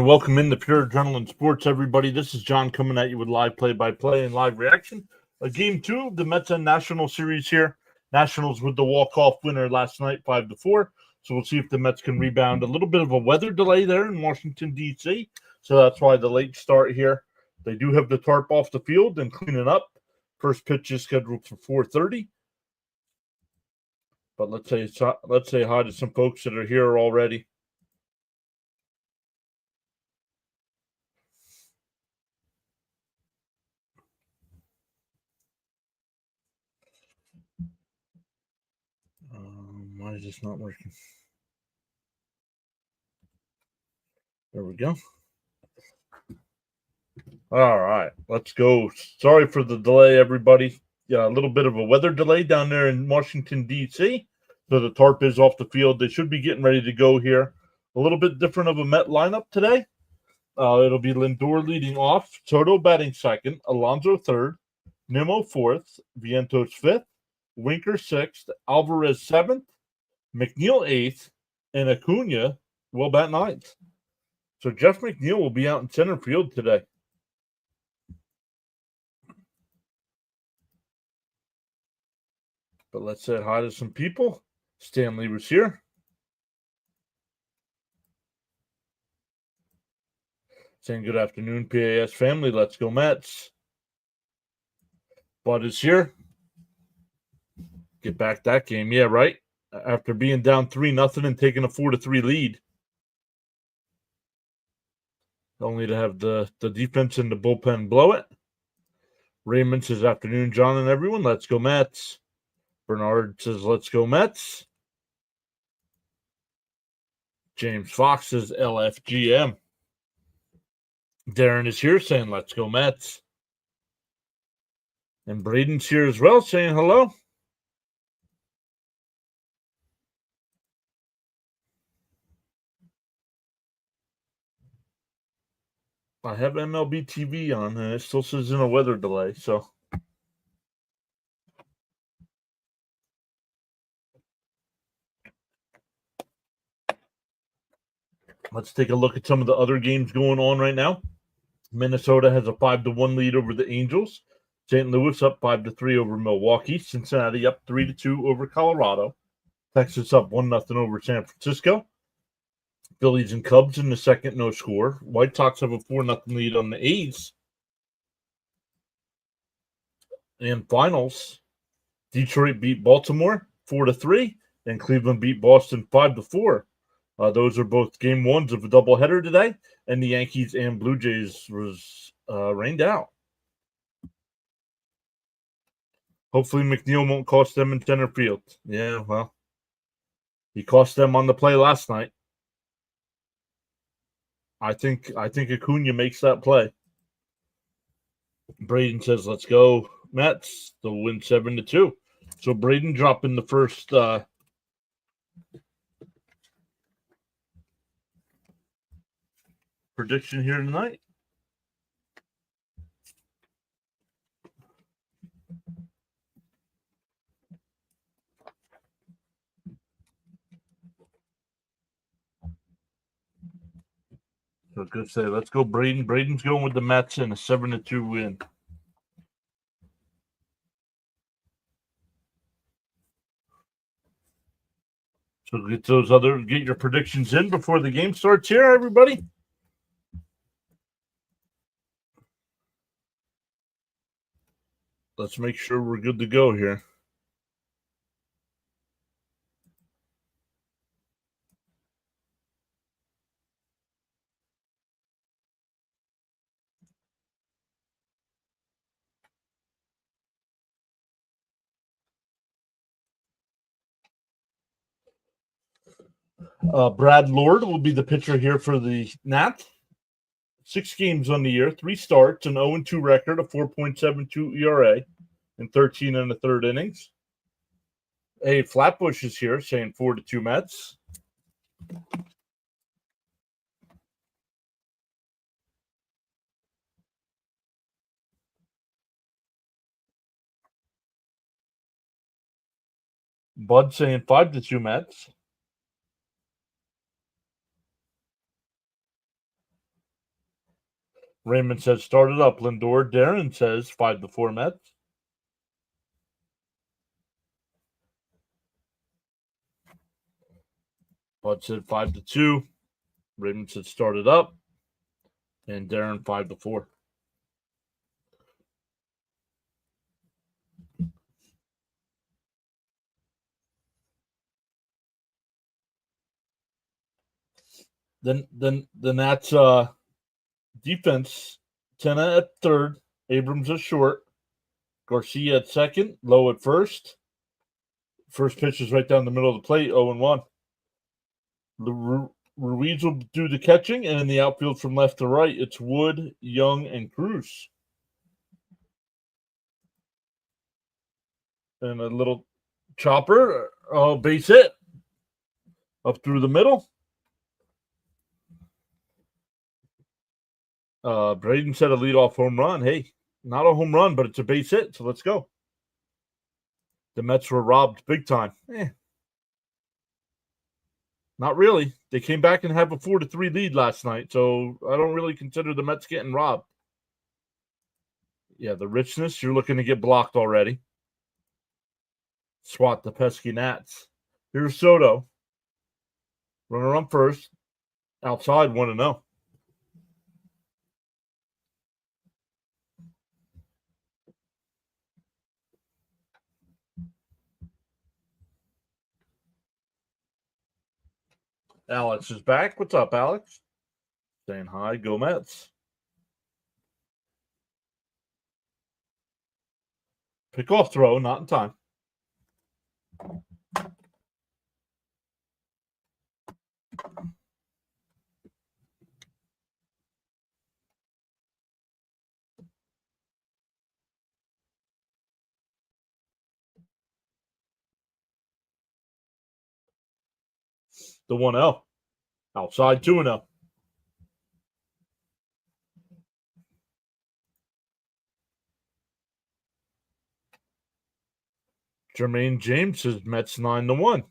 welcome into Pure Adrenaline Sports, everybody. This is John coming at you with live play-by-play and live reaction. Game 2 of the Mets and Nationals series here. Nationals with the walk-off winner last night, 5-4. So we'll see if the Mets can rebound. A little bit of a weather delay there in Washington, D.C., so that's why the late start here. They do have the tarp off the field and cleaning up. First pitch is scheduled for 4:30. But let's say hi to some folks that are here already. Why is this not working? There we go. All right, let's go. Sorry for the delay, everybody. Yeah, a little bit of a weather delay down there in Washington, D.C. So the tarp is off the field. They should be getting ready to go here. A little bit different of a Met lineup today. It'll be Lindor leading off, Soto batting second, Alonso third, Nimmo fourth, Vientos fifth, Winker sixth, Alvarez seventh, McNeil eighth, and Acuna will bat ninth. So Jeff McNeil will be out in center field today. But let's say hi to some people. Stanley was here. Saying good afternoon, PAS family. Let's go Mets. Bud is here. Get back that game. Yeah, right. After being down 3-0 and taking a 4-3 lead. Only to have the defense and the bullpen blow it. Raymond says afternoon, John and everyone. Let's go Mets. Bernard says let's go Mets. James Fox says LFGM. Darren is here saying let's go Mets. And Braden's here as well saying hello. I have MLB TV on, and it still says in a weather delay, so. Let's take a look at some of the other games going on right now. Minnesota has a 5-1 lead over the Angels. St. Louis up 5-3 over Milwaukee. Cincinnati up 3-2 over Colorado. Texas up 1-0 over San Francisco. Phillies and Cubs in the second, no score. White Sox have a 4-0 lead on the A's. And finals, Detroit beat Baltimore 4-3, and Cleveland beat Boston 5-4. Those are both game ones of a doubleheader today, and the Yankees and Blue Jays was rained out. Hopefully McNeil won't cost them in center field. Yeah, well, he cost them on the play last night. I think Acuna makes that play. Braden says, let's go Mets. They'll win 7-2. So Braden dropping the first prediction here tonight. So good say, let's go Braden. Braden's going with the Mets in a 7-2 win. So get your predictions in before the game starts here, everybody. Let's make sure we're good to go here. Brad Lord will be the pitcher here for the Nats. 6 games on the year, 3 starts, an 0-2 record, a 4.72 ERA, and 13 1/3 innings. Hey, Flatbush is here saying 4-2 Mets. Bud saying 5-2 Mets. Raymond says start it up. Lindor. Darren says 5-4 Mets. Bud said 5-2. Raymond said start it up. And Darren 5-4. Then the Nats defense, Tenna at third, Abrams at short, Garcia at second, Lowe at first. First pitch is right down the middle of the plate, 0-1. Ruiz will do the catching, and in the outfield from left to right, it's Wood, Young, and Cruz. And a little chopper, base hit up through the middle. Braden said a leadoff home run. Hey, not a home run, but it's a base hit, so let's go. The Mets were robbed big time. Not really. They came back and have a 4-3 lead last night, so I don't really consider the Mets getting robbed. Yeah, the richness, you're looking to get blocked already. Swat the pesky Nats. Here's Soto. Runner on first. Outside, 1-0. Alex is back. What's up, Alex? Saying hi. Go Mets. Pick-off throw, not in time. The 1-0. Outside, 2-0. Jermaine James says Mets 9-1.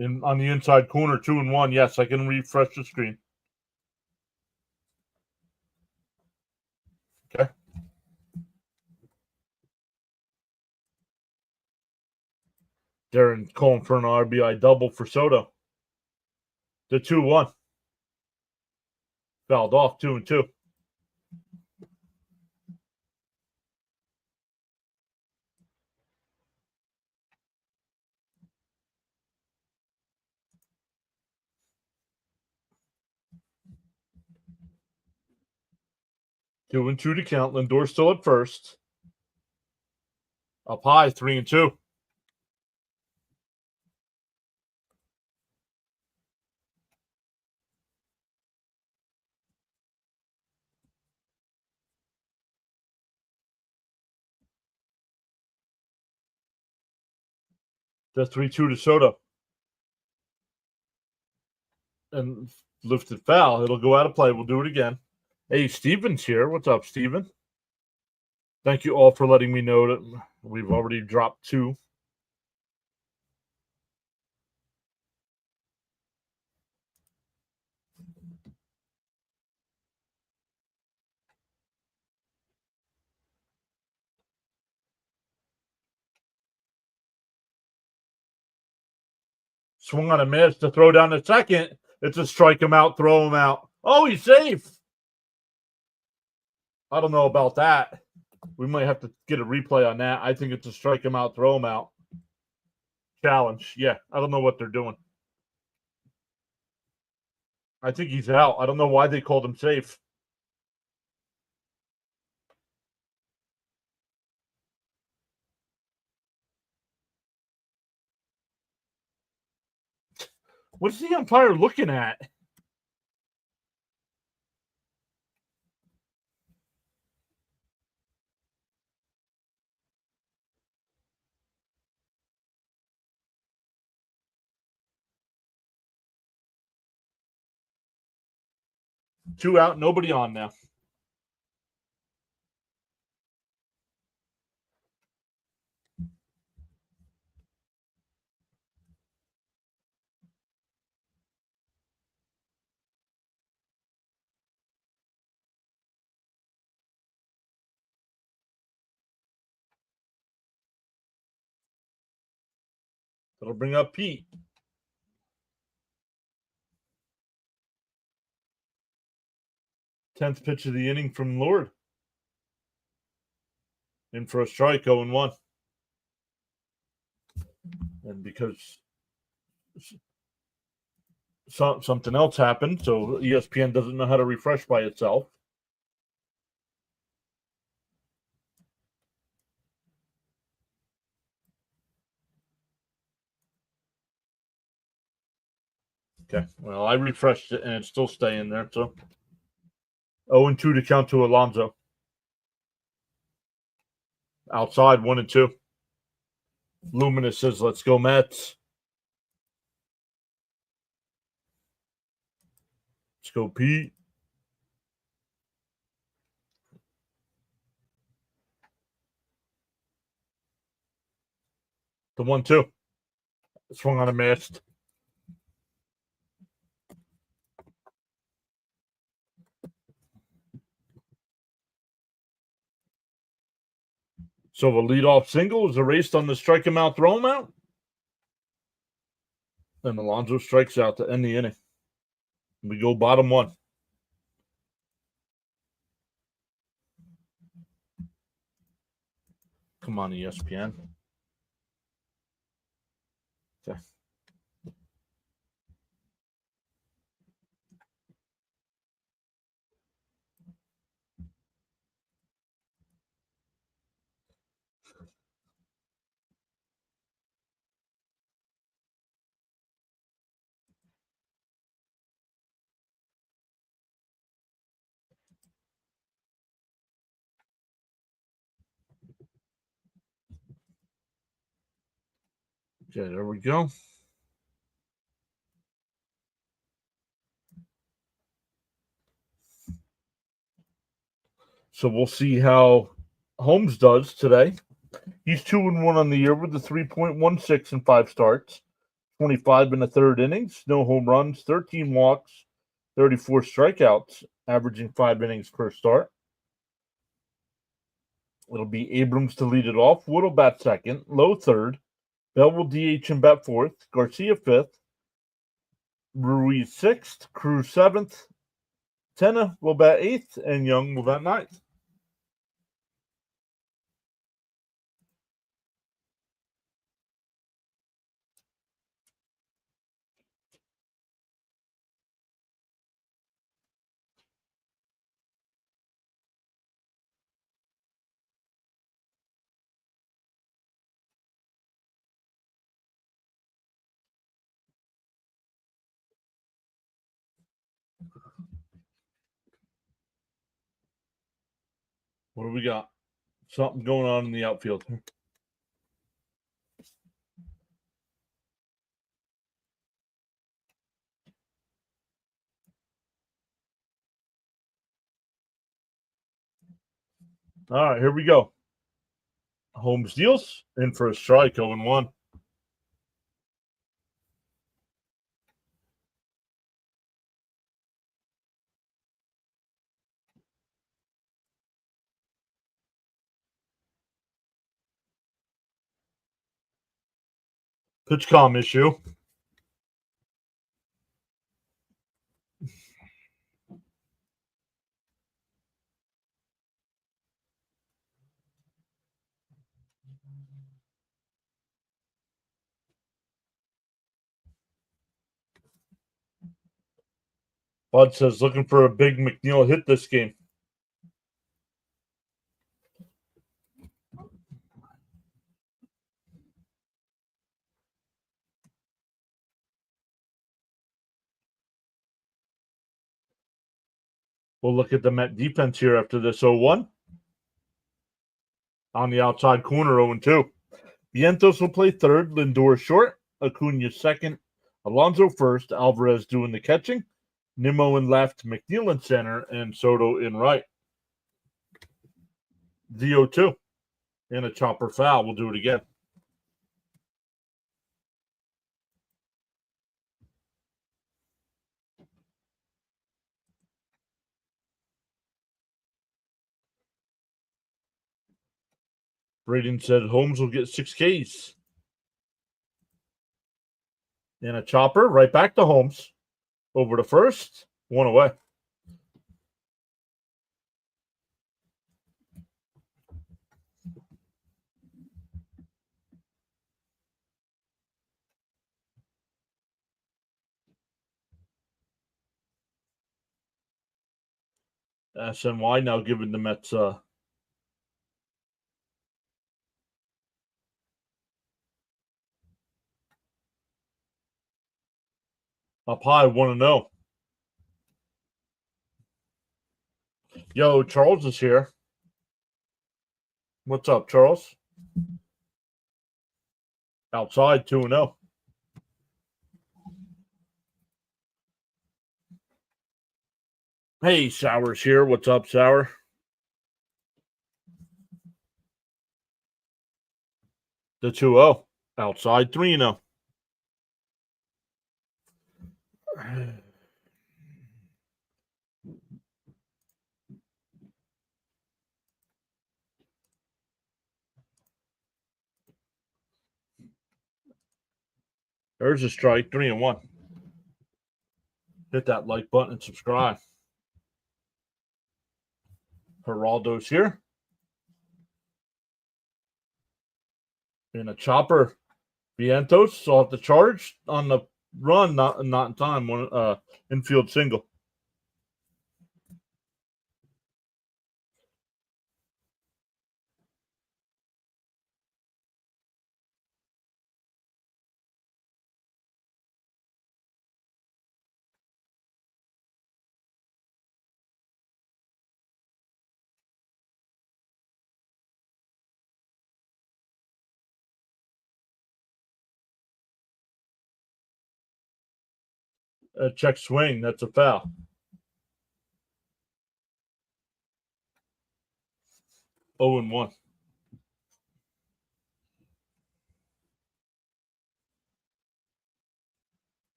On the inside corner, 2-1. Yes, I can refresh the screen. Okay. Darren calling for an RBI double for Soto. The 2-1. Fouled off, 2-2. Two and two to count. Lindor still at first. Up high, 3-2. The 3-2 to Soto. And lifted foul. It'll go out of play. We'll do it again. Hey, Steven's here. What's up, Steven? Thank you all for letting me know that we've already dropped 2. Swung on a miss to throw down the second. It's a strike him out, throw him out. Oh, he's safe. I don't know about that. We might have to get a replay on that. I think it's a strike him out, throw him out. Challenge. Yeah, I don't know what they're doing. I think he's out. I don't know why they called him safe. What's the umpire looking at? Two out, nobody on now. That'll bring up Pete. Tenth pitch of the inning from Lord. In for a strike, 0-1. And because something else happened, so ESPN doesn't know how to refresh by itself. Okay, well, I refreshed it, and it's still staying there, so 0-2 to count to Alonso. Outside, 1-2. Luminous says, let's go Mets. Let's go Pete. The 1-2. Swung on a missed. So a leadoff single is erased on the strike him out, throw him out. And Alonso strikes out to end the inning. We go bottom one. Come on, ESPN. Okay. Okay, there we go. So we'll see how Holmes does today. He's 2-1 on the year with a 3.16 in 5 starts, 25 in the third innings, no home runs, 13 walks, 34 strikeouts, averaging 5 innings per start. It'll be Abrams to lead it off. Wood will bat second, Lowe third. Bell will DH and bat fourth. Garcia fifth. Ruiz sixth. Cruz seventh. Tenna will bat eighth, and Young will bat ninth. What do we got? Something going on in the outfield. All right, here we go. Holmes deals in for a strike, 0-1. Pitch calm issue. Bud says looking for a big McNeil hit this game. We'll look at the Met defense here after this 0-1. On the outside corner, 0-2. Vientos will play third, Lindor short, Acuna second, Alonso first, Alvarez doing the catching, Nimmo in left, McNeil in center, and Soto in right. The 0-2. And a chopper foul. We'll do it again. Braden said Holmes will get 6 Ks. And a chopper right back to Holmes. Over to first. One away. SNY now giving the Mets up high 1-0. Yo, Charles is here. What's up, Charles? Outside 2-0. Hey, Sour's here. What's up, Sour? The 2-0. Outside 3-0. There's a strike. 3-1. Hit that like button and subscribe. Geraldo's here. And a chopper. Vientos saw the charge on the run, not in time. One infield single. Check swing. That's a foul. Oh and 1.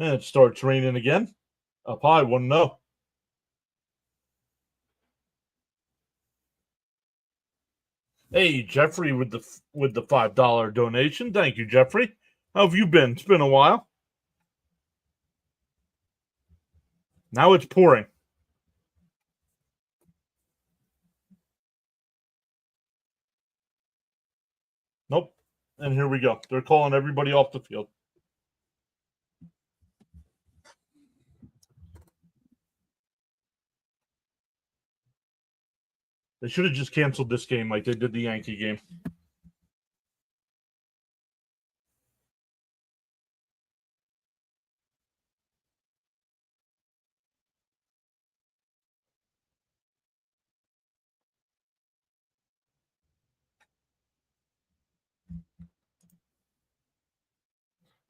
And it starts raining again. Up high 1-0. Hey, Jeffrey with the $5 donation. Thank you, Jeffrey. How have you been? It's been a while. Now it's pouring. Nope. And here we go. They're calling everybody off the field. They should have just canceled this game like they did the Yankee game.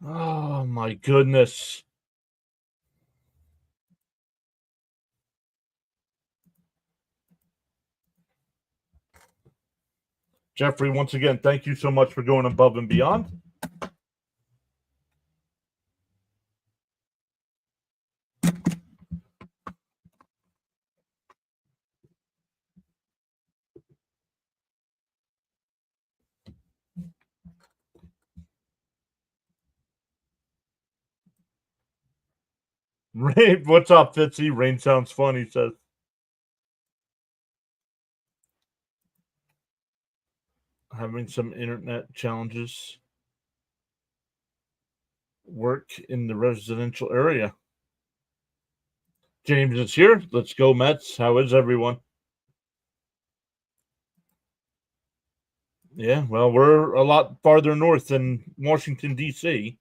Oh, my goodness. Jeffrey, once again, thank you so much for going above and beyond. Rain, what's up, Fitzy? Rain sounds fun, he says. Having some internet challenges. Work in the residential area. James is here. Let's go, Mets. How is everyone? Yeah, well, we're a lot farther north than Washington, D.C.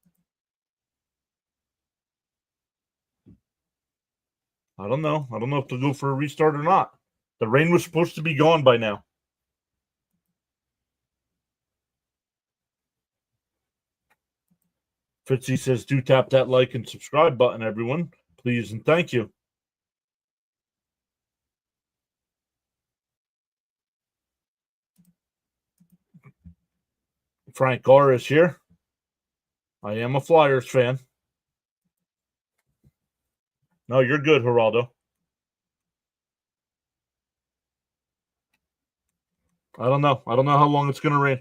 I don't know. I don't know if they'll go for a restart or not. The rain was supposed to be gone by now. Fitzy says, do tap that like and subscribe button, everyone. Please and thank you. Frank Garr is here. I am a Flyers fan. No, you're good, Geraldo. I don't know. I don't know how long it's going to rain.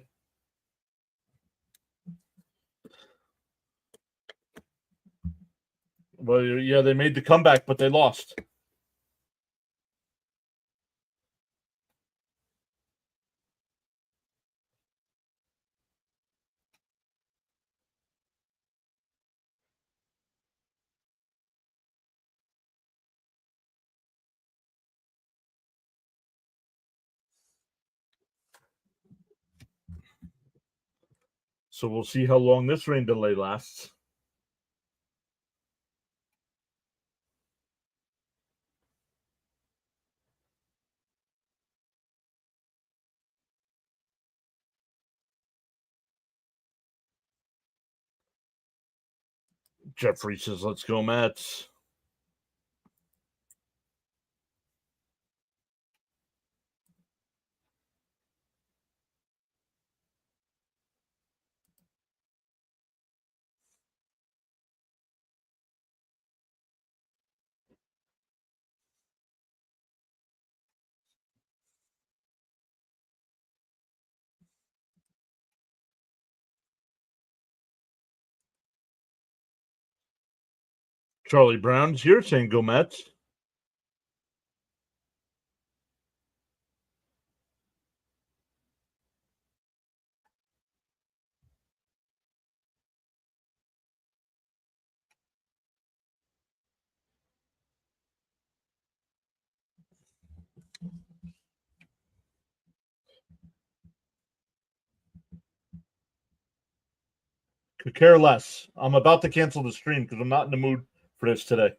Well, yeah, they made the comeback, but they lost. So we'll see how long this rain delay lasts. Jeffrey says, let's go, Mets. Charlie Brown's here saying, go, Mets. Could care less. I'm about to cancel the stream because I'm not in the mood for this today.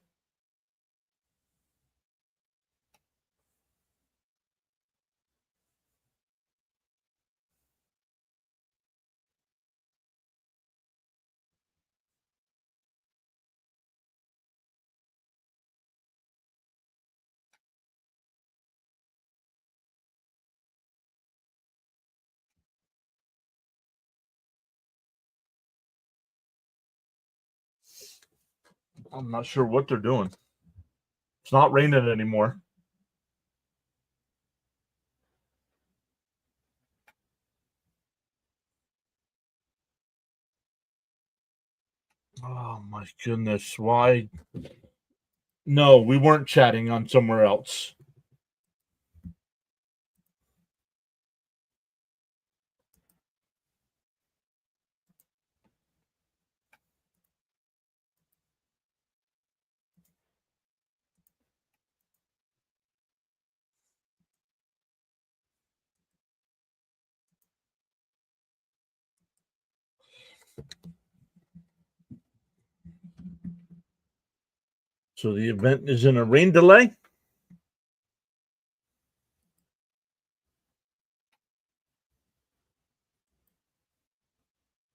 I'm not sure what they're doing. It's not raining anymore. Oh, my goodness. Why? No, we weren't chatting on somewhere else. So the event is in a rain delay.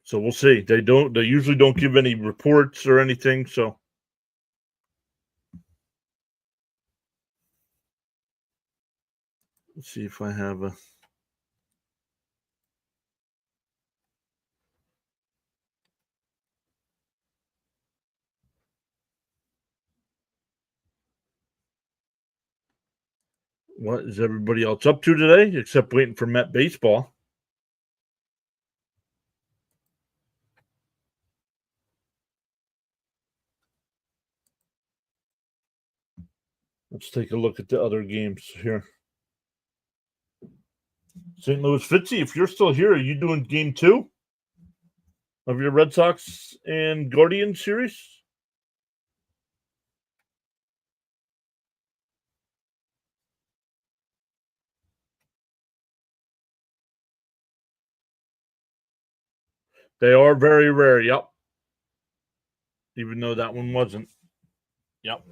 So we'll see. They usually don't give any reports or anything. So let's see if I have a. What is everybody else up to today except waiting for Met baseball? Let's take a look at the other games here. St. Louis Fitzy, if you're still here, are you doing game 2 of your Red Sox and Guardians series? They are very rare. Yep. Even though that one wasn't. Yep.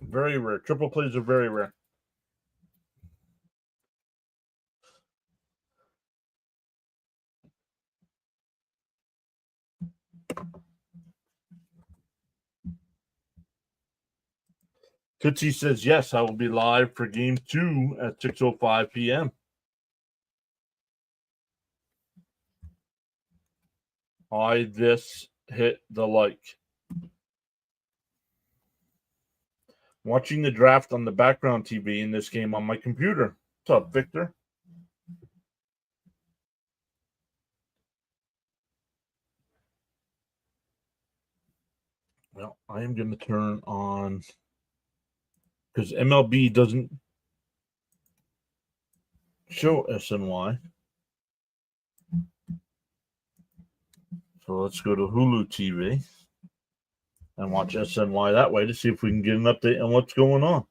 Very rare. Triple plays are very rare. Tootsie says, yes, I will be live for game 2 at 6:05 p.m. Hi, this hit the like. Watching the draft on the background TV in this game on my computer. What's up, Victor? Well, I am going to turn on, because MLB doesn't show SNY. So let's go to Hulu TV and watch SNY that way to see if we can get an update on what's going on.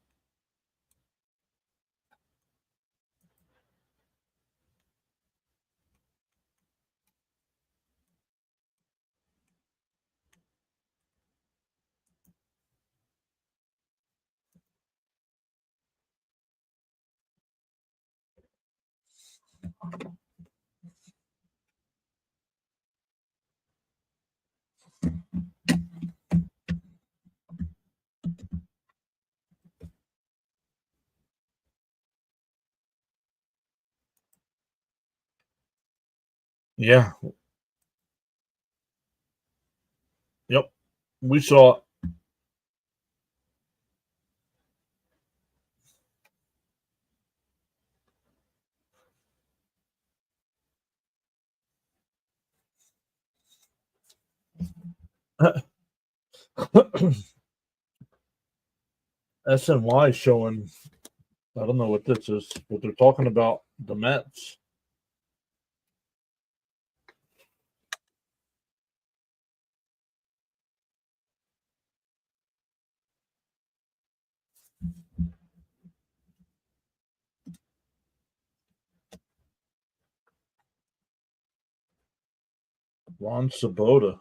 Yeah. Yep. We saw SNY showing. I don't know what this is, but they're talking about the Mets. Ron Sabota.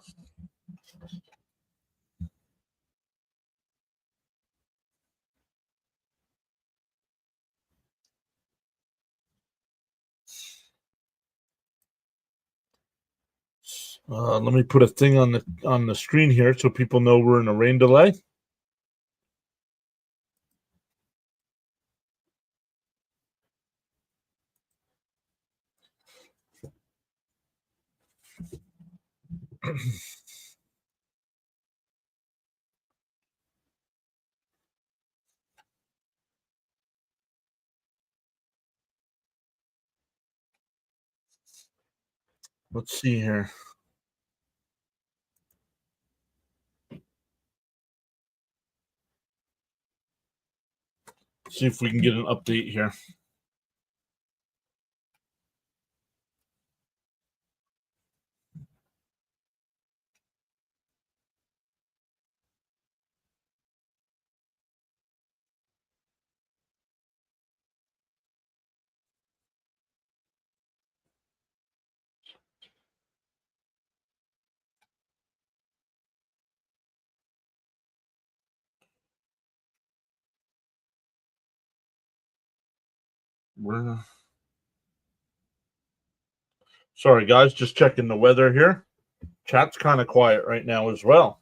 Let me put a thing on the screen here so people know we're in a rain delay. Let's see here. See if we can get an update here. Sorry, guys, just checking the weather here. Chat's kind of quiet right now as well.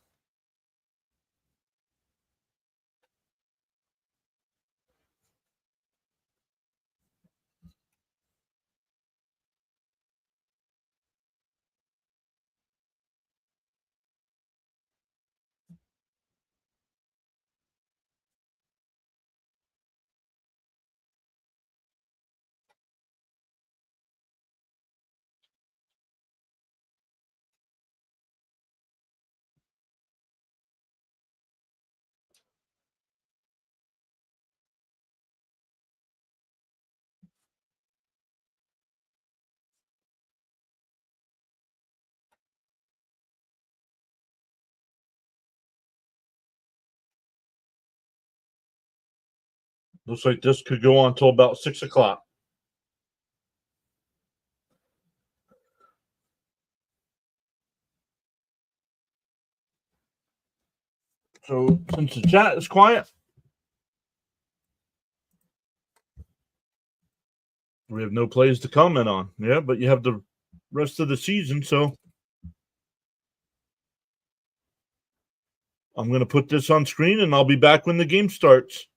Looks like this could go on until about 6 o'clock. So since the chat is quiet, we have no plays to comment on. Yeah, but you have the rest of the season, so I'm going to put this on screen and I'll be back when the game starts.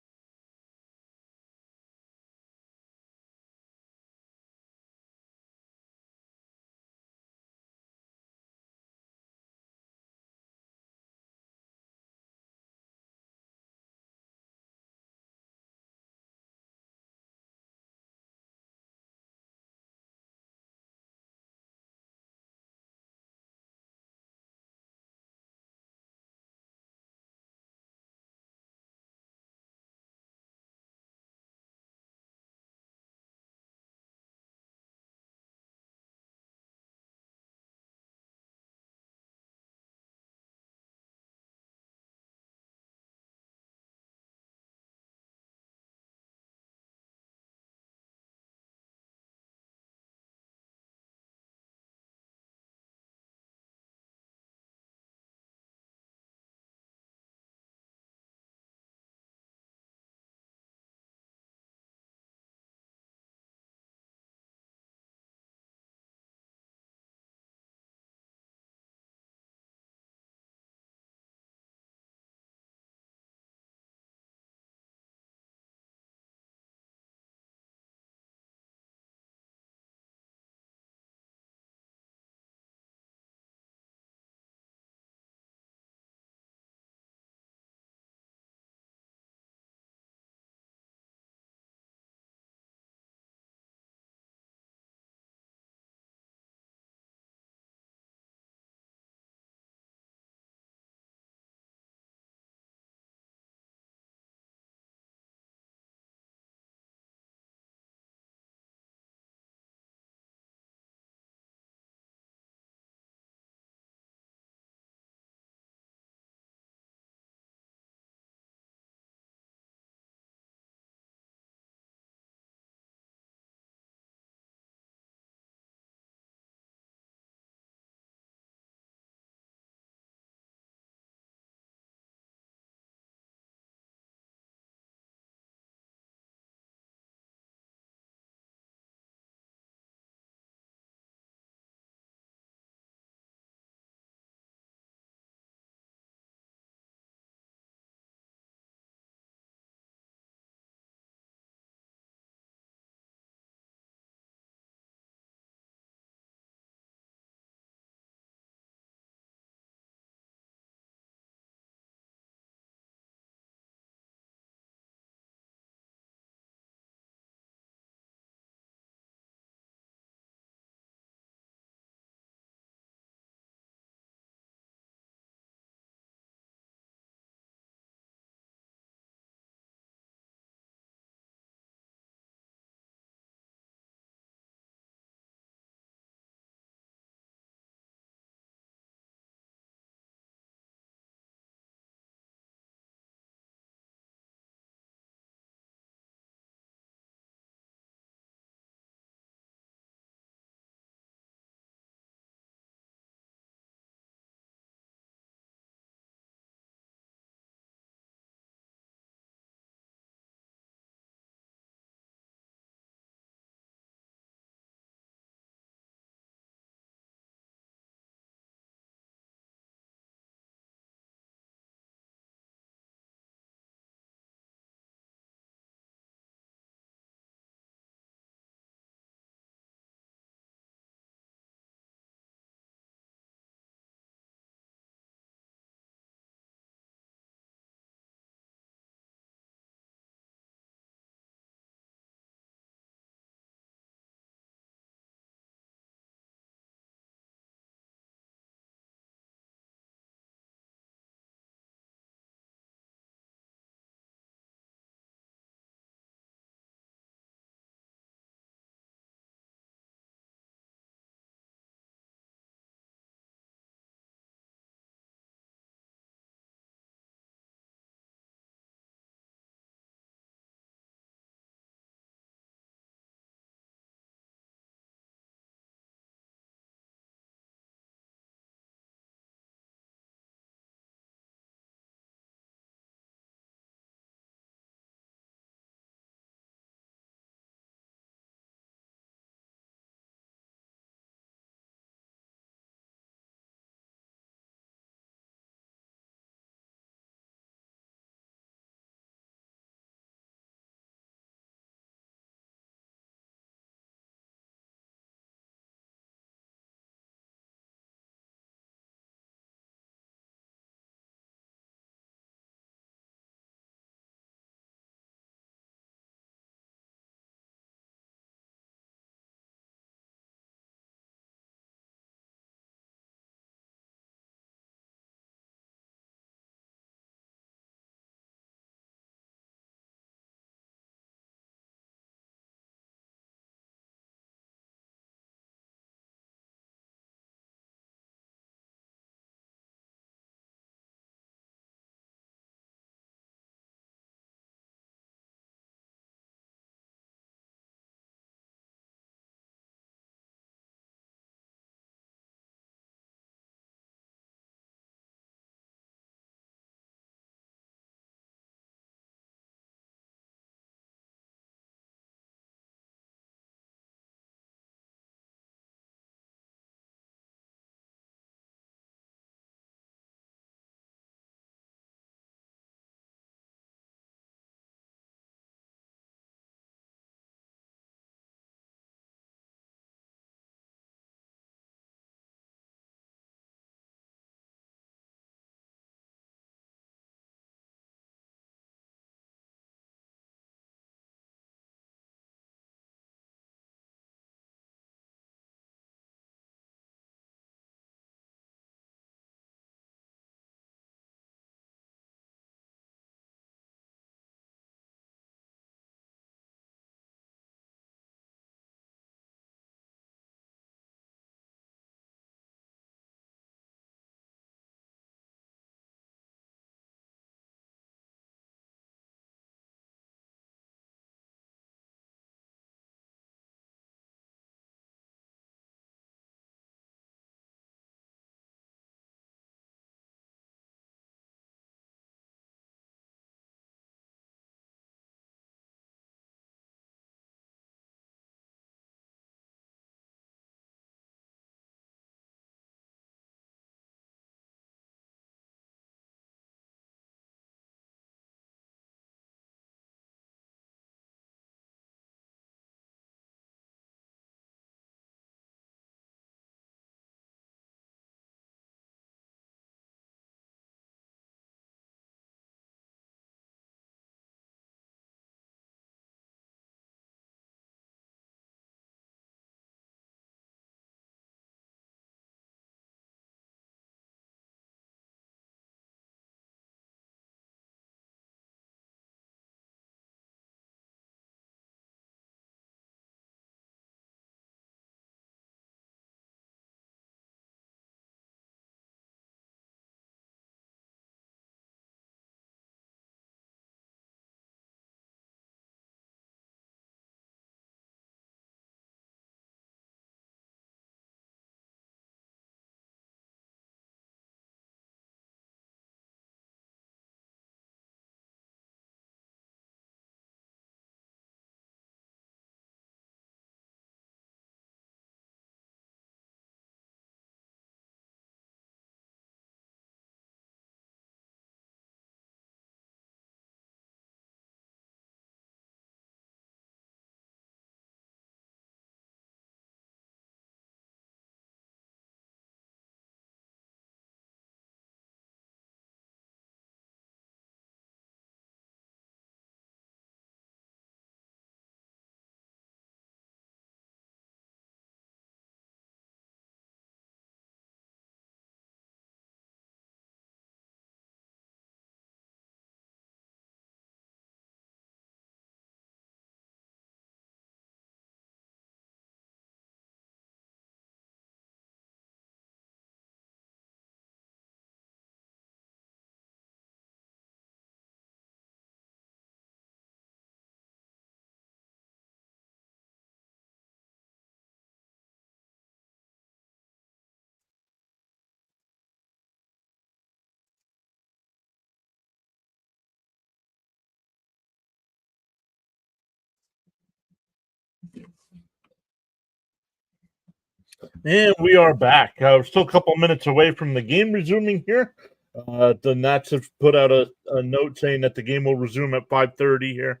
And we are back. We're still a couple minutes away from the game resuming here. The Nats have put out a note saying that the game will resume at 5:30 here.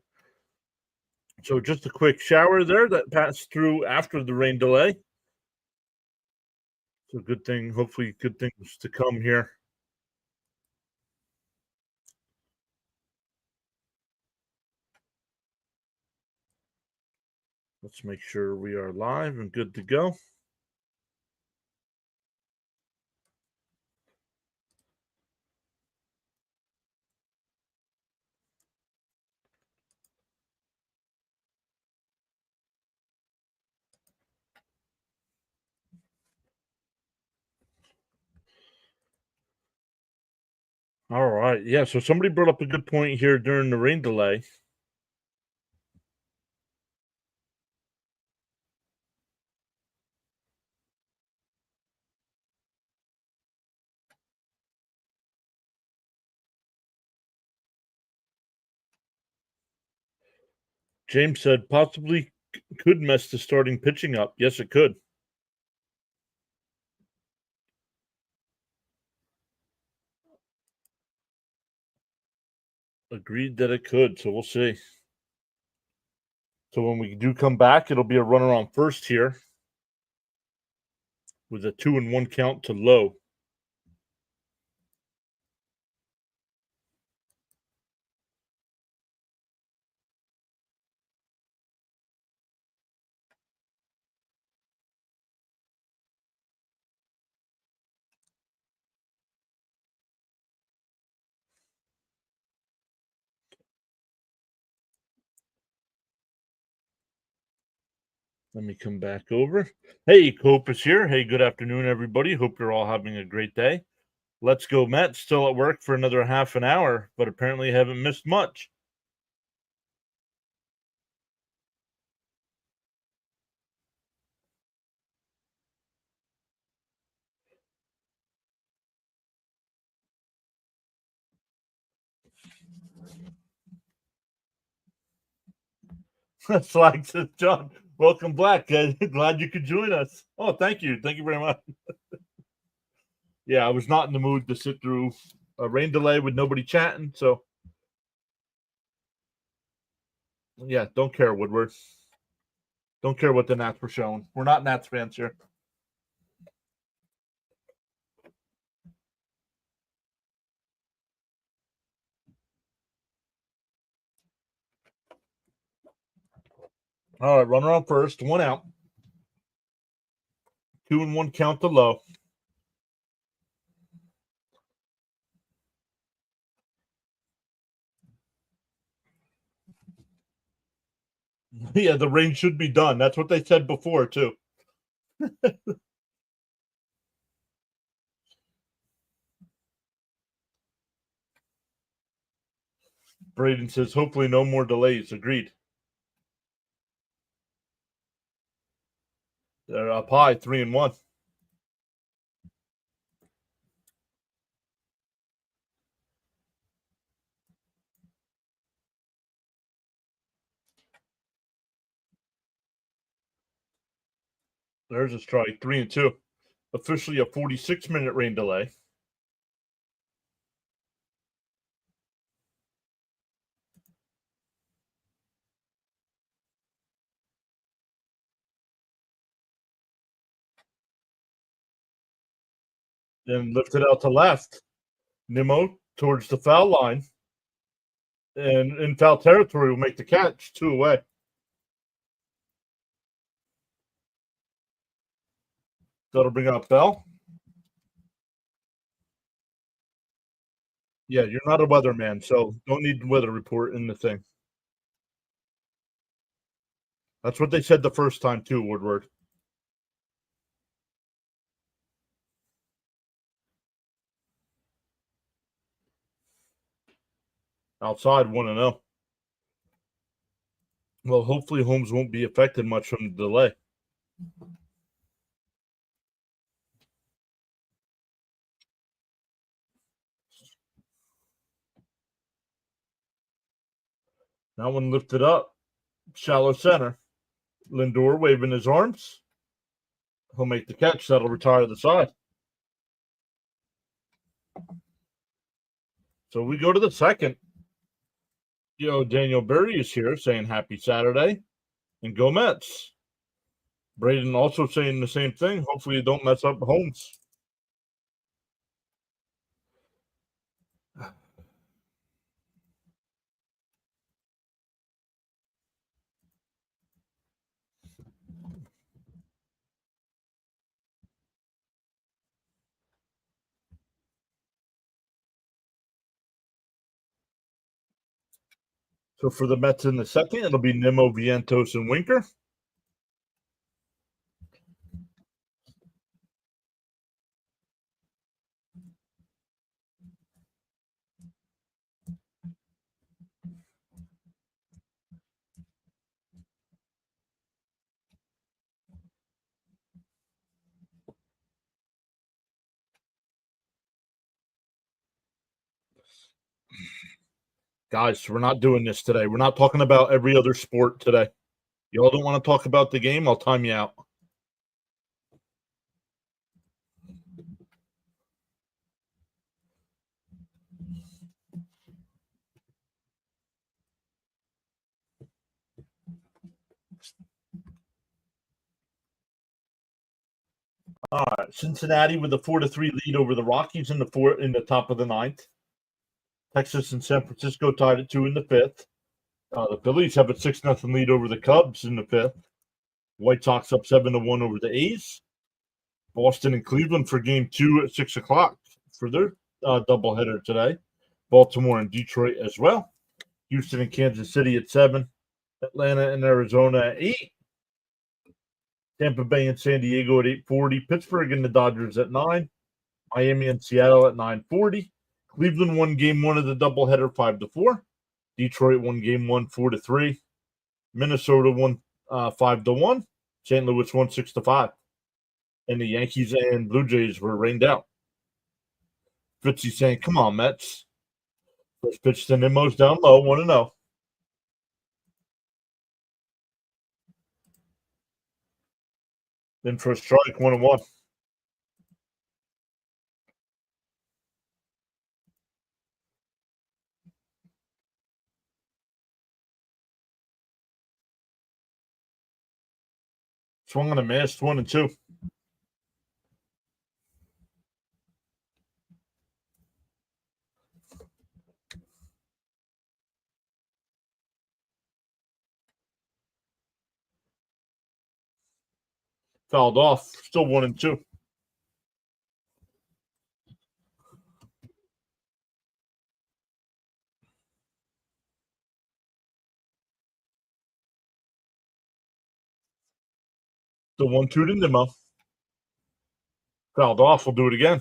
So just a quick shower there that passed through after the rain delay. So good thing, hopefully good things to come here. Let's make sure we are live and good to go. All right. Yeah. So somebody brought up a good point here during the rain delay. James said possibly could mess the starting pitching up. Yes, it could. Agreed that it could. So we'll see. So when we do come back, it'll be a runner on first here with a 2-1 count to Low. Let me come back over. Hey, Cope is here. Hey, good afternoon, everybody. Hope you're all having a great day. Let's go, Mets. Still at work for another half an hour, but apparently haven't missed much. Slag says, John, welcome back. Glad you could join us. Oh, thank you. Thank you very much. Yeah, I was not in the mood to sit through a rain delay with nobody chatting. So, yeah, don't care, Woodward. Don't care what the Nats were showing. We're not Nats fans here. All right, runner on first, one out. 2-1 count to Low. Yeah, the rain should be done. That's what they said before, too. Braden says, hopefully no more delays. Agreed. They're up high, 3-1. There's a strike, 3-2. Officially a 46-minute rain delay. Then lifted out to left. Nimmo towards the foul line. And in foul territory will make the catch, 2 away. That'll bring up Bell. Yeah, you're not a weatherman, so don't need the weather report in the thing. That's what they said the first time too, Woodward. Outside 1-0. Well, hopefully Holmes won't be affected much from the delay. That one lifted up. Shallow center. Lindor waving his arms. He'll make the catch. That'll retire the side. So we go to the second. Daniel Berry is here saying happy Saturday. And go Mets. Braden also saying the same thing. Hopefully you don't mess up Holmes. So for the Mets in the second, it'll be Nimmo, Vientos, and Winker. Guys, we're not doing this today. We're not talking about every other sport today. Y'all don't want to talk about the game? I'll time you out. All right, Cincinnati with a 4-3 lead over the Rockies in the top of the ninth. Texas and San Francisco tied at 2 in the fifth. The Phillies have a 6-0 lead over the Cubs in the fifth. White Sox up 7-1 over the A's. Boston and Cleveland for game 2 at 6 o'clock for their doubleheader today. Baltimore and Detroit as well. Houston and Kansas City at 7. Atlanta and Arizona at 8. Tampa Bay and San Diego at 8:40. Pittsburgh and the Dodgers at 9. Miami and Seattle at 9:40. Cleveland won game 1 of the doubleheader 5-4. Detroit won game 1 4-3. Minnesota won 5-1. St. Louis won 6-5. And the Yankees and Blue Jays were rained out. Fitzy saying, "Come on, Mets." First pitch to Nimmo's down low, 1-0. Then for a strike, 1-1. Swung on a miss, 1-2. Fouled off, still 1-2. The 1-2 to Nimmo. Fouled off. We'll do it again.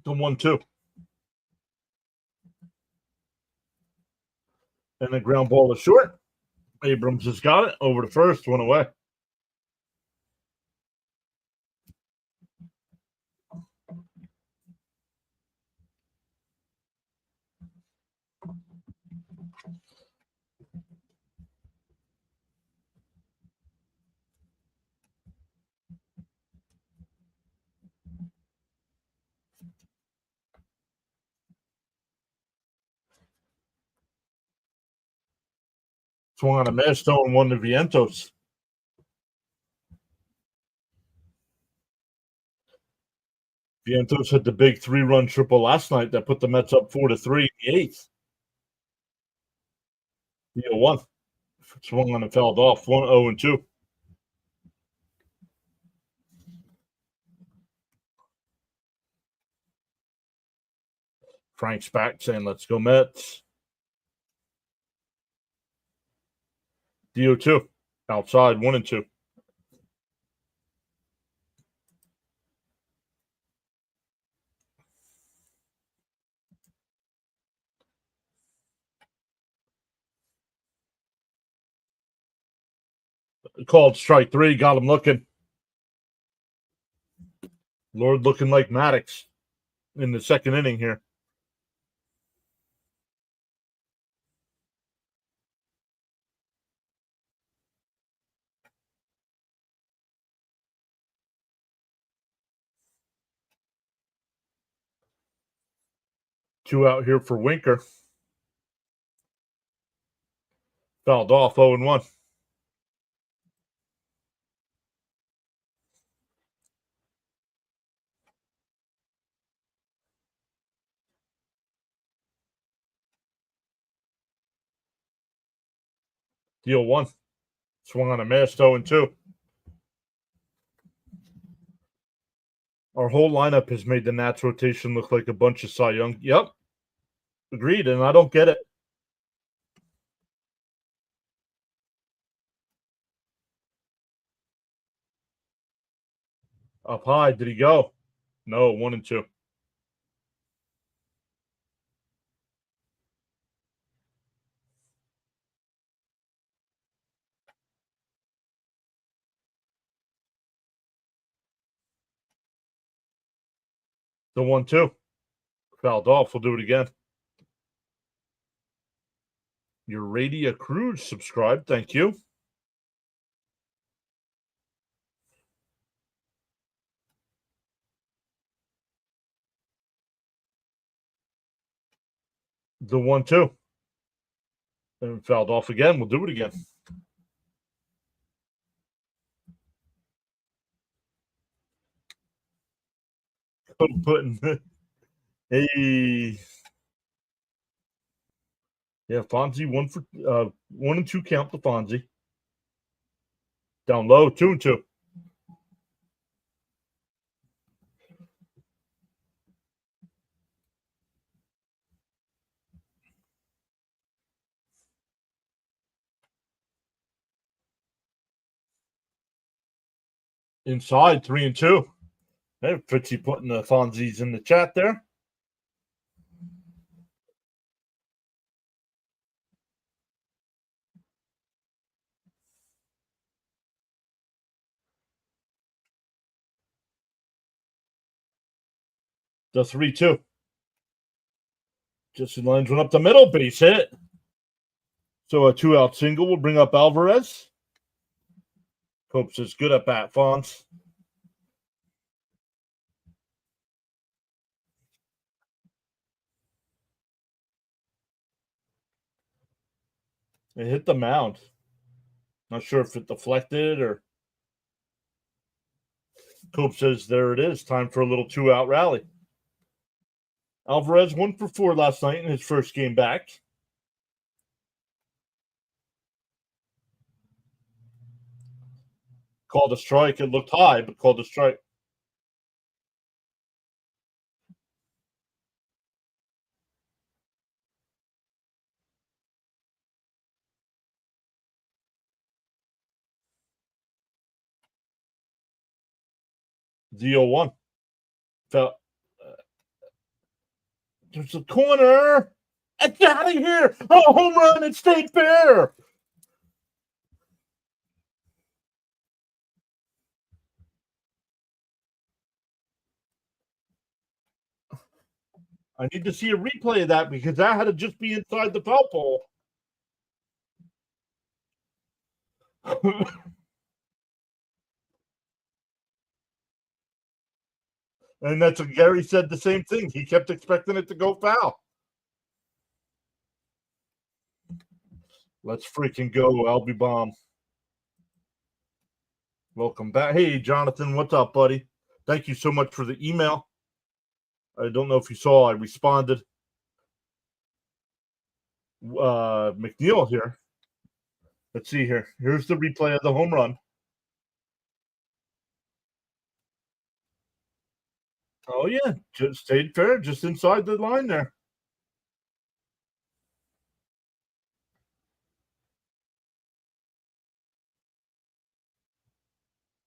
The 1-2. And the ground ball is short. Abrams has got it over the first, 1 away. Swung on a miss, throwing 1 to Vientos. Vientos hit the big 3-run triple last night that put the Mets up 4-3 in the eighth. 1. Swung on and fouled off, 1-0-2. Frank's back saying, "Let's go Mets." DO2 outside, 1-2. Called strike three. Got him looking. Lord looking like Maddox in the second inning here. Two out here for Winker. Fouled off 0-1. Deal one. Swung on a miss, 0-2. Our whole lineup has made the Nats rotation look like a bunch of Cy Young. Yep. Agreed, and I don't get it. Up high. Did he go? No, 1-2. The 1-2. Fouled off. We'll do it again. Your Radia Cruz subscribed. Thank you. The 1-2. And fouled off again. We'll do it again. Putting hey. Yeah, Fonzie 1-2 count to Fonzie. Down low, 2-2. Inside, 3-2. Hey, Fritzy putting the Fonzies in the chat there. The 3-2. Justin Lines went up the middle, base hit. So a 2-out single will bring up Alvarez. Cope says good at bat, Fonz. It hit the mound. Not sure if it deflected or. Cope says there it is. Time for a little 2-out rally. Alvarez 1 for 4 last night in his first game back. Called a strike. It looked high, but called a strike. Deal one. There's a corner. Get out of here. Oh, home run. It stayed fair. I need to see a replay of that because that had to just be inside the foul pole. And that's what Gary said the same thing. He kept expecting it to go foul. Let's freaking go, LB Bomb. Welcome back. Hey, Jonathan, what's up, buddy? Thank you so much for the email. I don't know if you saw, I responded. McNeil here. Let's see here. Here's the replay of the home run. Oh, yeah. Just stayed fair, just inside the line there.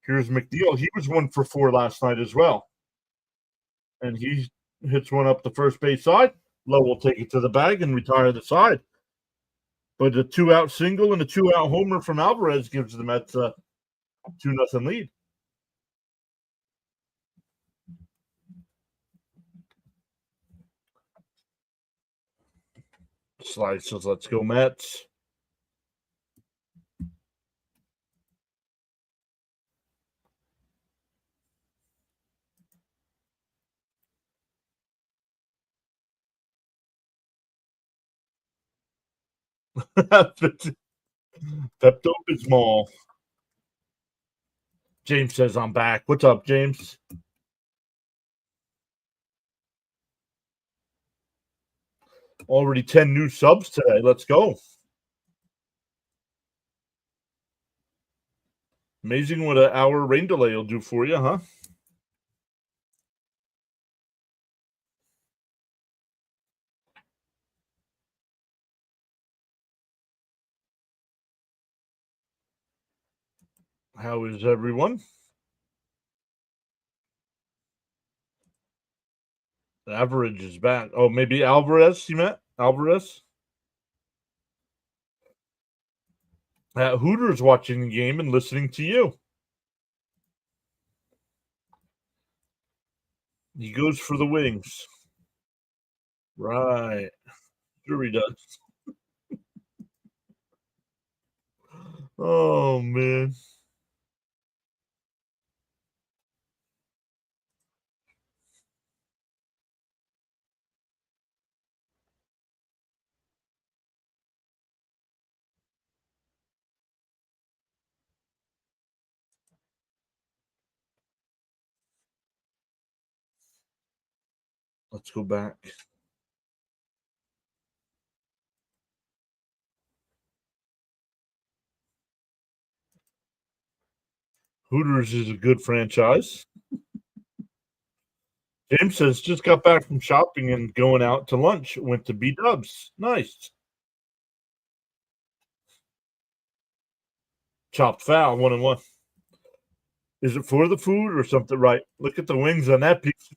Here's McNeil. He was 1 for 4 last night as well. And he hits one up the first base side. Lowe will take it to the bag and retire the side. But a 2-out single and a 2-out homer from Alvarez gives the Mets a 2-0 lead. Slices, let's go Mets. Pepto-Bismol. James says I'm back. What's up, James? Already 10 new subs today. Let's go. Amazing what an hour rain delay will do for you, huh? How is everyone? Average is back. Oh, maybe Alvarez, you meant? Alvarez? Hooters watching the game and listening to you. He goes for the wings. Right. Sure he does. Oh, man. Let's go back. Hooters is a good franchise. James says just got back from shopping and going out to lunch. Went to B-Dubs. Nice. Chopped fowl, 1-1. Is it for the food or something? Right. Look at the wings on that piece.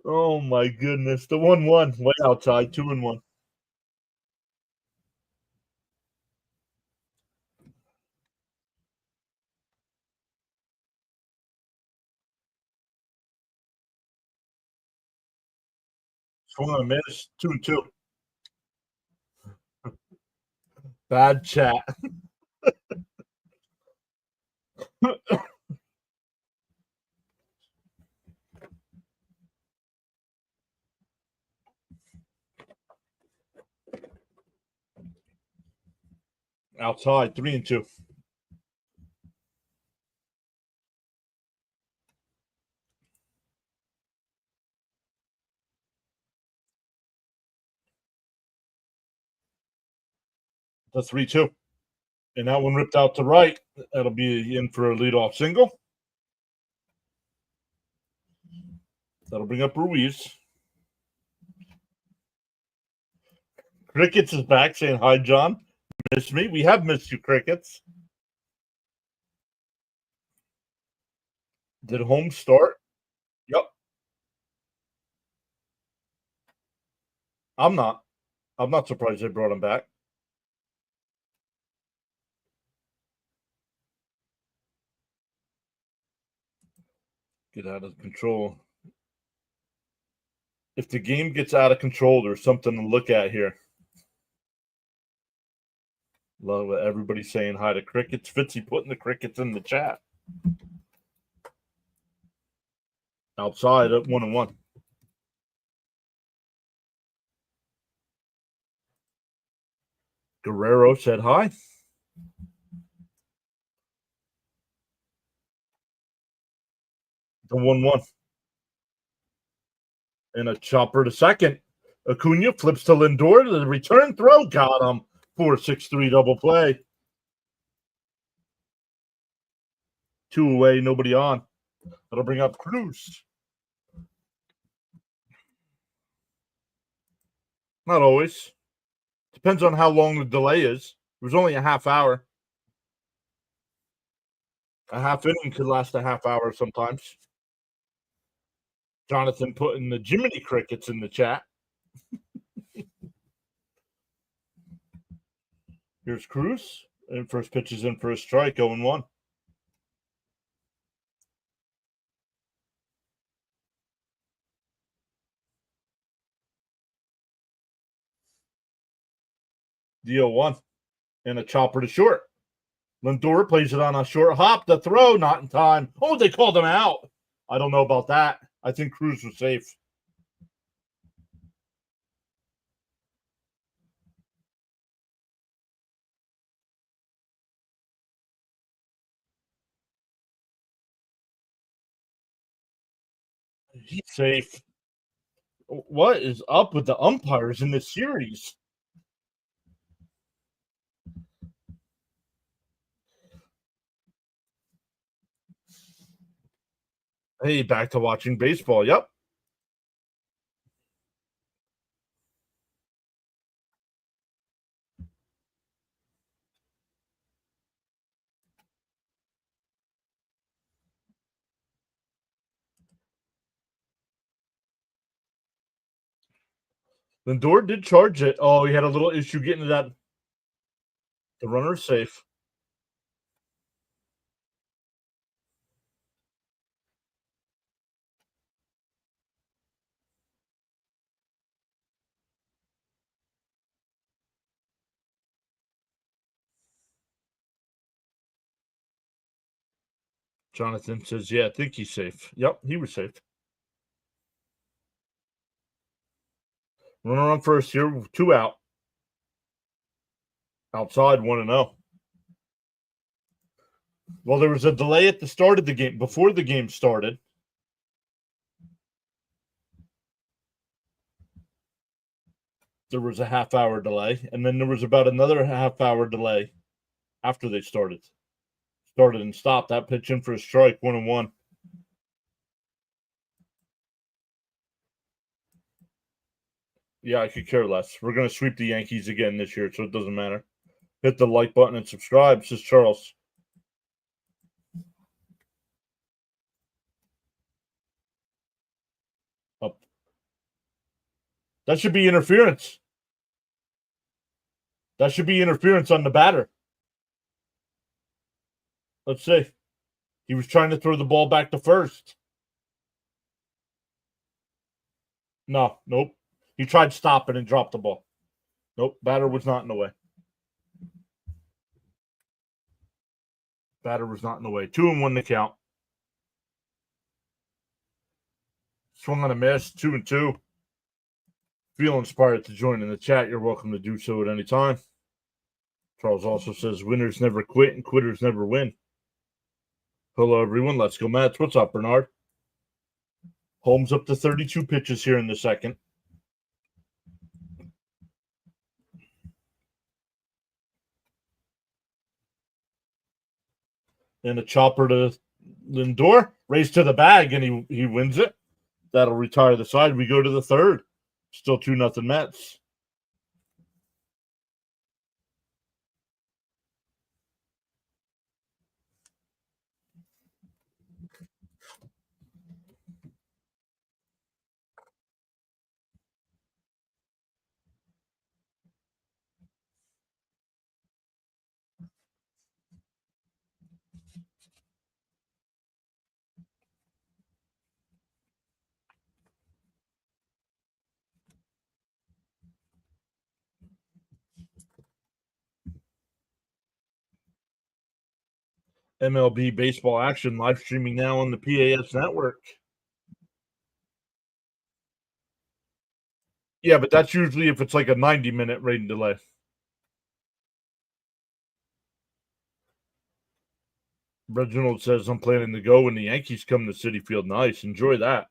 Oh my goodness. The 1-1 way outside, 2-1. Swung on a miss, 2-2. Bad chat. Outside, 3-2. The 3-2. And that one ripped out to right. That'll be in for a leadoff single. That'll bring up Ruiz. Crickets is back saying hi, John. Miss me? We have missed you, Crickets. Did home start? Yep. I'm not. I'm not surprised they brought him back. Get out of control. If the game gets out of control, there's something to look at here. Love it. Everybody saying hi to Crickets. Fitzy putting the Crickets in the chat. Outside at 1-1. Guerrero said hi. The 1-1. And a chopper to second. Acuna flips to Lindor. The return throw got him. 4-6-3 double play. 2 away, nobody on. That'll bring up Cruz. Not always. Depends on how long the delay is. It was only a half hour. A half inning could last a half hour sometimes. Jonathan putting the Jiminy Crickets in the chat. Here's Cruz. And first pitch is in for a strike, 0-1. The 0-1. And a chopper to short. Lindor plays it on a short hop. The throw, not in time. Oh, they called him out. I don't know about that. I think Cruz was safe. He's safe. What is up with the umpires in this series? Hey, back to watching baseball. Yep. Lindor did charge it. Oh, he had a little issue getting to that. The runner's safe. Jonathan says, yeah, I think he's safe. Yep, he was safe. Runner on first here, 2 out. Outside, 1-0. Well, there was a delay at the start of the game, before the game started. There was a half-hour delay, and then there was about another half-hour delay after they started and stopped. That pitch in for a strike, 1-1. Yeah, I could care less. We're going to sweep the Yankees again this year, so it doesn't matter. Hit the like button and subscribe, says Charles. Up. That should be interference. That should be interference on the batter. Let's see. He was trying to throw the ball back to first. No, nope. He tried stopping and dropped the ball. Nope, batter was not in the way. Batter was not in the way. 2-1 to count. Swung on a miss, 2-2. Feel inspired to join in the chat, you're welcome to do so at any time. Charles also says winners never quit and quitters never win. Hello, everyone. Let's go, Mets. What's up, Bernard? Holmes up to 32 pitches here in the second. And a chopper to Lindor. Race to the bag, and he wins it. That'll retire the side. We go to the third. Still 2-0 Mets. MLB baseball action live streaming now on the PAS network. Yeah, but that's usually if it's like a 90-minute rain delay. Reginald says, I'm planning to go when the Yankees come to Citi Field. Nice. Enjoy that.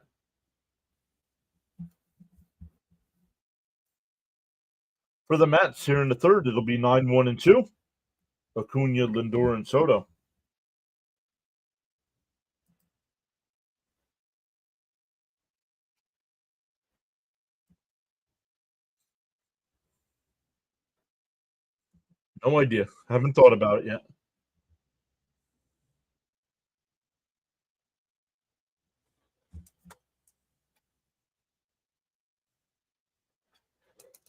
For the Mets here in the third, it'll be 9-1-2. Acuna, Lindor, and Soto. No idea. Haven't thought about it yet.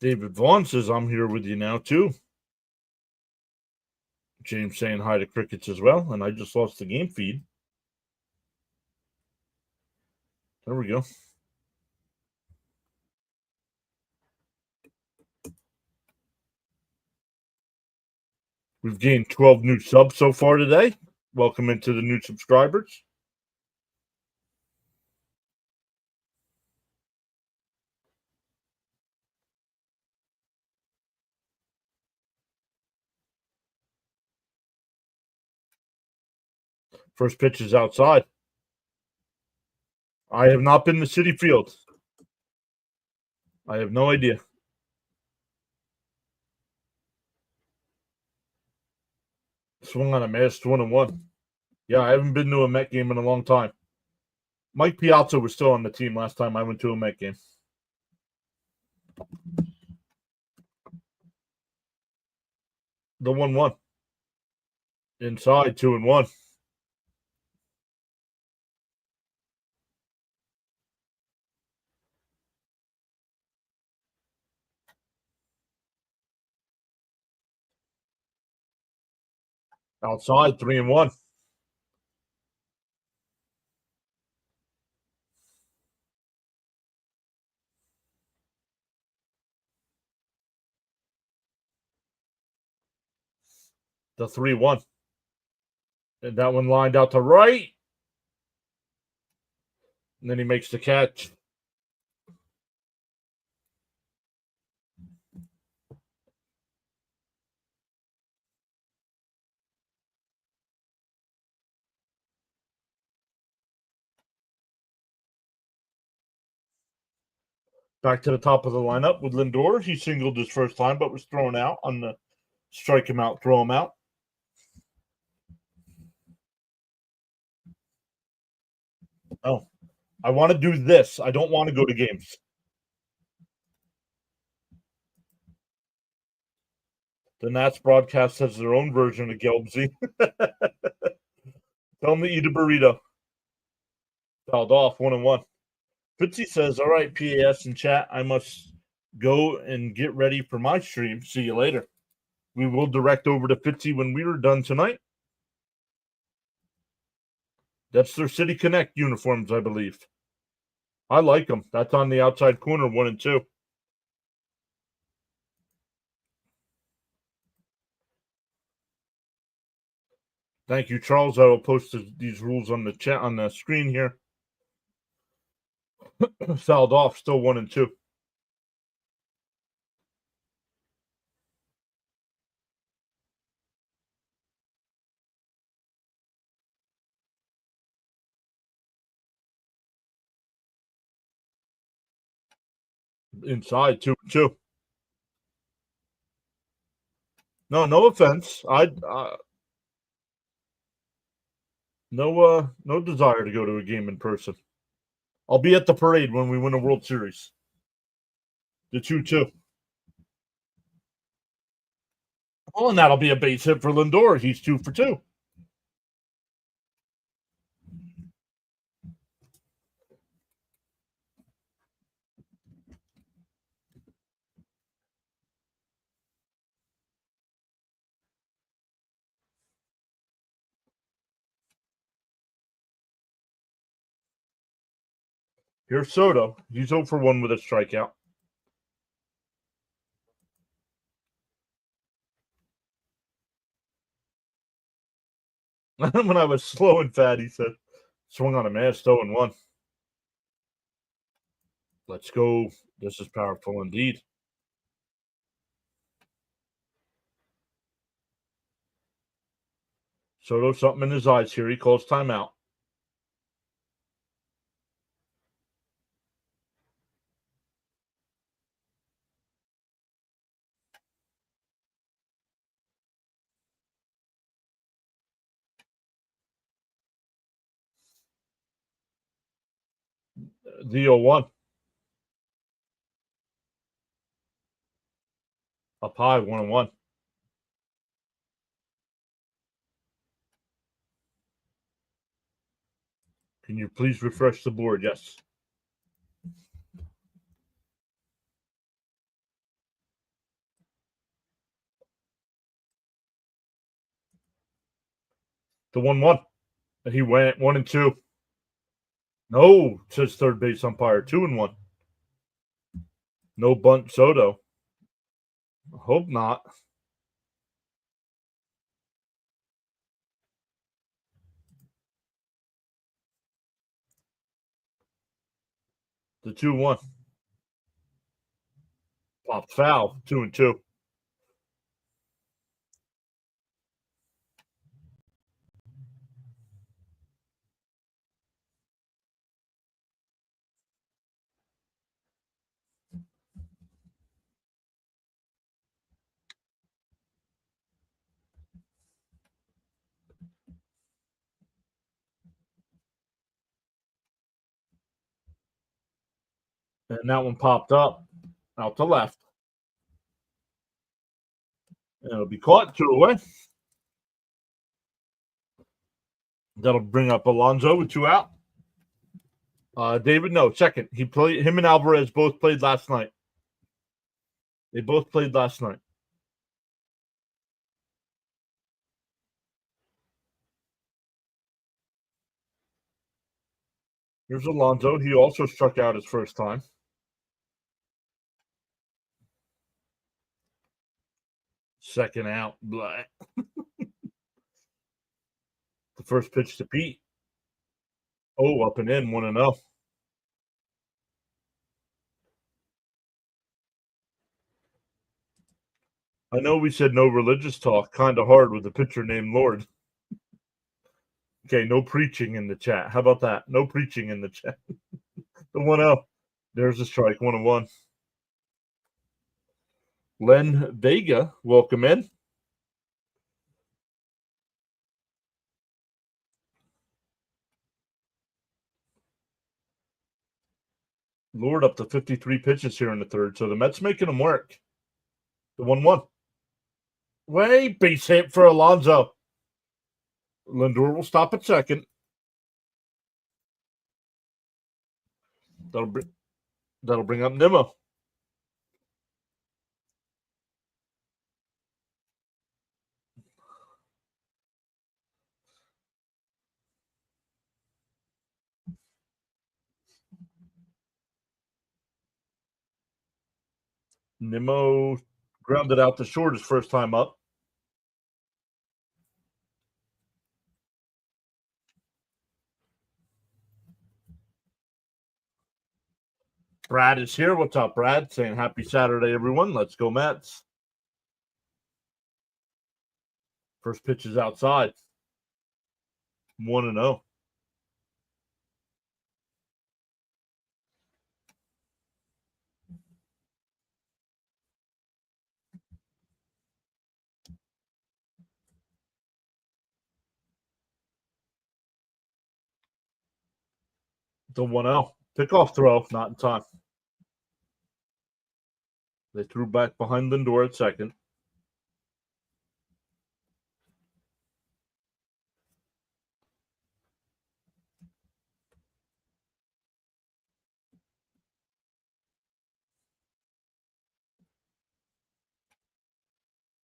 David Vaughn says, I'm here with you now, too. James saying hi to Crickets as well. And I just lost the game feed. There we go. We've gained 12 new subs so far today. Welcome into the new subscribers. First pitch is outside. I have not been to Citi Field. I have no idea. Swung on a miss, 1-1. Yeah, I haven't been to a Met game in a long time. Mike Piazza was still on the team last time I went to a Met game. The 1-1. Inside, 2-1. Outside, 3-1. The 3-1. And that one lined out to right. And then he makes the catch. Back to the top of the lineup with Lindor. He singled his first time, but was thrown out on the strike him out, throw him out. Oh, I want to do this. I don't want to go to games. The Nats broadcast has their own version of Gelbsy. Tell them to eat a burrito. Fouled off, 1-1. Fitzy says, all right, PAS in chat, I must go and get ready for my stream. See you later. We will direct over to Fitzy when we are done tonight. That's their City Connect uniforms, I believe. I like them. That's on the outside corner, 1 and 2. Thank you, Charles. I will post these rules on the chat on the screen here. Fouled off, still 1 and 2. Inside, 2-2. No offense. No desire to go to a game in person. I'll be at the parade when we win a World Series. The 2-2. Oh, and that'll be a base hit for Lindor. He's 2 for 2. Here's Soto. He's 0 for 1 with a strikeout. When I was slow and fat, he said, swung on a miss, 0-1. Let's go. This is powerful indeed. Soto, something in his eyes here. He calls timeout. The 0-1. Up high, 1-1. Can you please refresh the board? Yes. The 1-1. He went 1-2. No, says third base umpire. 2-1. No bunt, Soto. Hope not. The 2-1. Popped foul. 2-2. And that one popped up out to left. And it'll be caught 2 away. That'll bring up Alonso with 2 out. David, no, second. Him and Alvarez both played last night. They both played last night. Here's Alonso. He also struck out his first time. Second out. Blah. The first pitch to Pete. Oh, up and in, 1-0. I know we said no religious talk, kind of hard with a pitcher named Lord. Okay, no preaching in the chat. How about that? No preaching in the chat. The 1-0. There's a strike, 1-1. Len Vega, welcome in. Lord up to 53 pitches here in the third, so the Mets making him work. The 1-1. Wait, base hit for Alonso. Lindor will stop at second. That'll bring up Nimmo. Nimmo grounded out to short his first time up. Brad is here. What's up, Brad? Saying happy Saturday, everyone. Let's go, Mets. First pitch is outside. 1-0. The 1-0. Pickoff throw, not in time. They threw back behind Lindor at second.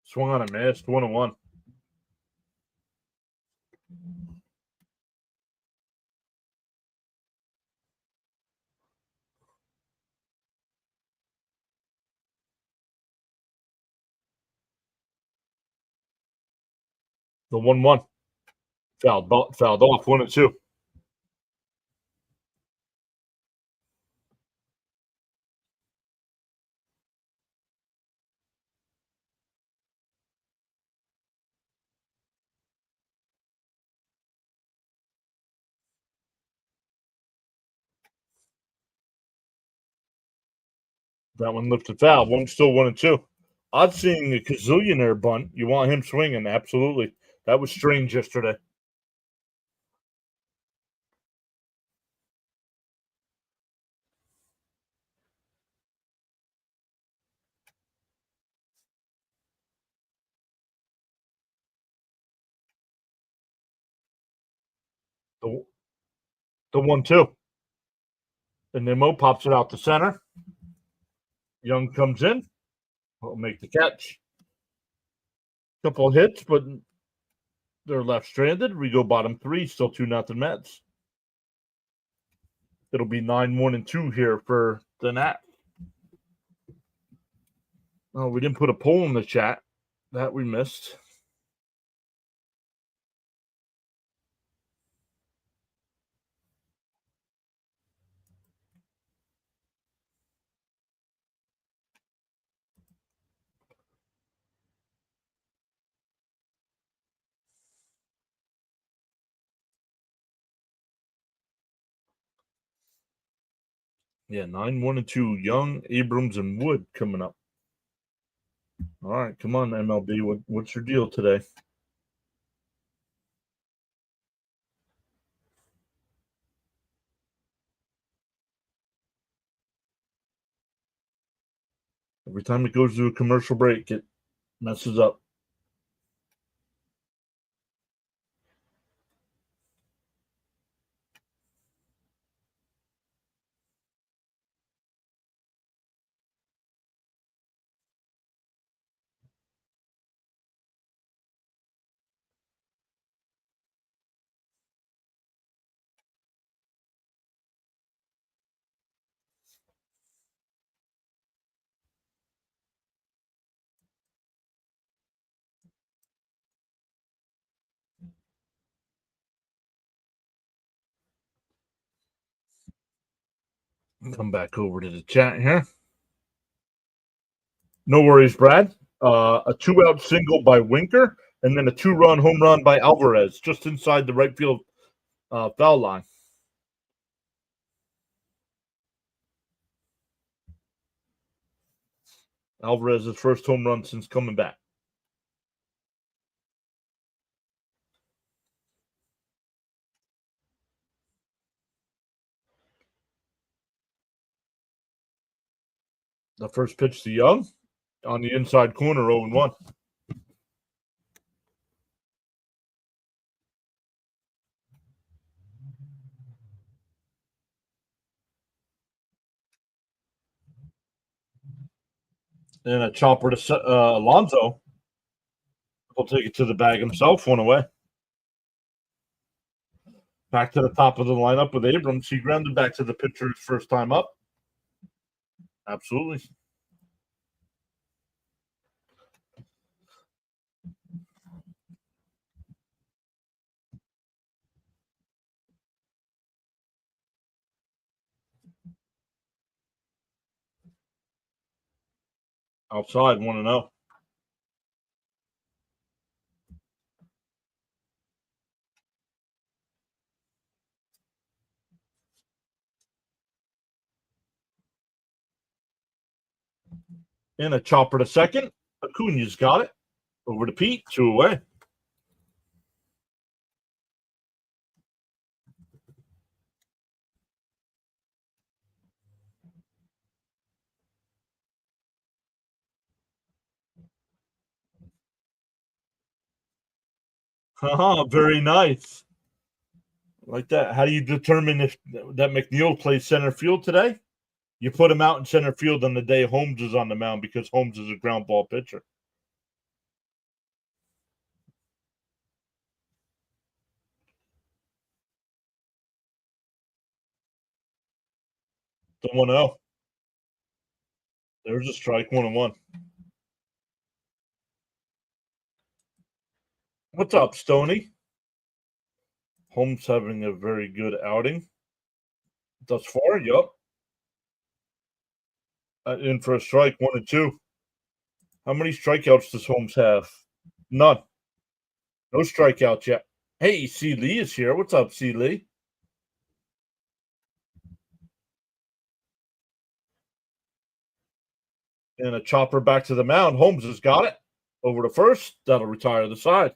Swung on a miss, 1-1. The 1-1. Fouled off, 1-2. That one lifted foul. One still 1-2. Odd seeing a gazillionaire bunt. You want him swinging, absolutely. That was strange yesterday. The 1-2. And Nimmo pops it out to center. Young comes in. Will make the catch. Couple of hits, but They're left stranded. We go bottom 3, still 2-0 Mets. It'll be 9-1-2 here for the Nats. Oh, we didn't put a poll in the chat. That we missed. Yeah, 9-1-2. Young, Abrams, and Wood coming up. All right, come on, MLB. What's your deal today? Every time it goes to a commercial break, it messes up. Come back over to the chat here. No worries, Brad. A 2-out single by Winker, and then a 2-run home run by Alvarez, just inside the right field foul line. Alvarez's first home run since coming back. The first pitch to Young on the inside corner, 0-1. And a chopper to Alonso. He'll take it to the bag himself, 1 away. Back to the top of the lineup with Abrams. He grounded back to the pitcher his first time up. Absolutely. Outside, 1-0. And a chopper to second. Acuna's got it. Over to Pete, 2 away. Very nice. Like that. How do you determine if that McNeil plays center field today? You put him out in center field on the day Holmes is on the mound because Holmes is a ground ball pitcher. The 1-0. There's a strike, 1-1. What's up, Stoney? Holmes having a very good outing thus far. Yup. In for a strike, 1-2. How many strikeouts does Holmes have? None. No strikeouts yet. Hey, C. Lee is here. What's up, C. Lee? And a chopper back to the mound. Holmes has got it. Over to first. That'll retire the side.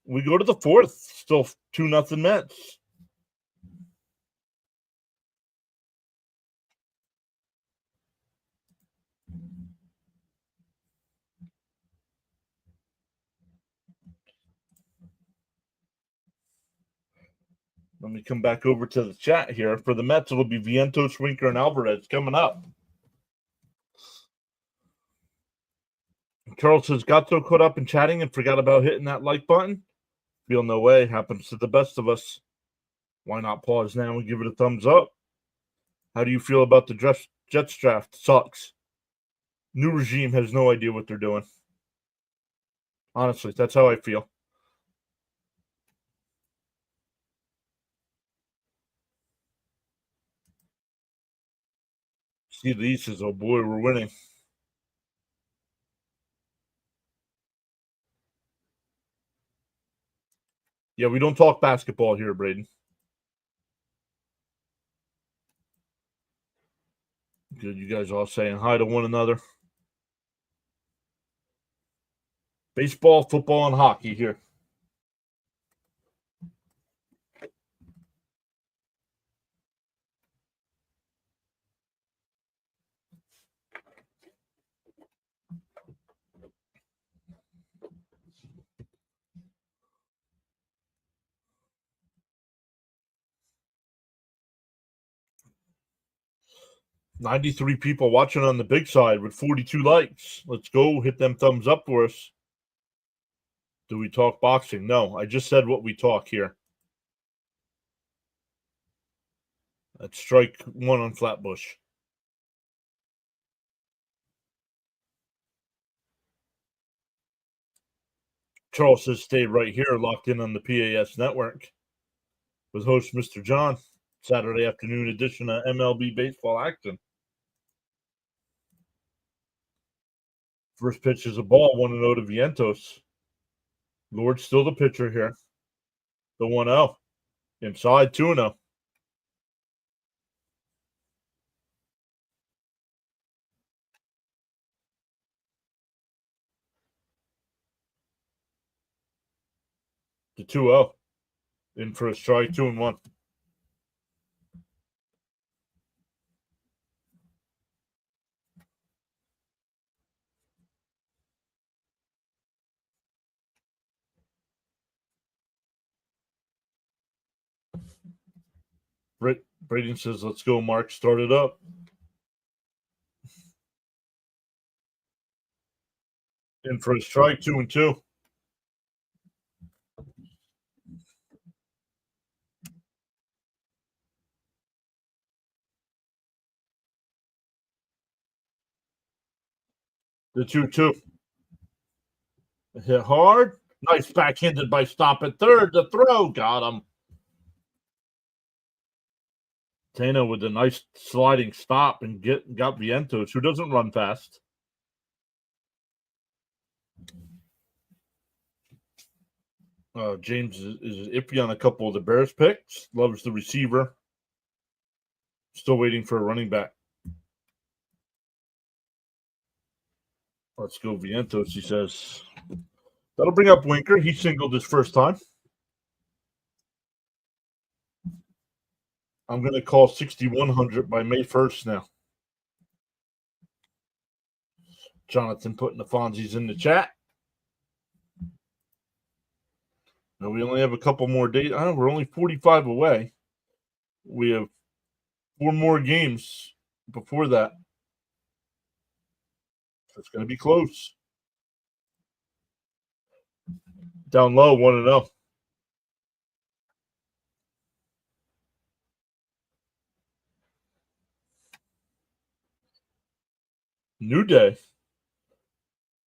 We go to the fourth. Still 2-0 Mets. Let me come back over to the chat here. For the Mets, it'll be Vientos, Winker, and Alvarez coming up. Charles says, got so caught up in chatting and forgot about hitting that like button. Feel no way. Happens to the best of us. Why not pause now and give it a thumbs up? How do you feel about the Jets draft? Sucks. New regime has no idea what they're doing. Honestly, that's how I feel. See the says, oh boy, we're winning. Yeah, we don't talk basketball here, Braden. Good, you guys all saying hi to one another. Baseball, football, and hockey here. $93 people watching on the big side with 42 likes. Let's go. Hit them thumbs up for us. Do we talk boxing? No, I just said what we talk here. That's strike one on Flatbush. Charles says stay right here, locked in on the PAS network with host Mr. John. Saturday afternoon edition of MLB baseball action. First pitch is a ball, 1-0 to Vientos. Lord still the pitcher here. The 1-0. Inside, 2-0. The 2-0. In for a strike, 2-1. Braden says, let's go, Mark. Start it up. In for a strike, 2-2. The 2-2. Hit hard. Nice backhanded by Stop at third. The throw got him. Tano with a nice sliding stop and got Vientos, who doesn't run fast. James is iffy on a couple of the Bears picks. Loves the receiver. Still waiting for a running back. Let's go Vientos, he says. That'll bring up Winker. He singled his first time. I'm going to call 6,100 by May 1st now. Jonathan putting the Fonzies in the chat. Now we only have a couple more days. We're only 45 away. We have 4 more games before that. It's going to be close. Down low, 1-0. New Day.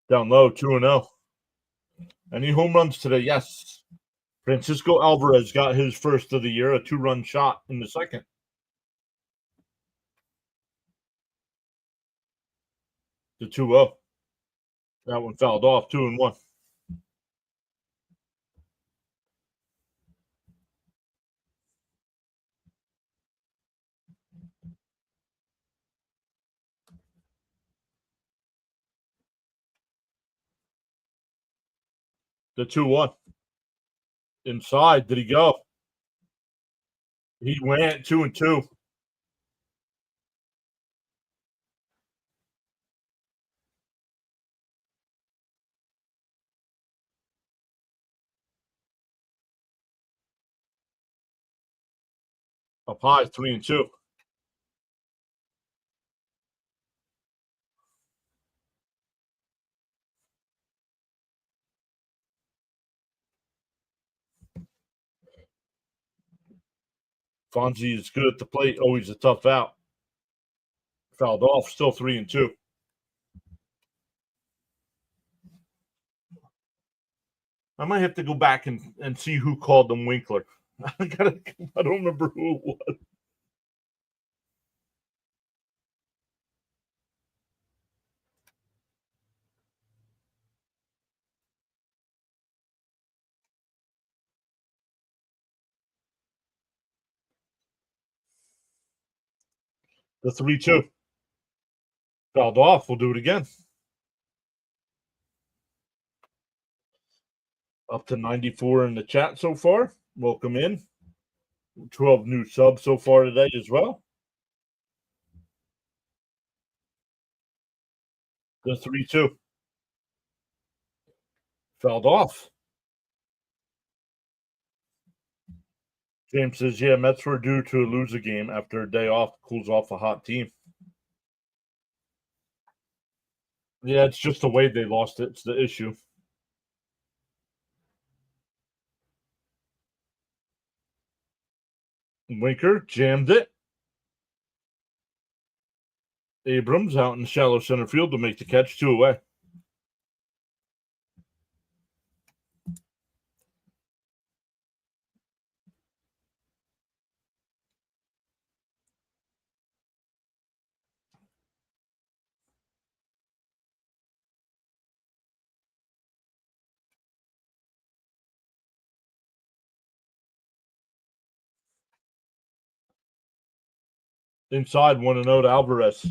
Down low, 2-0. Any home runs today? Yes. Francisco Alvarez got his first of the year, a 2-run shot in the second. The 2-0. That one fouled off, 2-1. The 2-1. Inside. Did he go? He went 2-2. Up high, 3-2. Fonzie is good at the plate, always a tough out. Fouled off, still 3-2. I might have to go back and see who called them Winkler. I don't remember who it was. The 3-2. Fouled off. We'll do it again. Up to 94 in the chat so far. Welcome in. 12 new subs so far today as well. The 3-2. Fouled off. James says, yeah, Mets were due to lose a game after a day off. Cools off a hot team. Yeah, it's just the way they lost it. It's the issue. Winker jammed it. Abrams out in shallow center field to make the catch, 2 away. Inside, 1-0 to Alvarez.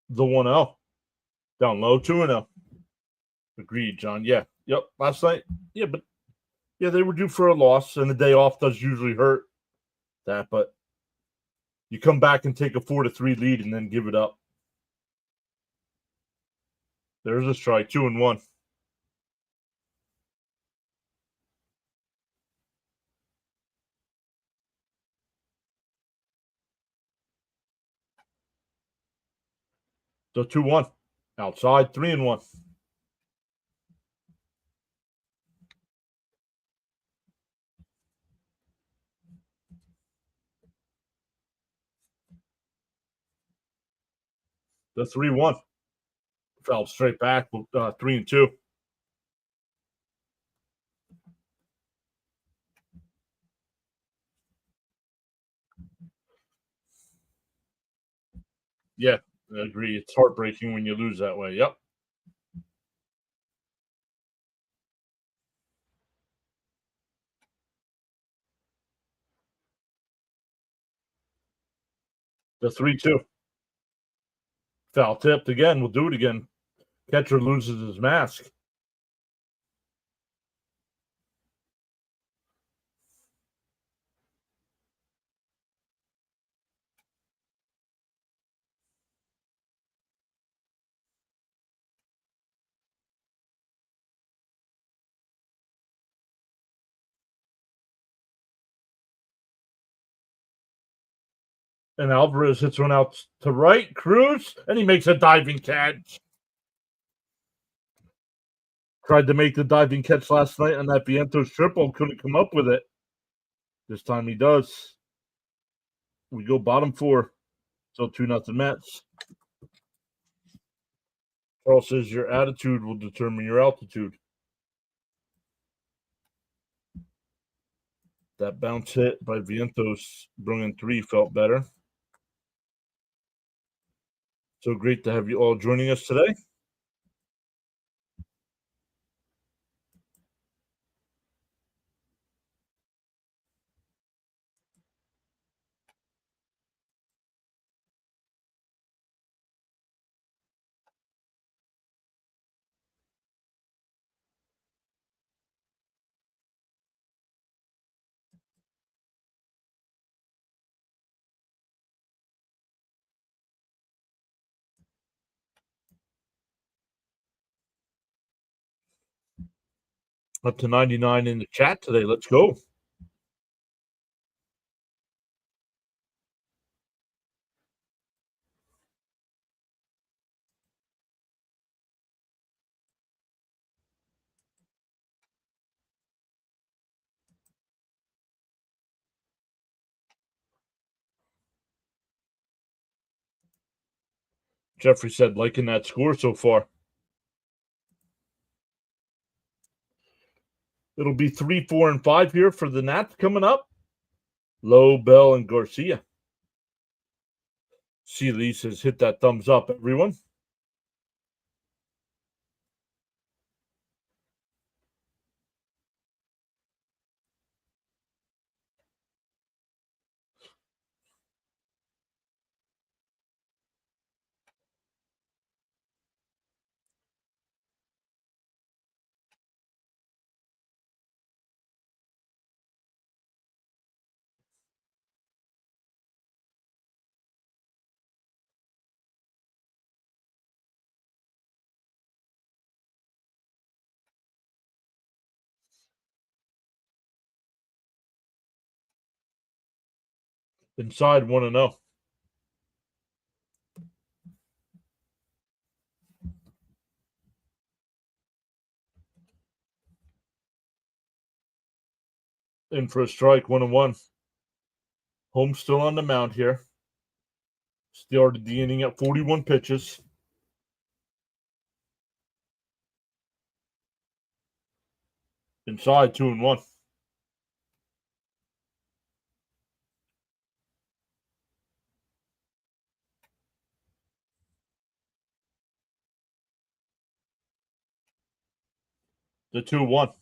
The 1-0. Down low, 2-0. Agreed, John. Yeah. Yep. Last night. Yeah, but yeah, they were due for a loss, and the day off does usually hurt that, but you come back and take a 4-3 lead and then give it up. There's a strike, 2-1. So 2-1. Outside, 3-1. The 3-1. Fell straight back, 3-2. Yeah, I agree. It's heartbreaking when you lose that way. Yep. The 3-2. Foul tipped again. We'll do it again. Catcher loses his mask. And Alvarez hits one out to right. Cruz, and he makes a diving catch. Tried to make the diving catch last night on that Vientos triple, couldn't come up with it. This time he does. We go bottom 4. So 2-0 Mets. Carl says your attitude will determine your altitude. That bounce hit by Vientos bringing 3 felt better. So great to have you all joining us today. Up to 99 in the chat today. Let's go. Jeffrey said, liking that score so far. It'll be 3, 4, and 5 here for the Nats coming up. Lowe, Bell, and Garcia. Seeley says, hit that thumbs up, everyone. Inside 1-0. In for a strike, 1-1. Holmes still on the mound here. Started the inning at 41 pitches. Inside 2-1. The 2-1.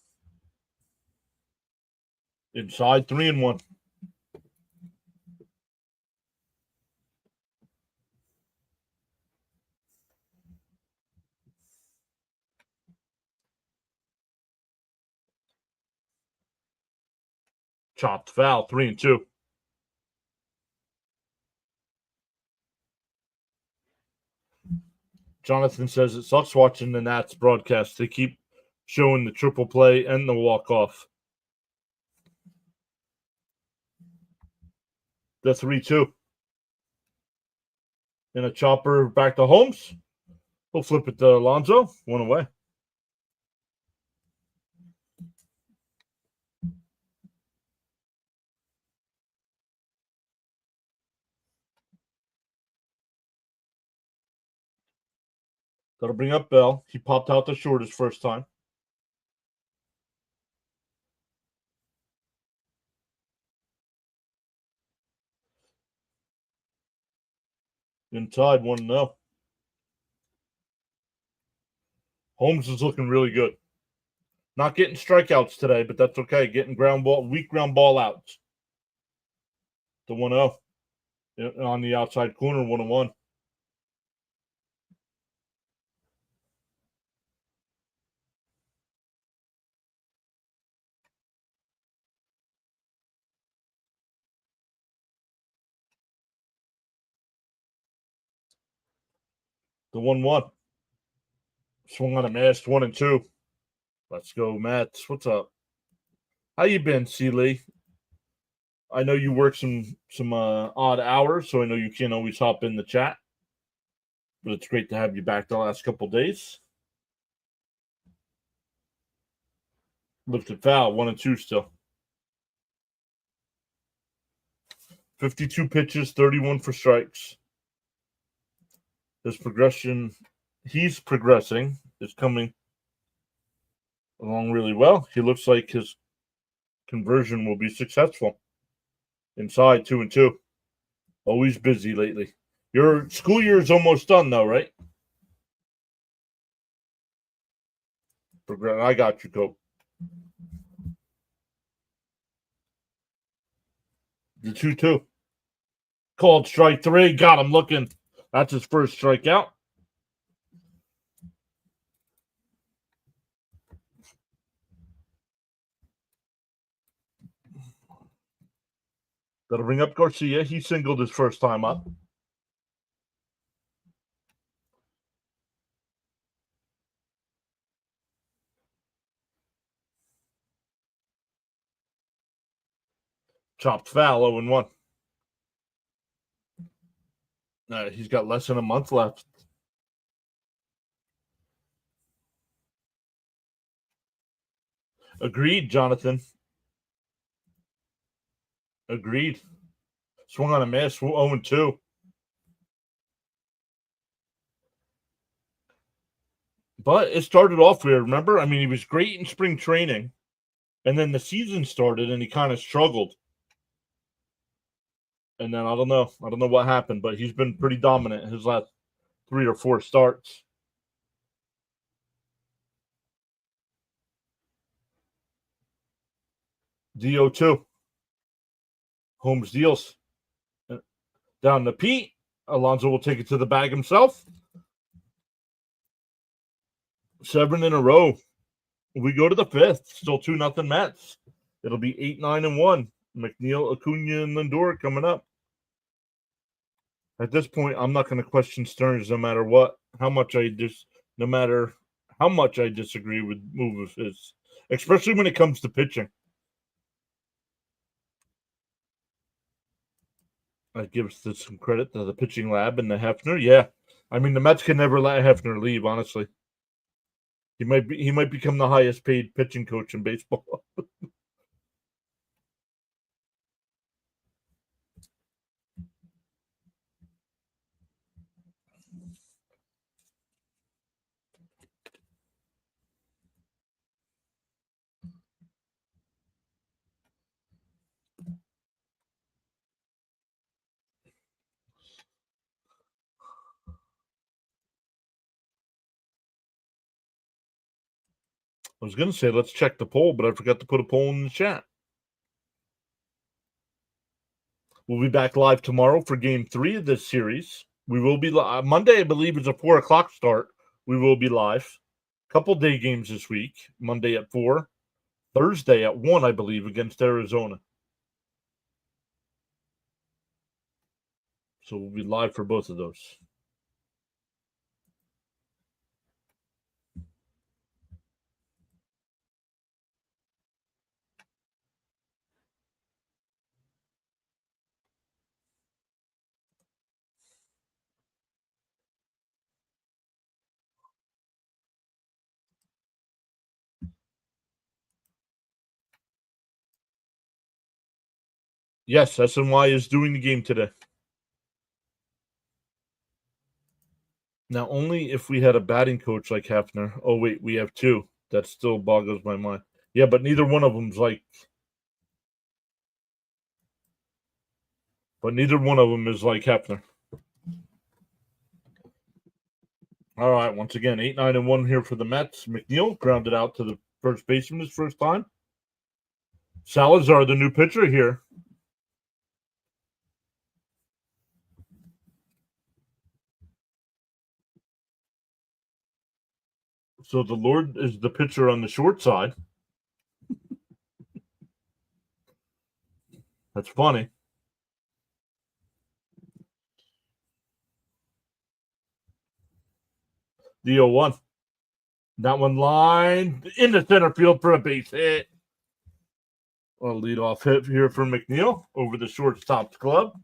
Inside 3-1. Chopped foul, 3-2. Jonathan says it sucks watching the Nats broadcast. They keep showing the triple play and the walk-off. The 3-2. And a chopper back to Holmes. He'll flip it to Alonso. 1 away. That'll bring up Bell. He popped out the short his first time. Inside 1-0. Holmes is looking really good. Not getting strikeouts today, but that's okay. Getting weak ground ball outs. The 1-0. On the outside corner, 1-1. The 1-1. Swung on a missed, 1-2. Let's go, Mets. What's up? How you been, Seeley? I know you work some odd hours, so I know you can't always hop in the chat. But it's great to have you back the last couple days. Lifted foul, 1-2 still. 52 pitches, 31 for strikes. His progression, he's progressing, is coming along really well. He looks like his conversion will be successful. Inside 2-2. Always busy lately. Your school year is almost done, though, right? I got you, Cope. The 2-2. Called strike 3. Got him looking. That's his first strikeout. That'll bring up Garcia. He singled his first time up. Chopped foul, 0-1. He's got less than a month left. Agreed, Jonathan. Agreed. Swung on a miss, 0-2. But it started off weird, remember? I mean, he was great in spring training, and then the season started, and he kind of struggled. And then I don't know what happened, but he's been pretty dominant in his last 3 or 4 starts. DO2. Holmes deals. Down to Pete. Alonso will take it to the bag himself. 7 in a row. We go to the 5th. Still 2-0 Mets. It'll be 8-9-1. McNeil, Acuna, and Lindor coming up. At this point, I'm not going to question Stearns no matter what, no matter how much I disagree with move of his, especially when it comes to pitching. I give some credit to the pitching lab and the Hefner. Yeah, I mean the Mets can never let Hefner leave. Honestly, he might become the highest paid pitching coach in baseball. I was going to say let's check the poll, but I forgot to put a poll in the chat. We'll be back live tomorrow for Game 3 of this series. We will be Monday, I believe, is a 4:00 start. We will be live. Couple day games this week. Monday at 4, Thursday at 1, I believe, against Arizona. So we'll be live for both of those. Yes, SNY is doing the game today. Now, only if we had a batting coach like Hefner. Oh, wait, we have 2. That still boggles my mind. Yeah, but neither one of them's like. But neither one of them is like Hefner. All right, once again, 8-9-1 here for the Mets. McNeil grounded out to the first baseman his first time. Salazar, the new pitcher here. So the Lord is the pitcher on the short side. That's funny. The 0-1. That one line in the center field for a base hit. A leadoff hit here for McNeil over the shortstop's glove.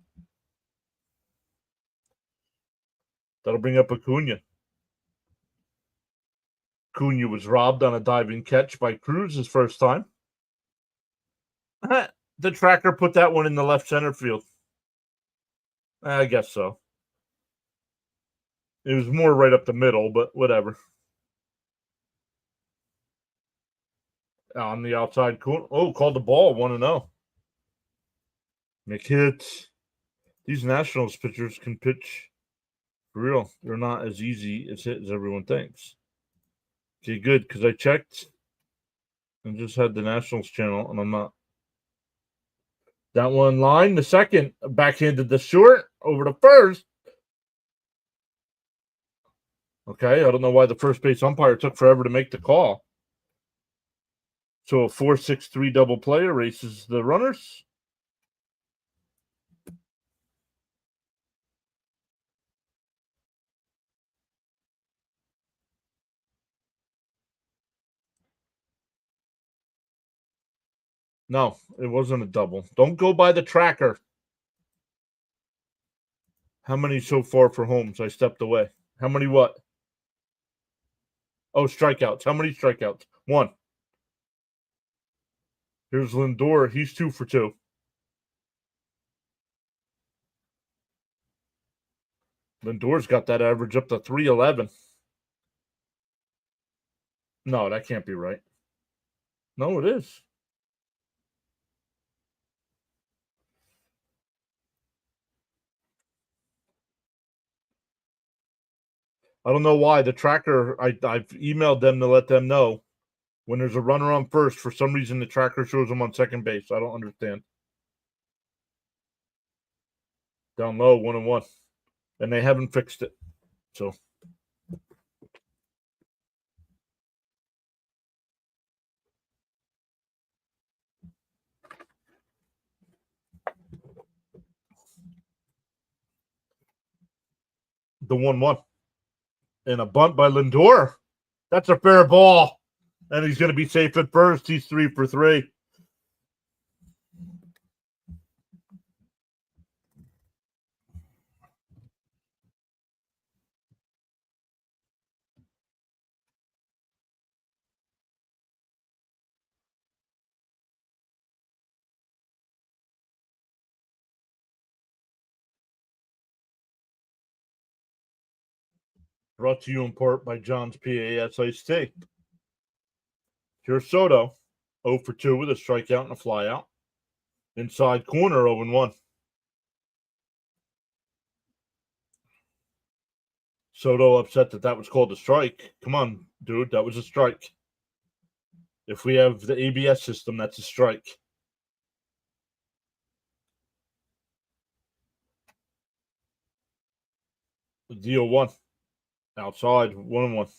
That'll bring up Acuna. Acuna was robbed on a diving catch by Cruz his first time. The tracker put that one in the left center field. I guess so. It was more right up the middle, but whatever. On the outside corner. Oh, called the ball 1-0. McHit. These Nationals pitchers can pitch for real. They're not as easy as hit as everyone thinks. Okay, good, because I checked and just had the Nationals channel, and I'm not. That one line, the second, backhanded the short over to first. Okay, I don't know why the first base umpire took forever to make the call. So a 4-6-3 double play erases the runners. No, it wasn't a double. Don't go by the tracker. How many so far for Holmes? I stepped away. How many what? Oh, strikeouts. How many strikeouts? One. Here's Lindor. He's 2 for 2. Lindor's got that average up to 311. No, that can't be right. No, it is. I don't know why. The tracker, I've emailed them to let them know when there's a runner on first, for some reason the tracker shows him on second base. I don't understand. Down low, 1-1. And they haven't fixed it. So the 1-1. And a bunt by Lindor. That's a fair ball. And he's going to be safe at first. He's 3 for 3. Brought to you in part by John's PAS Iced Tea. Here's Soto, 0 for 2 with a strikeout and a flyout. Inside corner, 0-1. Soto upset that was called a strike. Come on, dude, that was a strike. If we have the ABS system, that's a strike. Deal 1. Outside, 1-1.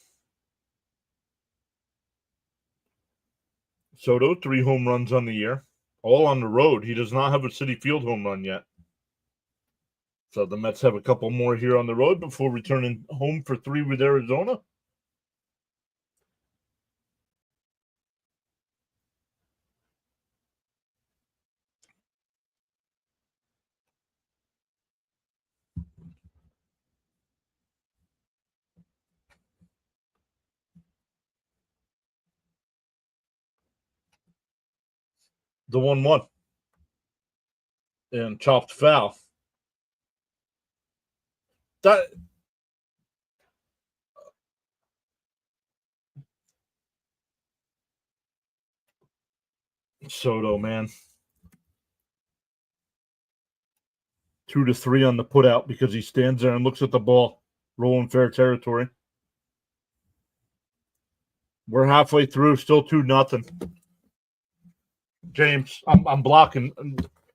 Soto, 3 home runs on the year. All on the road. He does not have a Citi Field home run yet. So the Mets have a couple more here on the road before returning home for 3 with Arizona. The 1-1. And chopped foul. That Soto, man. 2 to 3 on the putout because he stands there and looks at the ball, rolling fair territory. We're halfway through, still 2-0. James, I'm blocking.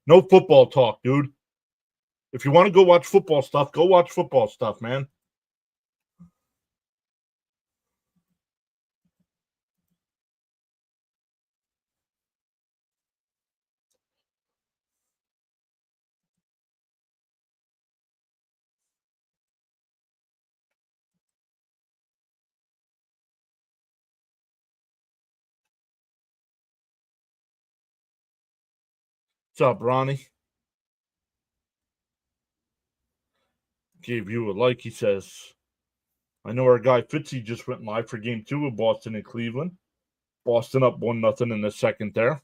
No football talk, dude. If you want to go watch football stuff, go watch football stuff, man. What's up, Ronnie? Gave you a like, he says. I know our guy Fitzy just went live for game 2 of Boston and Cleveland. Boston up 1-0 in the second there.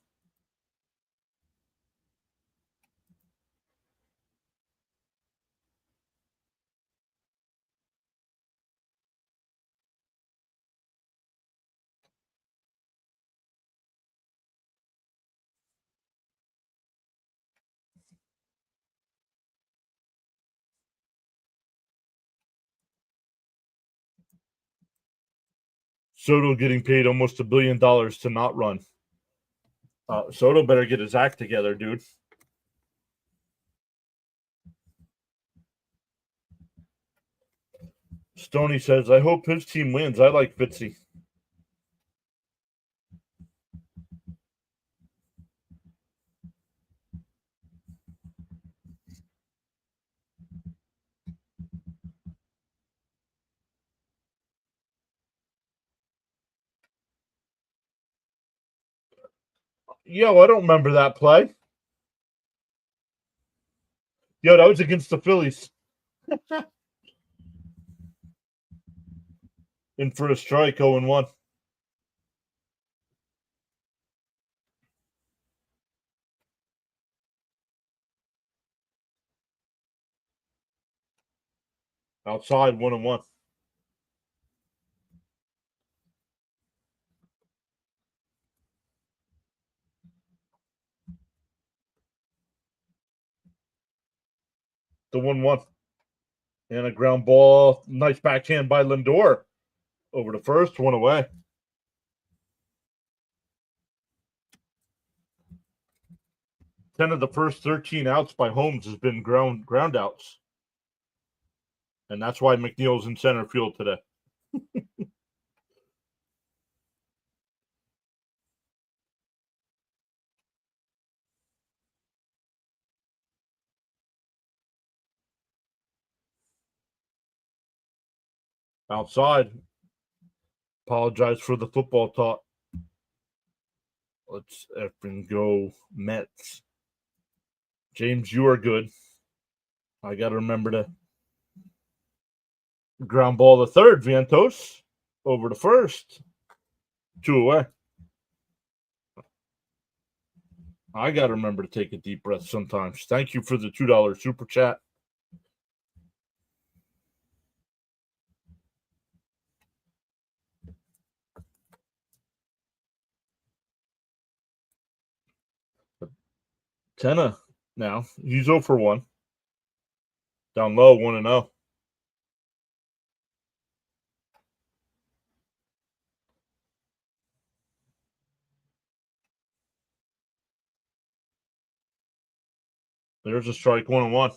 Soto getting paid almost $1 billion to not run. Soto better get his act together, dude. Stoney says, I hope his team wins. I like Fitzy. Yo, I don't remember that play. Yo, that was against the Phillies. In for a strike, 0-1. Outside, 1-1. The 1-1. And a ground ball. Nice backhand by Lindor. Over to first, 1 away. 10 of the first 13 outs by Holmes has been ground outs. And that's why McNeil's in center field today. Outside. Apologize for the football talk. Let's effing go Mets. James, you are good. I got to remember to ground ball the third. Vientos over to first. 2 away. I got to remember to take a deep breath sometimes. Thank you for the $2 super chat. Tenna now. He's 0 for 1. Down low, 1-0. There's a strike, 1-1.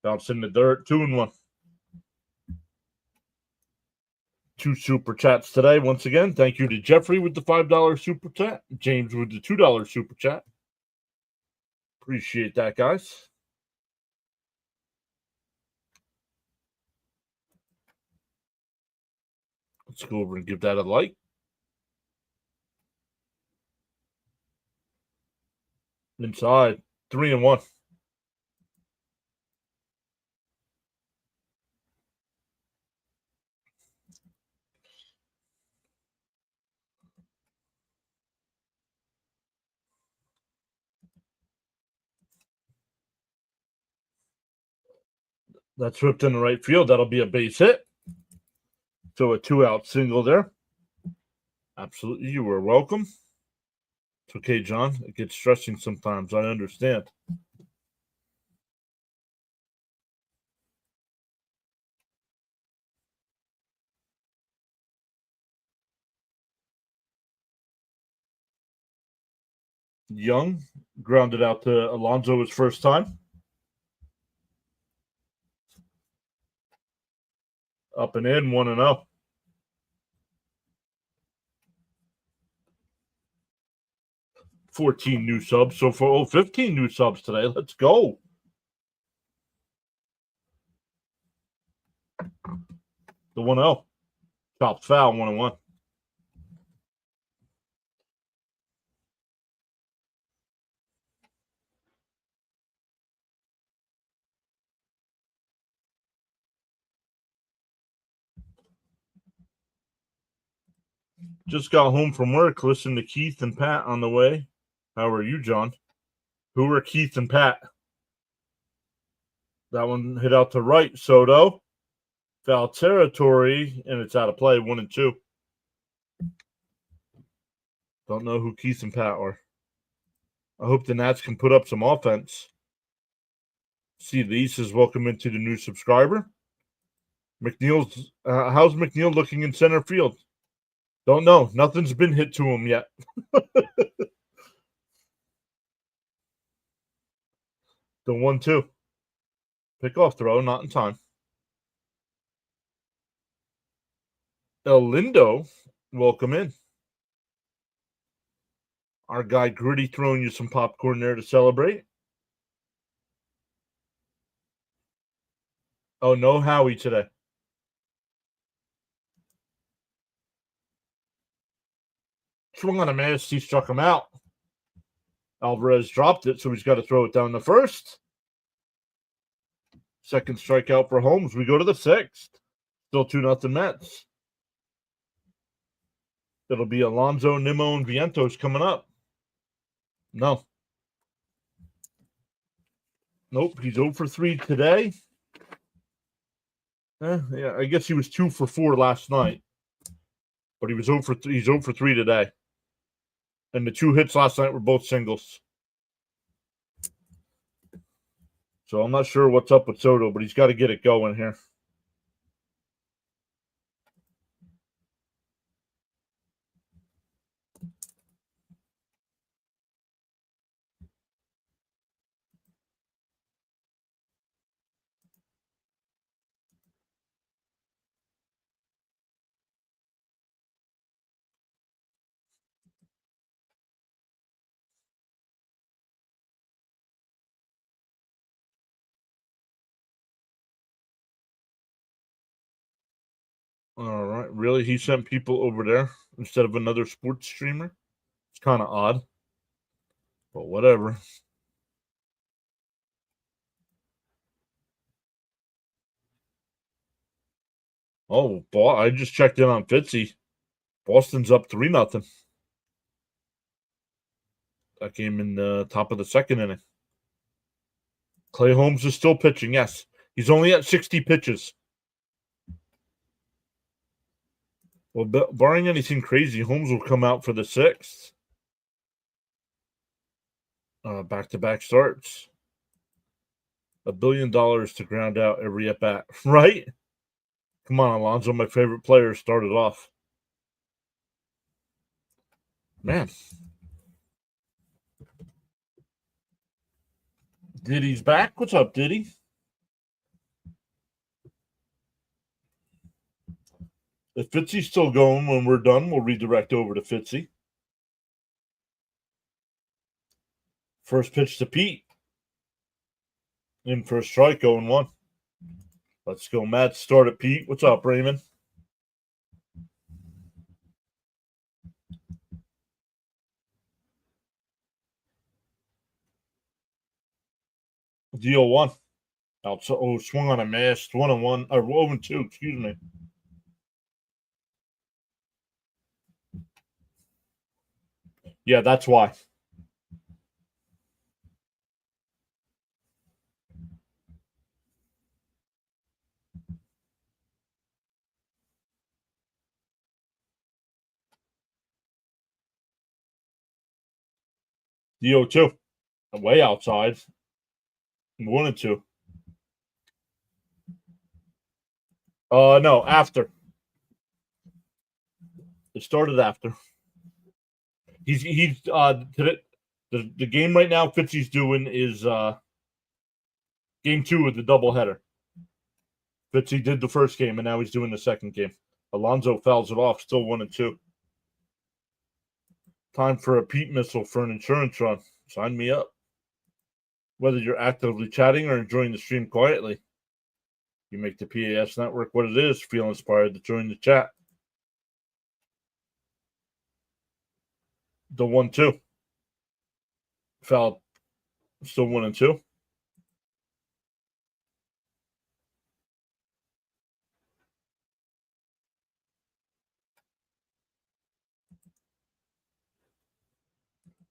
Bounce in the dirt, 2-1. 2 super chats today. Once again, thank you to Jeffrey with the $5 super chat, James with the $2 super chat. Appreciate that, guys. Let's go over and give that a like. Inside, 3-1. That's ripped in the right field. That'll be a base hit. So a 2-out single there. Absolutely. You were welcome. It's okay, John. It gets stressing sometimes. I understand. Young grounded out to Alonso his first time. Up and in, 1-0. 14 new subs. So for 15 new subs today. Let's go. The 1-0. Chopped foul, 1-1. Just got home from work. Listened to Keith and Pat on the way. How are you, John? Who are Keith and Pat? That one hit out to right. Soto. Foul territory, and it's out of play. 1-2. Don't know who Keith and Pat are. I hope the Nats can put up some offense. See, Lee says, welcome into the new subscriber. McNeil's, how's McNeil looking in center field? Don't know. Nothing's been hit to him yet. The 1-2. Pickoff throw, not in time. El Lindo, welcome in. Our guy Gritty throwing you some popcorn there to celebrate. Oh, no Howie today. Swung on a miss. He struck him out. Alvarez dropped it, so he's got to throw it down the first. Second strikeout for Holmes. We go to the sixth. Still 2-0 Mets. It'll be Alonso, Nimmo, and Vientos coming up. No. Nope, he's 0 for 3 today. Yeah, I guess he was 2 for 4 last night. But he was 0 for 3. He's 0 for 3 today. And the 2 hits last night were both singles. So I'm not sure what's up with Soto, but he's got to get it going here. All right. Really? He sent people over there instead of another sports streamer? It's kind of odd. But whatever. Oh, I just checked in on Fitzy. Boston's up 3-0. That game in the top of the second inning. Clay Holmes is still pitching, yes. He's only at 60 pitches. Well, barring anything crazy, Holmes will come out for the sixth. Back-to-back starts. $1 billion to ground out every at-bat, right? Come on, Alonso, my favorite player, started off. Man. Diddy's back. What's up, Diddy? If Fitzy's still going when we're done, we'll redirect over to Fitzy. First pitch to Pete. In for a strike, 0-1. Let's go, Matt. Start at Pete. What's up, Raymond? Deal 1. Swung on a miss. 1-1. Or 0-2, excuse me. Yeah, that's why. Deal 2. Way outside. 1-2. No, after. It started after. He's today, the game right now Fitzy's doing is game 2 of the doubleheader. Fitzy did the first game and now he's doing the second game. Alonso fouls it off, still 1-2. Time for a Pete missile for an insurance run. Sign me up. Whether you're actively chatting or enjoying the stream quietly, you make the PAS network what it is. Feel inspired to join the chat. The 1-2. Foul. Still 1-2.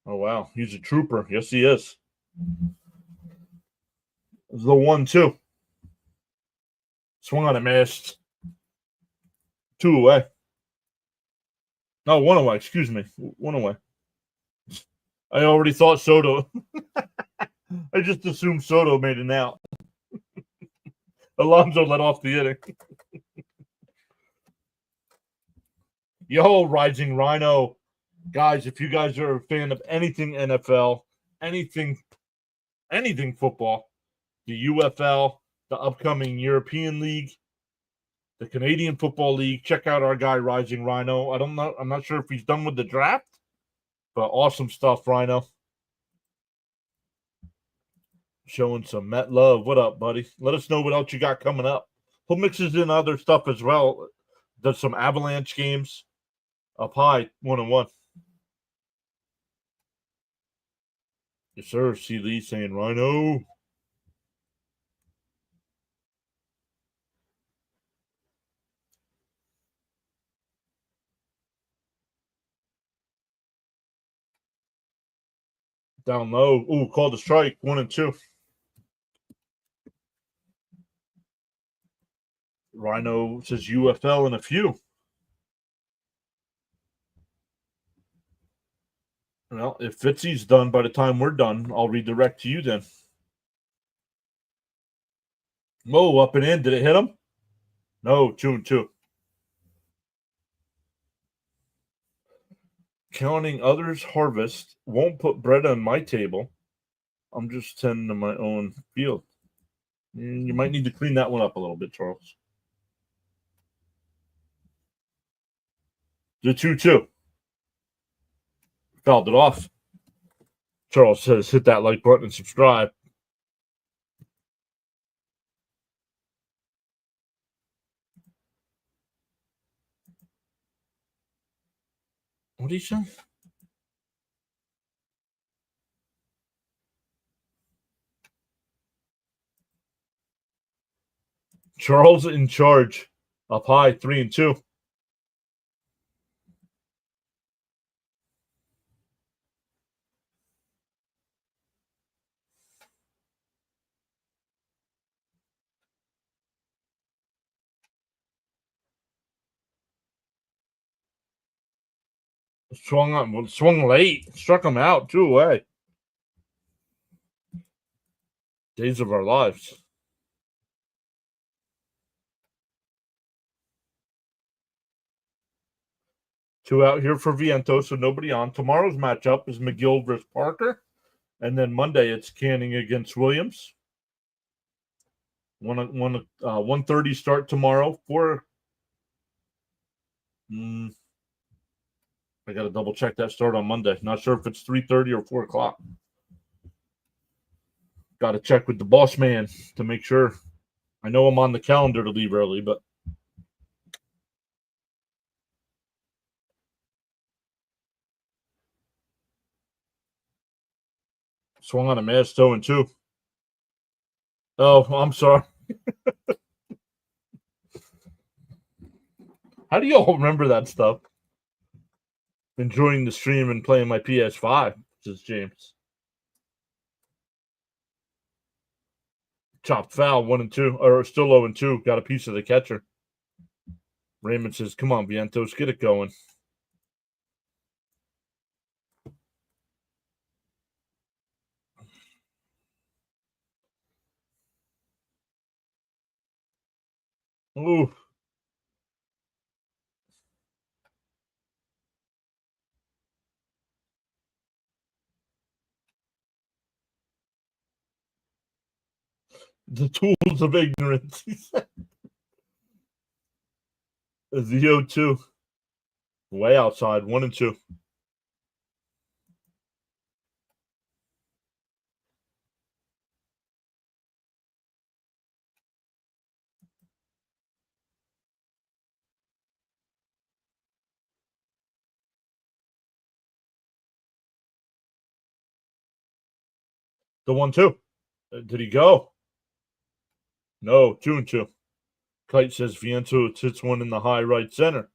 Oh, wow. He's a trooper. Yes, he is. The 1-2. Swung on a miss. 2 away. No, 1 away. Excuse me. 1 away. I already thought Soto. I just assumed Soto made an out. Alonso let off the inning. Yo, Rising Rhino. Guys, if you guys are a fan of anything NFL, anything football, the UFL, the upcoming European League, the Canadian Football League, check out our guy Rising Rhino. I'm not sure if he's done with the draft, but awesome stuff, Rhino. Showing some Met love. What up, buddy? Let us know what else you got coming up. Who mixes in other stuff as well? Does some Avalanche games up high, 1-1. Yes, sir. C. Lee saying Rhino. Down low. Ooh, called a strike. 1-2. Rhino says UFL in a few. Well, if Fitzy's done by the time we're done, I'll redirect to you then. Mo up and in. Did it hit him? No, 2-2. Counting others' harvest won't put bread on my table. I'm just tending to my own field. You might need to clean that one up a little bit, Charles. The 2-2. Fouled it off. Charles says hit that like button and subscribe. What did he say? Charles in charge. Up high, 3-2. Swung late. Struck him out 2 away. Days of our lives. 2 out here for Vientos, so nobody on. Tomorrow's matchup is McGill versus Parker. And then Monday it's Canning against Williams. 1:30 start tomorrow. I got to double check that start on Monday. Not sure if it's 3:30 or 4 o'clock. Got to check with the boss man to make sure. I know I'm on the calendar to leave early, but swung on a miss, 0-2. Oh, I'm sorry. How do you all remember that stuff? Enjoying the stream and playing my PS5, says James. Chopped foul, 1-2, or still 0-2. Got a piece of the catcher. Raymond says, come on, Vientos, get it going. Ooh. The tools of ignorance, he said. The 0-2. Way outside, 1-2. The 1-2. Did he go? No, 2-2. Kite says Vientos hits one in the high right center.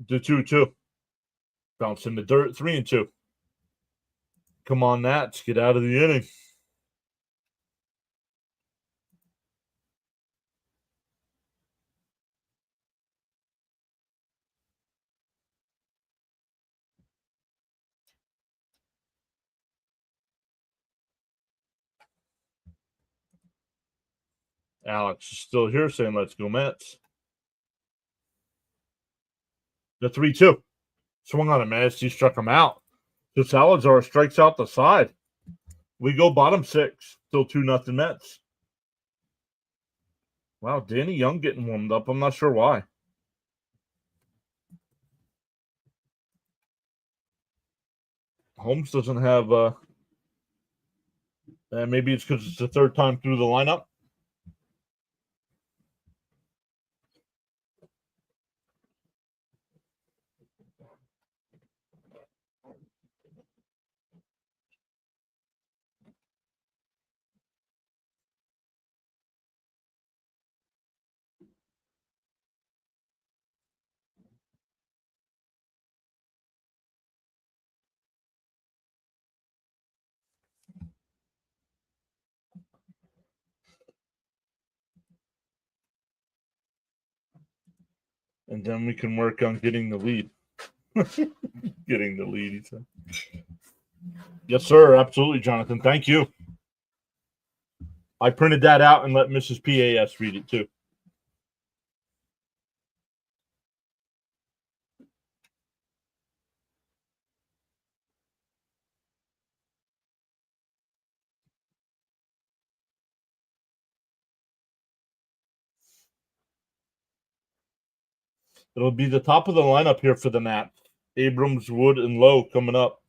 The 2-2. Bounce in the dirt, 3-2. Come on, Nats, get out of the inning. Alex is still here saying, let's go, Mets. The 3-2. Swung on a miss. He struck him out. So Salazar strikes out the side. We go bottom 6. Still 2-0 Mets. Wow, Danny Young getting warmed up. I'm not sure why. Holmes doesn't have. Maybe it's because it's the third time through the lineup. And then we can work on getting the lead. Getting the lead, he said. Yes, sir. Absolutely, Jonathan. Thank you. I printed that out and let Mrs. PAS read it too. It'll be the top of the lineup here for the Nats. Abrams, Wood, and Lowe coming up.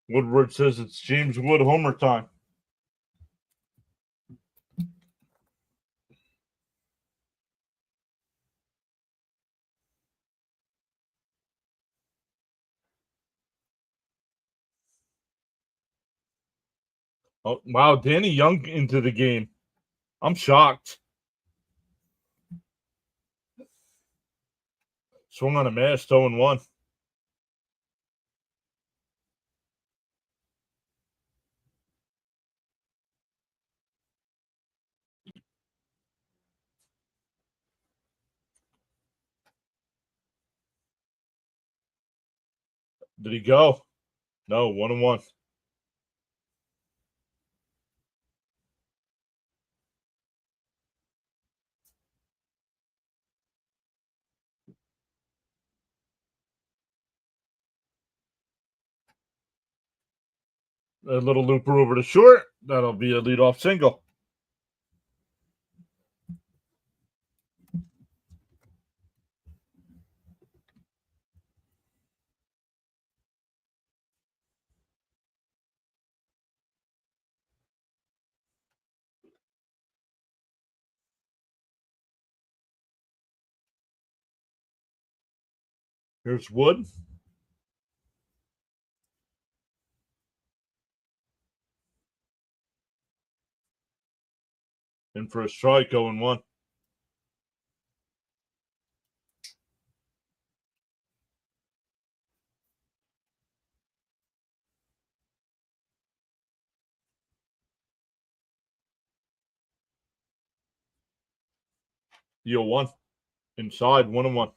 Woodward says it's James Wood homer time. Oh, wow, Danny Young into the game. I'm shocked. Swung on a miss, 0-1. Did he go? No, 1-1. A little looper over to short. That'll be a leadoff single. Here's Wood. In for a strike, 0-1. Deal 1. Inside, 1-1.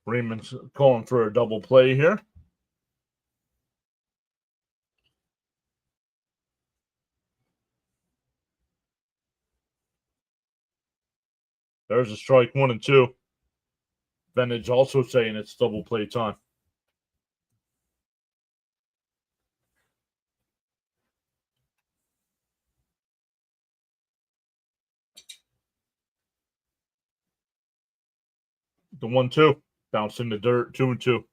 Raymond's calling for a double play here. There's a strike, 1-2. Vintage also saying it's double play time. The 1-2. Bounce in the dirt, 2-2.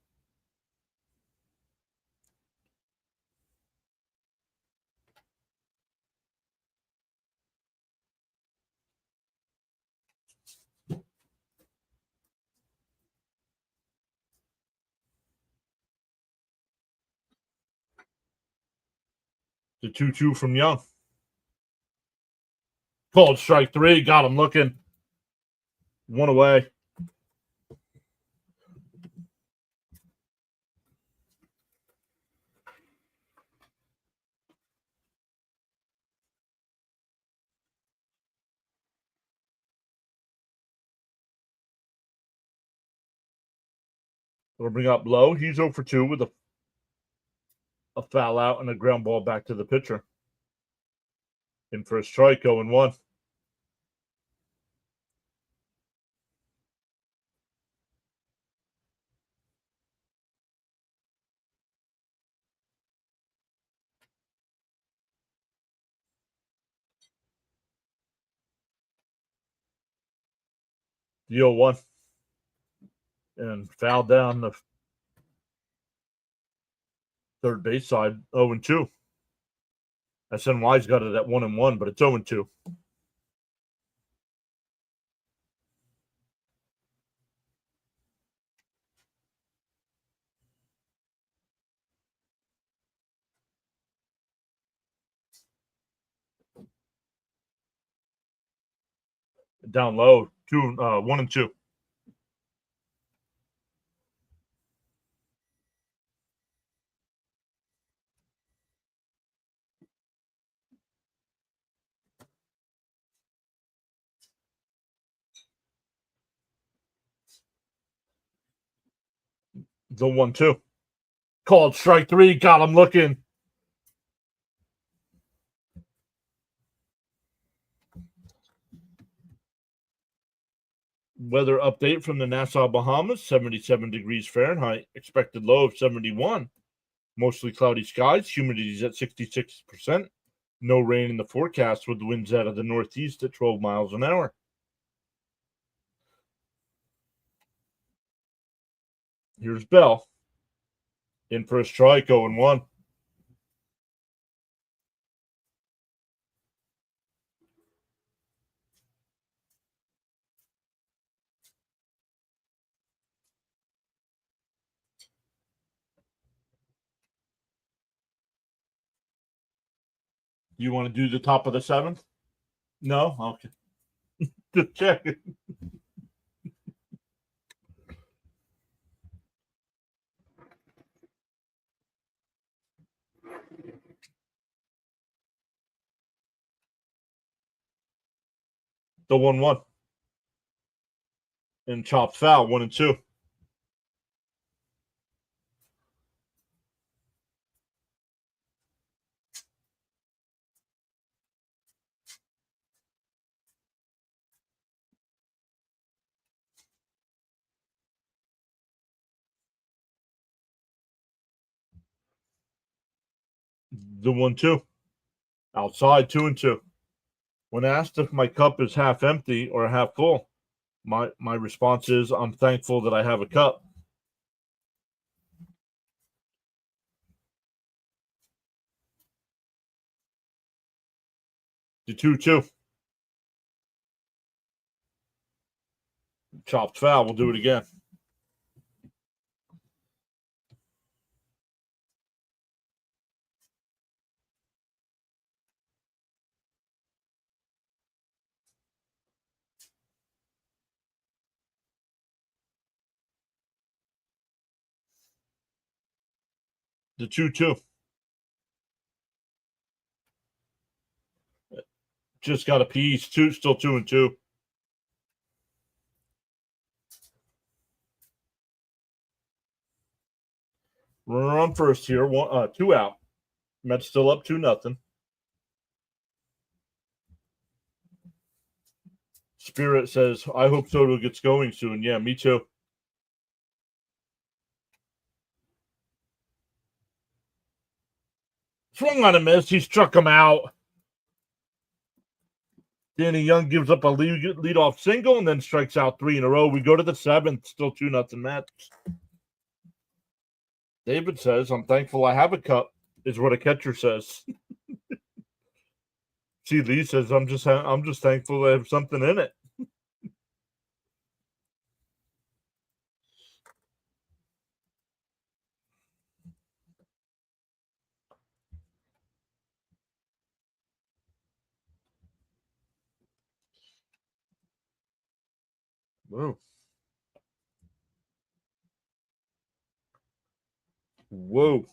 The 2-2 from Young. Called strike 3. Got him looking. 1 away. We'll bring up Lowe. He's 0 for 2 with a foul out and a ground ball back to the pitcher. In for a strike, 0-1. The 0-1. And foul down the third base side, 0-2. SNY's got it at 1-1, but it's 0-2. Down low, 1-2. The 1-2. Called strike 3. Got him looking. Weather update from the Nassau, Bahamas, 77 degrees Fahrenheit. Expected low of 71. Mostly cloudy skies. Humidity is at 66%. No rain in the forecast with the winds out of the northeast at 12 miles an hour. Here's Bell. In for a strike, 0-1. You want to do the top of the seventh? No? Okay. Just checking. The 1-1. And chopped foul, 1-2. The 1-2. Outside, 2-2. When asked if my cup is half empty or half full, my response is I'm thankful that I have a cup. The 2-2. Chopped foul. We'll do it again. The 2-2. Just got a piece. Still 2-2. Runner on first here. 2 out. Mets still up 2-0. Spirit says, I hope Soto gets going soon. Yeah, me too. Swung on a miss. He struck him out. Danny Young gives up a leadoff single and then strikes out 3 in a row. We go to the 7th. Still 2-0 Mets. David says, I'm thankful I have a cup, is what a catcher says. See, Lee says, I'm just thankful I have something in it. Whoa. Whoa.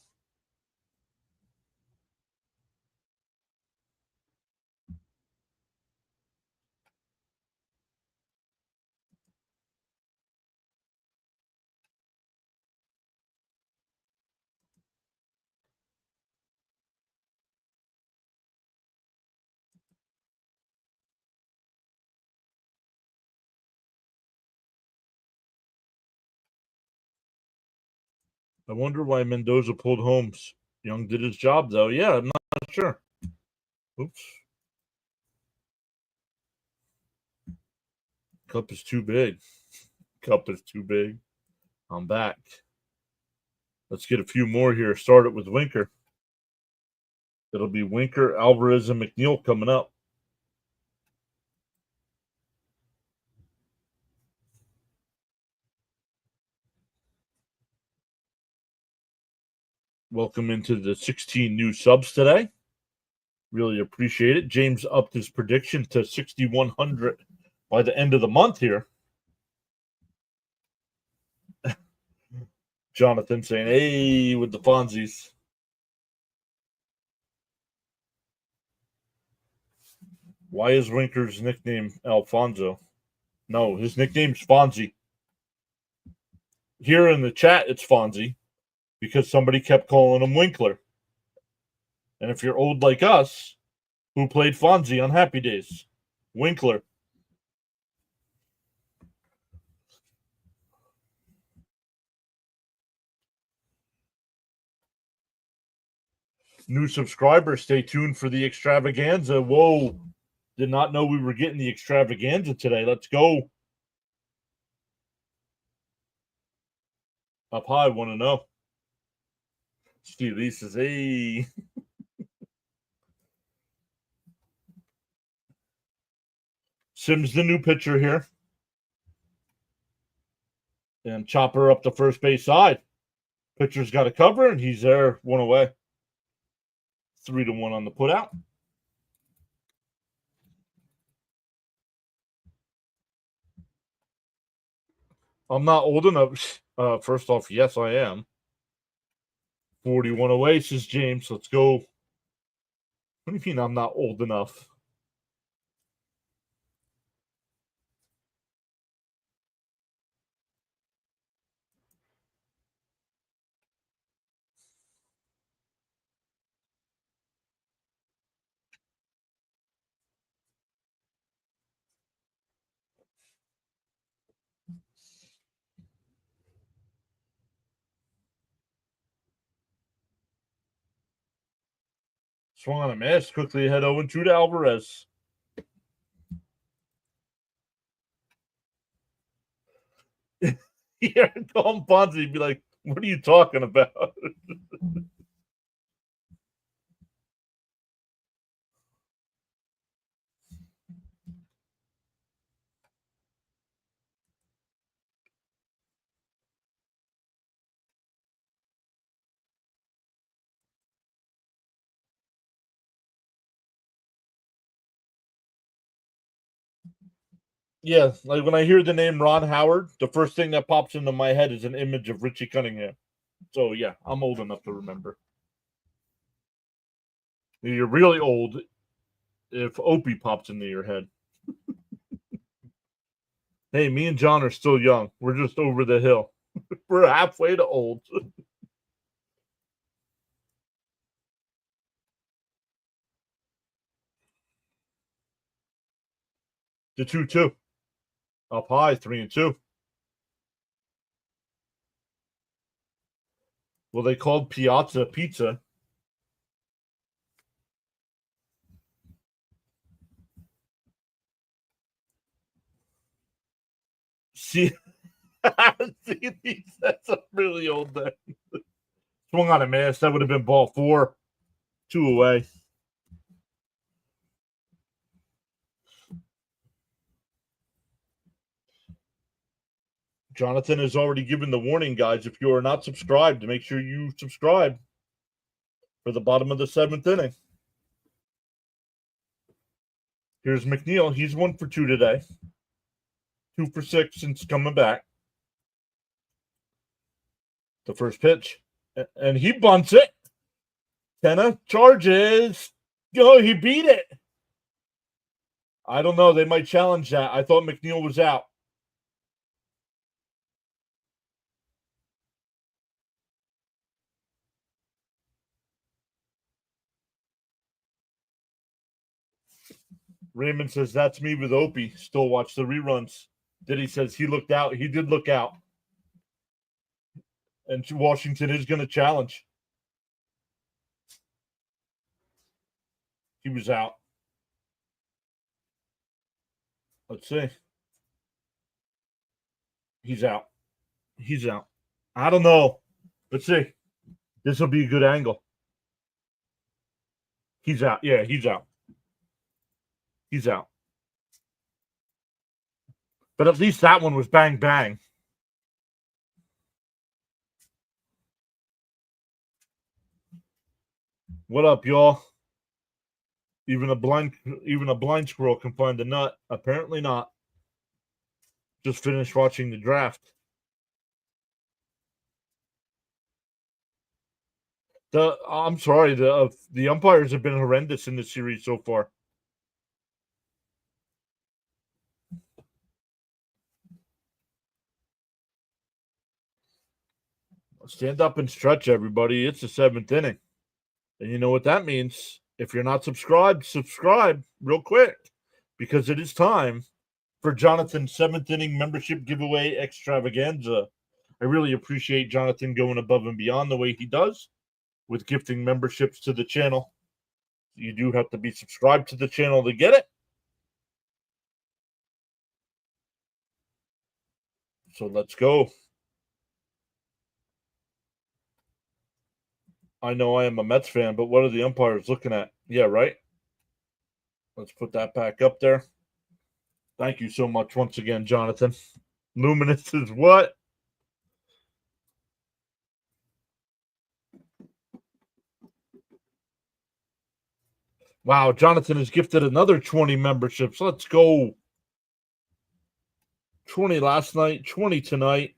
I wonder why Mendoza pulled Holmes. Young did his job, though. Yeah, I'm not sure. Oops. Cup is too big. Cup is too big. I'm back. Let's get a few more here. Start it with Winker. It'll be Winker, Alvarez, and McNeil coming up. Welcome into the 16 new subs today. Really appreciate it. James upped his prediction to 6,100 by the end of the month here. Jonathan saying, hey, with the Fonzies. Why is Winker's nickname Alfonso? No, his nickname's Fonzie. Here in the chat, it's Fonzie because somebody kept calling him Winkler. And if you're old like us, who played Fonzie on Happy Days? Winkler. New subscribers, stay tuned for the extravaganza. Whoa, did not know we were getting the extravaganza today. Let's go. Up high, want to know. Steve Lee says, hey. Sims, the new pitcher here. And Chopper up the first base side. Pitcher's got a cover, and he's there, one away. 3-1 on the putout. I'm not old enough. First off, yes, I am. 41 away, says James. Let's go. What do you mean I'm not old enough? Swung on a miss. Quickly ahead 0-2 to Alvarez. Yeah, call him Fonzie. Be like, what are you talking about? Yeah, like when I hear the name Ron Howard, the first thing that pops into my head is an image of Richie Cunningham. So yeah, I'm old enough to remember. You're really old if Opie pops into your head. Hey, me and John are still young. We're just over the hill. We're halfway to old. The 2-2. Up high, 3-2. Well, they called Piazza Pizza. See, that's a really old thing. Swung on a miss. That would have been ball 4. 2 away. Jonathan has already given the warning, guys. If you are not subscribed, make sure you subscribe for the bottom of the 7th inning. Here's McNeil. He's 1 for 2 today. 2 for 6 since coming back. The first pitch. And he bunts it. Tenna charges. Oh, he beat it. I don't know. They might challenge that. I thought McNeil was out. Raymond says, that's me with Opie. Still watch the reruns. Diddy says he looked out. He did look out. And Washington is going to challenge. He was out. Let's see. He's out. He's out. I don't know. Let's see. This will be a good angle. He's out. Yeah, he's out. He's out. But at least that one was bang, bang. What up, y'all? Even a blind squirrel can find a nut. Apparently not. Just finished watching the draft. I'm sorry. The umpires have been horrendous in this series so far. Stand up and stretch, everybody. It's the 7th inning. And you know what that means. If you're not subscribed, subscribe real quick. Because it is time for Jonathan's 7th inning membership giveaway extravaganza. I really appreciate Jonathan going above and beyond the way he does with gifting memberships to the channel. You do have to be subscribed to the channel to get it. So let's go. I know I am a Mets fan, but what are the umpires looking at? Yeah, right? Let's put that back up there. Thank you so much once again, Jonathan. Luminous is what? Wow, Jonathan has gifted another 20 memberships. Let's go. 20 last night, 20 tonight.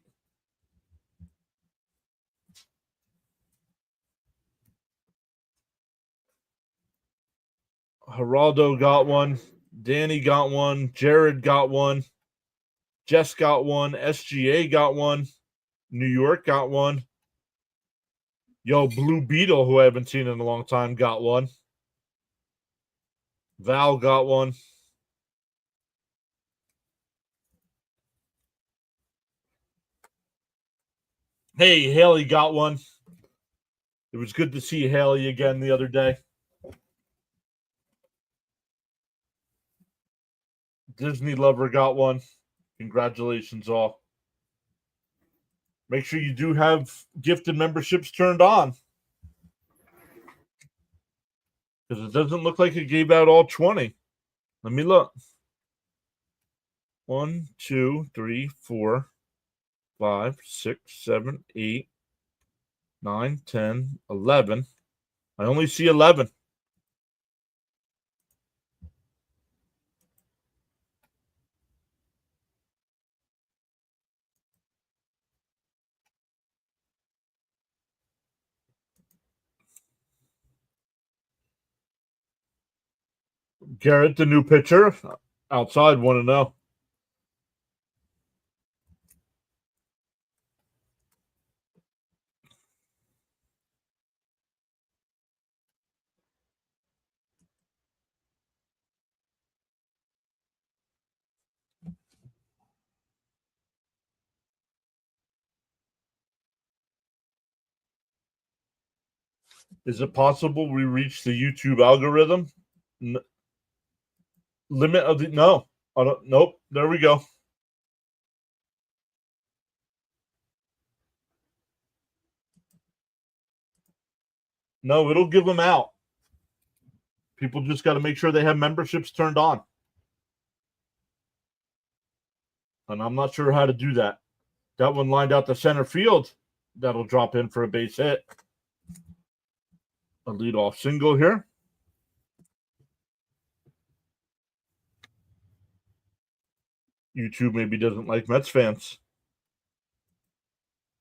Geraldo got one. Danny got one. Jared got one. Jess got one. SGA got one. New York got one. Yo, Blue Beetle, who I haven't seen in a long time, got one. Val got one. Hey, Haley got one. It was good to see Haley again the other day. Disney Lover got one. Congratulations, all. Make sure you do have gifted memberships turned on. Because it doesn't look like it gave out all 20. Let me look. 1, 2, 3, 4, 5, 6, 7, 8, 9, 10, 11. I only see 11. Garrett, the new pitcher, outside, want to know. Is it possible we reach the YouTube algorithm? Limit of the no. I don't. Nope. There we go. No, it'll give them out. People just got to make sure they have memberships turned on. And I'm not sure how to do that. That one lined out to center field. That'll drop in for a base hit. A leadoff single here. YouTube maybe doesn't like Mets fans.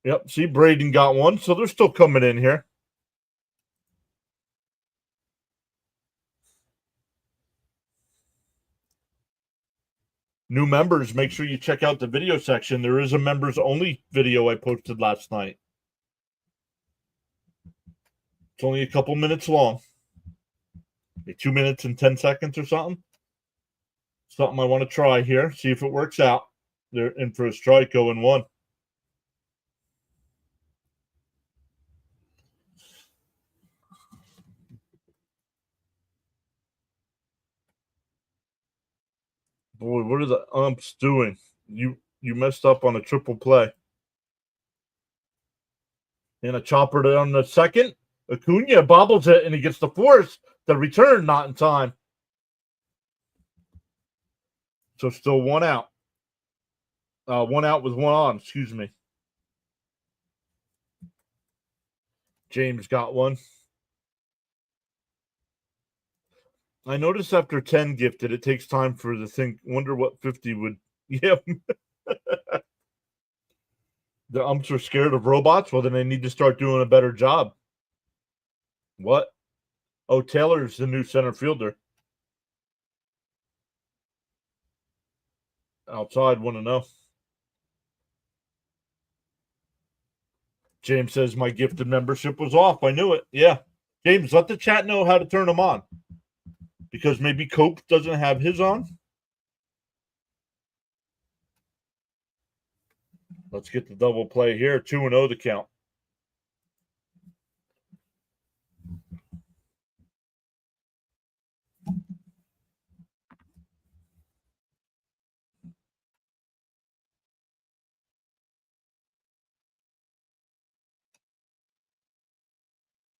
Yep, see, Braden got one, so they're still coming in here. New members, make sure you check out the video section. There is a members only video I posted last night. It's only a couple minutes long. 2 minutes and 10 seconds or something. Something I want to try here. See if it works out. They're in for a strike, 0-1. Boy, what are the umps doing? You messed up on a triple play. And a chopper on the second. Acuna bobbles it, and he gets the force. The return not in time. So still one out. One out with one on, excuse me. James got one. I noticed after 10 gifted, it takes time for the thing. Wonder what 50 would. Yep. The umps are scared of robots. Well, then they need to start doing a better job. What? Oh, Taylor's the new center fielder. Outside, want to know. James says my gifted membership was off. I knew it. Yeah. James, let the chat know how to turn them on. Because maybe Cope doesn't have his on. Let's get the double play here. 2-0 the count.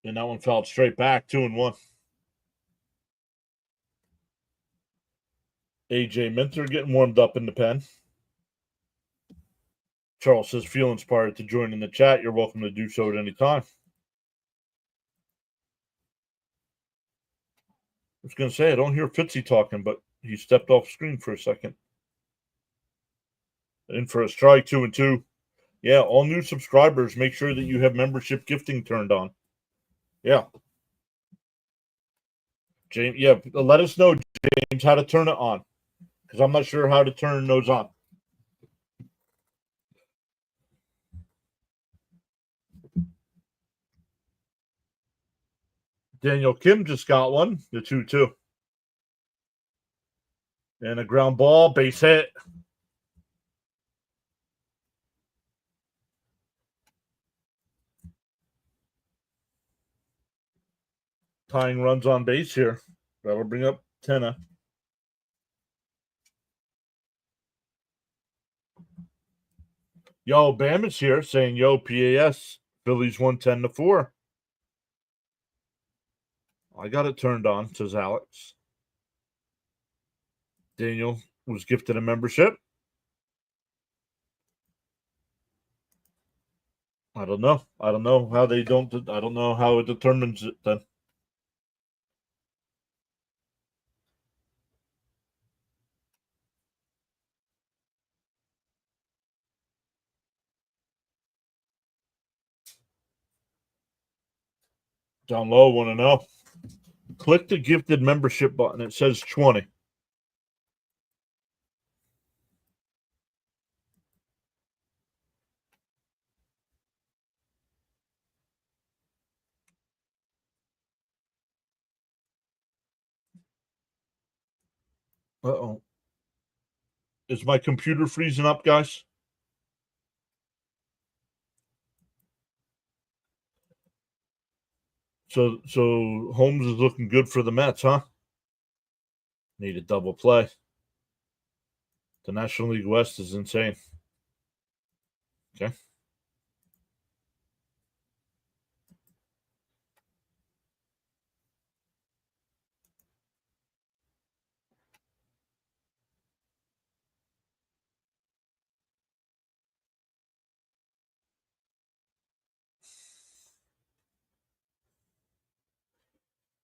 And that one fell straight back, 2-1. AJ Minter getting warmed up in the pen. Charles says, feel inspired to join in the chat. You're welcome to do so at any time. I was going to say, I don't hear Fitzy talking, but he stepped off screen for a second. In for a strike, 2-2. Yeah, all new subscribers, make sure that you have membership gifting turned on. Yeah. James, yeah, let us know, James, how to turn it on. Because I'm not sure how to turn those on. Daniel Kim just got one, the 2-2. And a ground ball, base hit. Tying runs on base here. That'll bring up Tenna. Yo, Bam is here saying, yo, PAS, Phillies 110-4. I got it turned on, says Alex. Daniel was gifted a membership. I don't know. I don't know how they don't. I don't know how it determines it then. Down low, want to know. Click the gifted membership button. It says 20. Uh-oh. Is my computer freezing up, guys? So Holmes is looking good for the Mets, huh? Need a double play. The National League West is insane. Okay.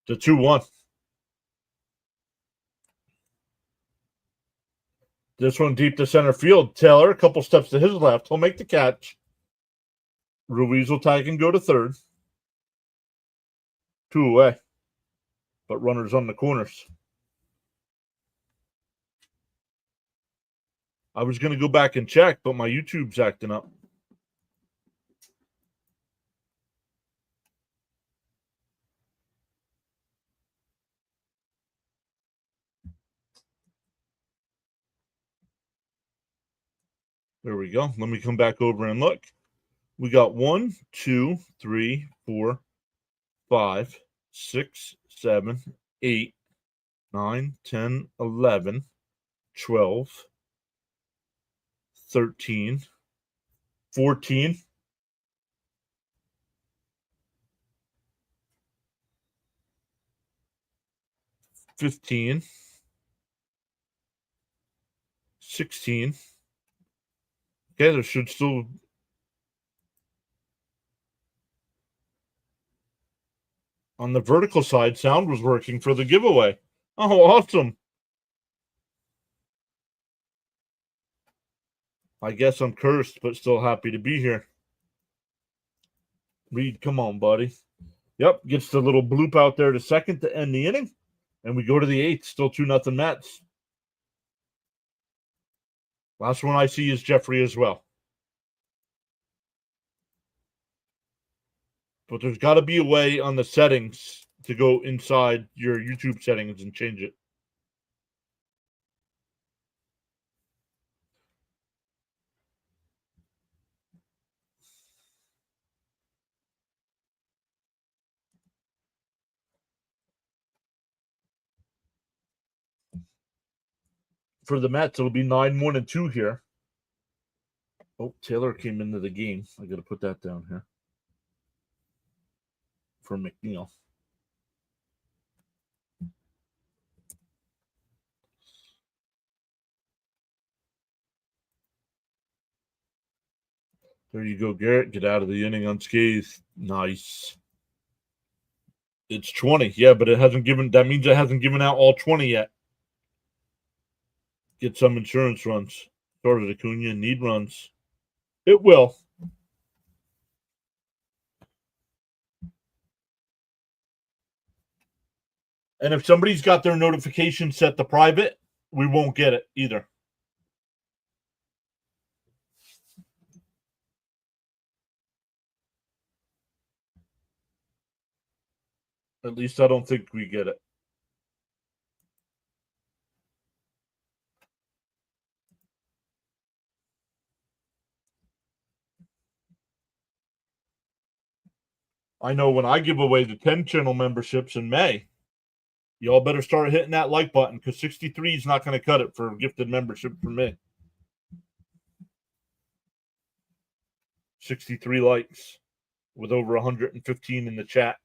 The 2-1. This one deep to center field. Taylor, a couple steps to his left. He'll make the catch. Ruiz will tag and go to third. 2 away. But runners on the corners. I was going to go back and check, but my YouTube's acting up. There we go. Let me come back over and look. We got 1, 2, 3, 4, 5, 6, 7, 8, 9, 10, 11, 12, 13, 14, 15, 16. Okay, there should still. On the vertical side, sound was working for the giveaway. Oh, awesome. I guess I'm cursed, but still happy to be here. Reed, come on, buddy. Yep, gets the little bloop out there to second to end the inning. And we go to the eighth, still 2-0 Mets. Last one I see is Jeffrey as well. But there's got to be a way on the settings to go inside your YouTube settings and change it. For the Mets, it'll be 9-1-2 here. Oh, Taylor came into the game. I got to put that down here for McNeil. There you go, Garrett. Get out of the inning unscathed. Nice. It's 20. Yeah, but it hasn't given. That means it hasn't given out all 20 yet. Get some insurance runs. Started Acuna. Need runs. It will. And if somebody's got their notification set to private, we won't get it either. At least I don't think we get it. I know when I give away the 10 channel memberships in May, y'all better start hitting that like button because 63 is not going to cut it for a gifted membership from me. 63 likes with over 115 in the chat.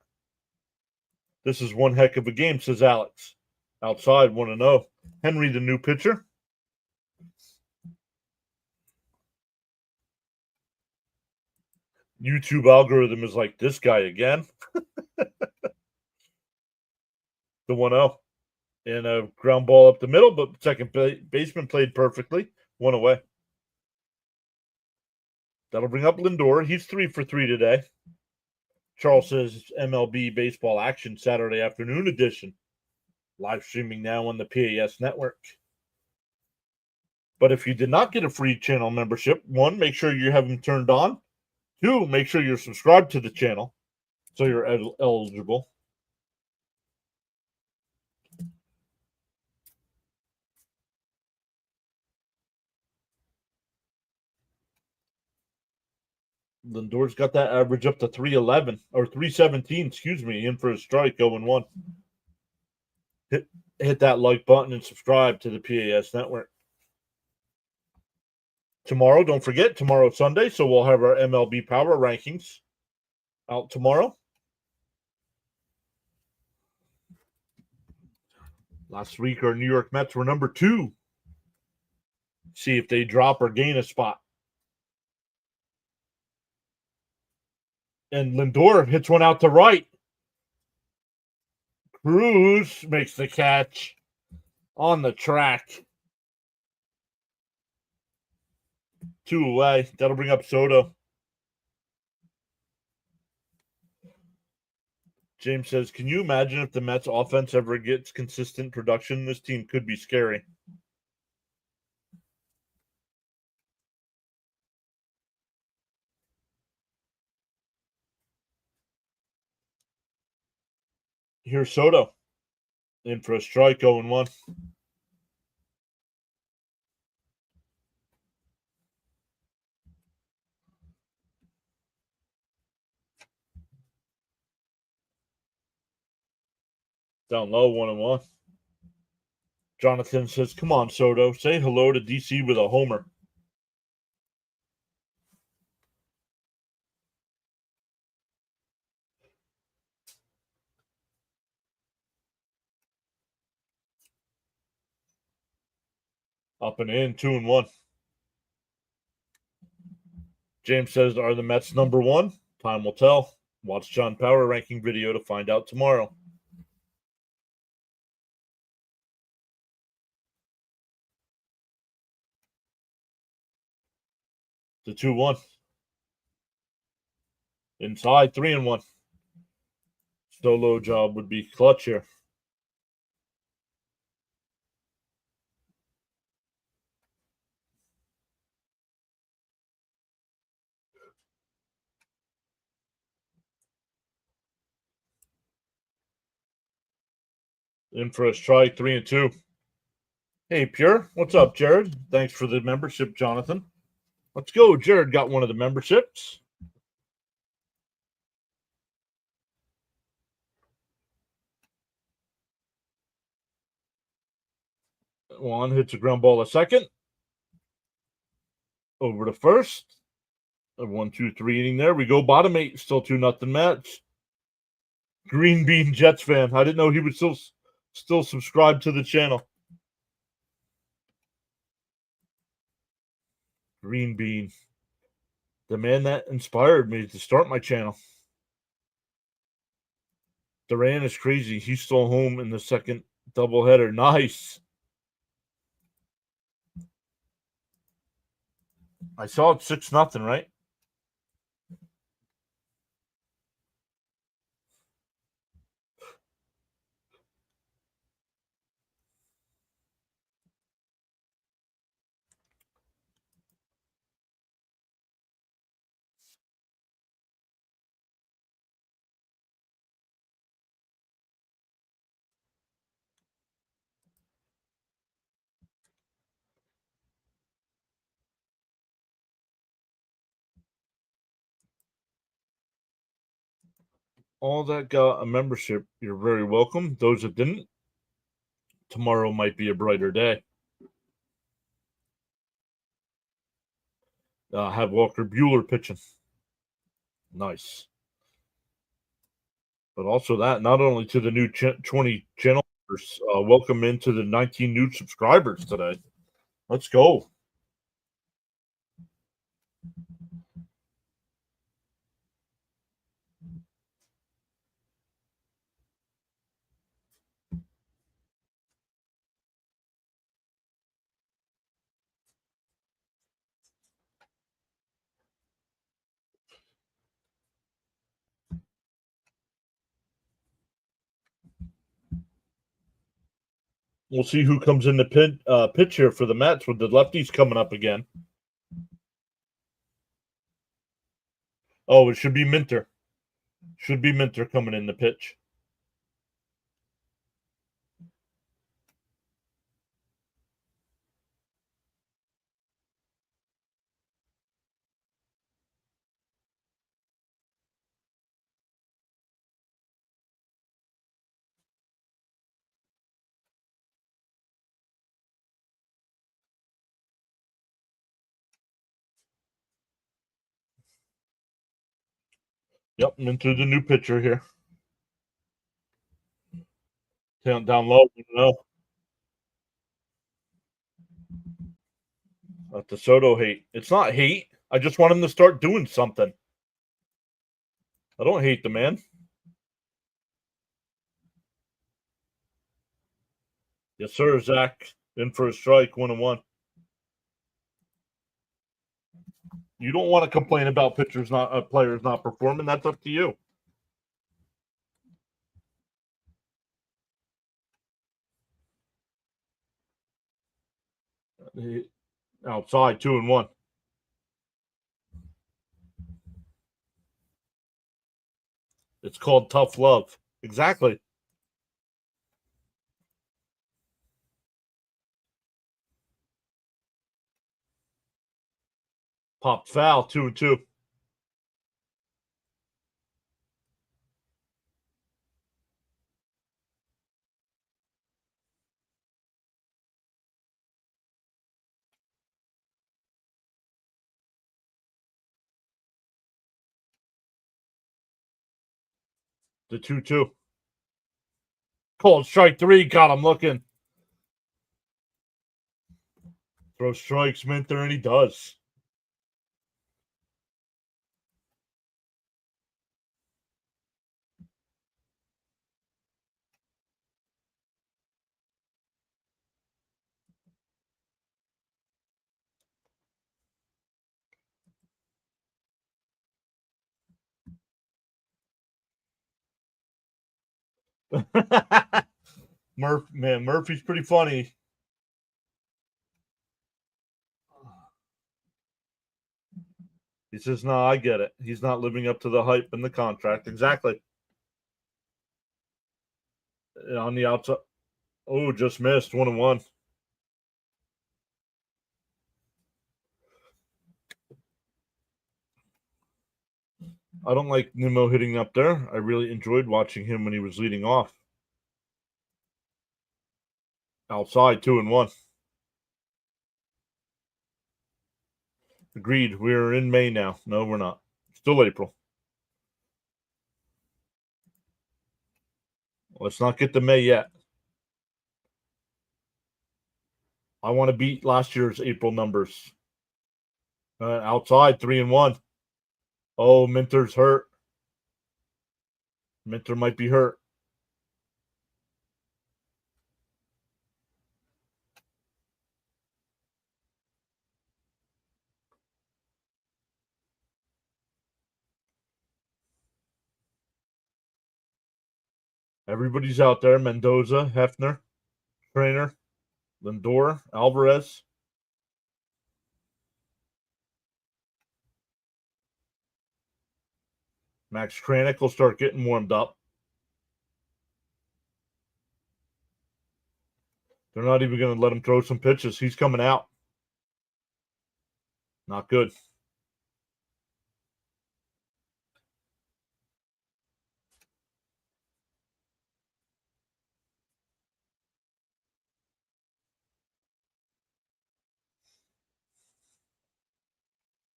This is one heck of a game, says Alex. Outside, 1-0. Henry, the new pitcher. YouTube algorithm is like, this guy again. The 1-0. And a ground ball up the middle, but second baseman played perfectly. 1 away. That'll bring up Lindor. He's 3 for 3 today. Charles says MLB baseball action Saturday afternoon edition. Live streaming now on the PAS network. But if you did not get a free channel membership, 1, make sure you have them turned on. 2, make sure you're subscribed to the channel so you're eligible. Lindor's got that average up to 311 or 317, excuse me, in for a strike, 0-1. Hit that like button and subscribe to the PAS network. Tomorrow, don't forget, tomorrow's Sunday, so we'll have our MLB Power Rankings out tomorrow. Last week, our New York Mets were number 2. See if they drop or gain a spot. And Lindor hits one out to right. Cruz makes the catch on the track. 2 away. That'll bring up Soto. James says, can you imagine if the Mets offense ever gets consistent production? This team could be scary. Here's Soto. In for a strike, 0-1. Down low, 1-1. Jonathan says, come on, Soto. Say hello to DC with a homer. Up and in, 2-1. James says, are the Mets number one? Time will tell. Watch John Power ranking video to find out tomorrow. The 2-1. Inside, 3-1. Solo job would be clutch here. In for a strike, 3-2. Hey, Pure. What's up, Jared? Thanks for the membership, Jonathan. Let's go. Jared got one of the memberships. Juan hits a ground ball a second. Over to first. A 1-2-3 inning there. We go bottom 8. Still 2-0 Mets. Green Bean Jets fan. I didn't know he would still subscribe to the channel. Green Bean. The man that inspired me to start my channel. Duran is crazy. He's still home in the second doubleheader. Nice. I saw it 6-0, right? All that got a membership, you're very welcome. Those that didn't, tomorrow might be a brighter day. Have Walker Buehler pitching. Nice. But also that, not only to the new 20 channel members, welcome into the 19 new subscribers today. Let's go. We'll see who comes in the pitch here for the Mets with the lefties coming up again. Oh, it should be Minter. Should be Minter coming in the pitch. Yep, Minter, the new pitcher here. Down low, no. Not the Soto hate. It's not hate. I just want him to start doing something. I don't hate the man. Yes, sir, Zach. In for a strike, 1-1. You don't want to complain about players not performing. That's up to you. Outside, 2-1. It's called tough love. Exactly. Popped foul, 2-2. The 2-2. Called strike 3. Got him looking. Throw strikes, Minter, and he does. Murphy's pretty funny. He says, no, I get it. He's not living up to the hype and the contract. Exactly. On the outside. Oh, just missed. 1-1. I don't like Nimmo hitting up there. I really enjoyed watching him when he was leading off. Outside, 2-1. Agreed. We're in May now. No, we're not. Still April. Let's not get to May yet. I want to beat last year's April numbers. Outside, 3-1. Oh, Minter's hurt. Minter might be hurt. Everybody's out there. Mendoza, Hefner, Trainer, Lindor, Alvarez. Max Kranick will start getting warmed up. They're not even going to let him throw some pitches. He's coming out. Not good.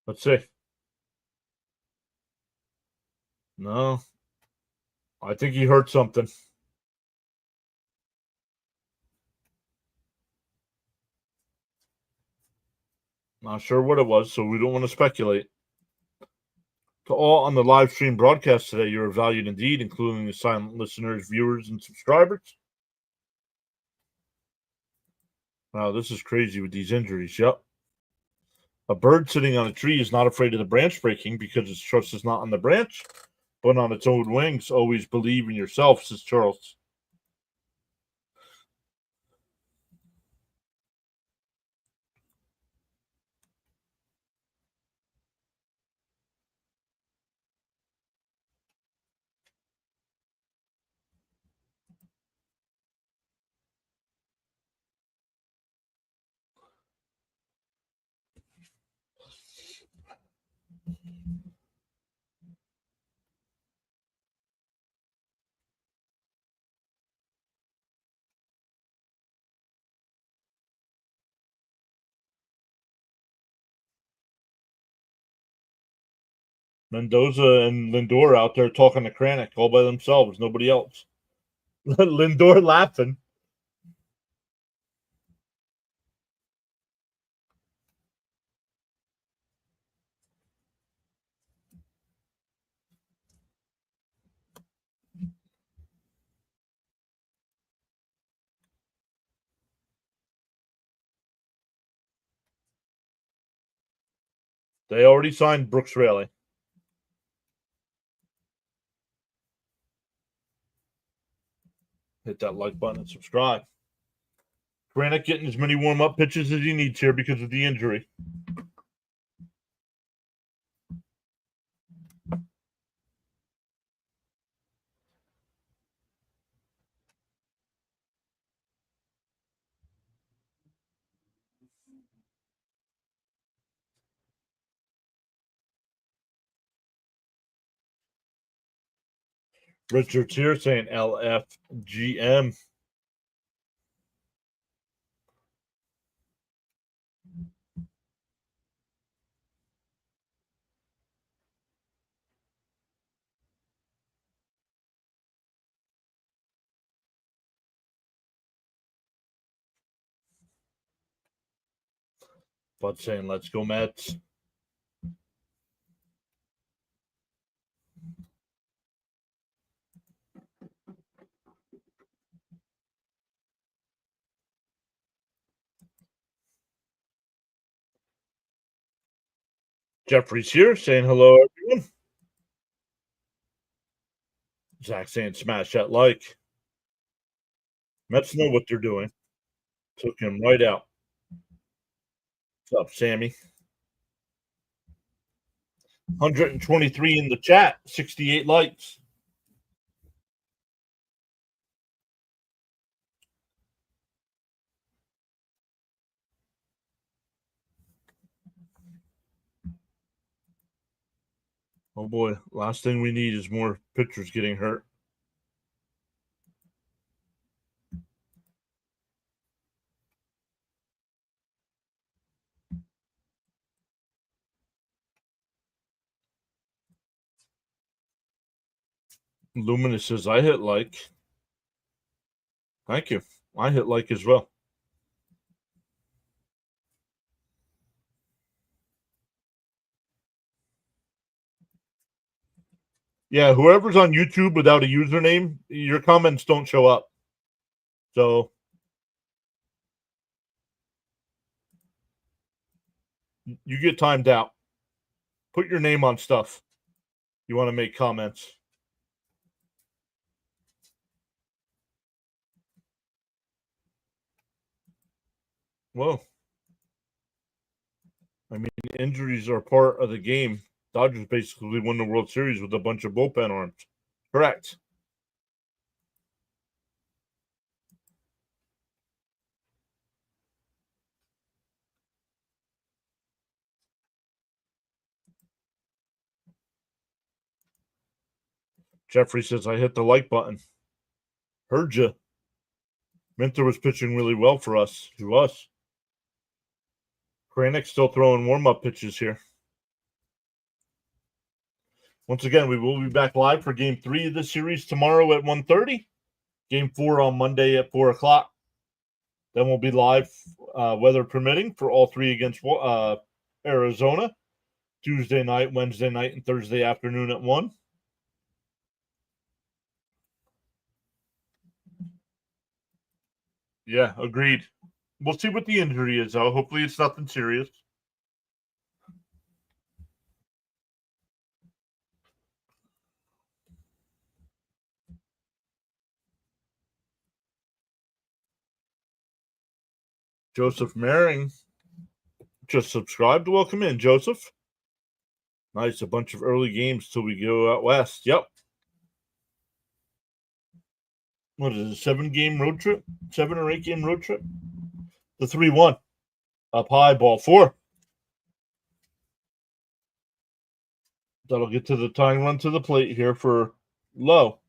Let's see. No. I think he hurt something. Not sure what it was, so we don't want to speculate. To all on the live stream broadcast today, you're valued indeed, including the silent listeners, viewers, and subscribers. Wow, this is crazy with these injuries. Yep. A bird sitting on a tree is not afraid of the branch breaking because its trust is not on the branch, but on its own wings. Always believe in yourself, says Charles. Mendoza and Lindor out there talking to Kranick all by themselves, nobody else. Lindor laughing. They already signed Brooks Raley. Hit that like button and subscribe. Kranick getting as many warm-up pitches as he needs here because of the injury. Richard's here saying LFGM. Bud saying, let's go, Mets. Jeffrey's here saying hello, everyone. Zach saying smash that like. Mets know what they're doing. Took him right out. What's up, Sammy? 123 in the chat, 68 likes. Oh boy, last thing we need is more pitchers getting hurt. Luminous says, I hit like. Thank you. I hit like as well. Yeah, whoever's on YouTube without a username, your comments don't show up. So you get timed out. Put your name on stuff. You want to make comments. Whoa. I mean, injuries are part of the game. Dodgers basically won the World Series with a bunch of bullpen arms. Correct. Jeffrey says, I hit the like button. Heard you. Minter was pitching really well for us. He was. Kranick still throwing warm-up pitches here. Once again, we will be back live for Game 3 of the series tomorrow at 1:30. Game 4 on Monday at 4 o'clock. Then we'll be live, weather permitting, for all three against Arizona. Tuesday night, Wednesday night, and Thursday afternoon at 1. Yeah, agreed. We'll see what the injury is, though. Hopefully it's nothing serious. Joseph Maring just subscribed. Welcome in, Joseph. Nice. A bunch of early games till we go out west. Yep. What is it, 7-game road trip? 7 or 8-game road trip? The 3-1. Up high, ball 4. That'll get to the tying run to the plate here for Lowe.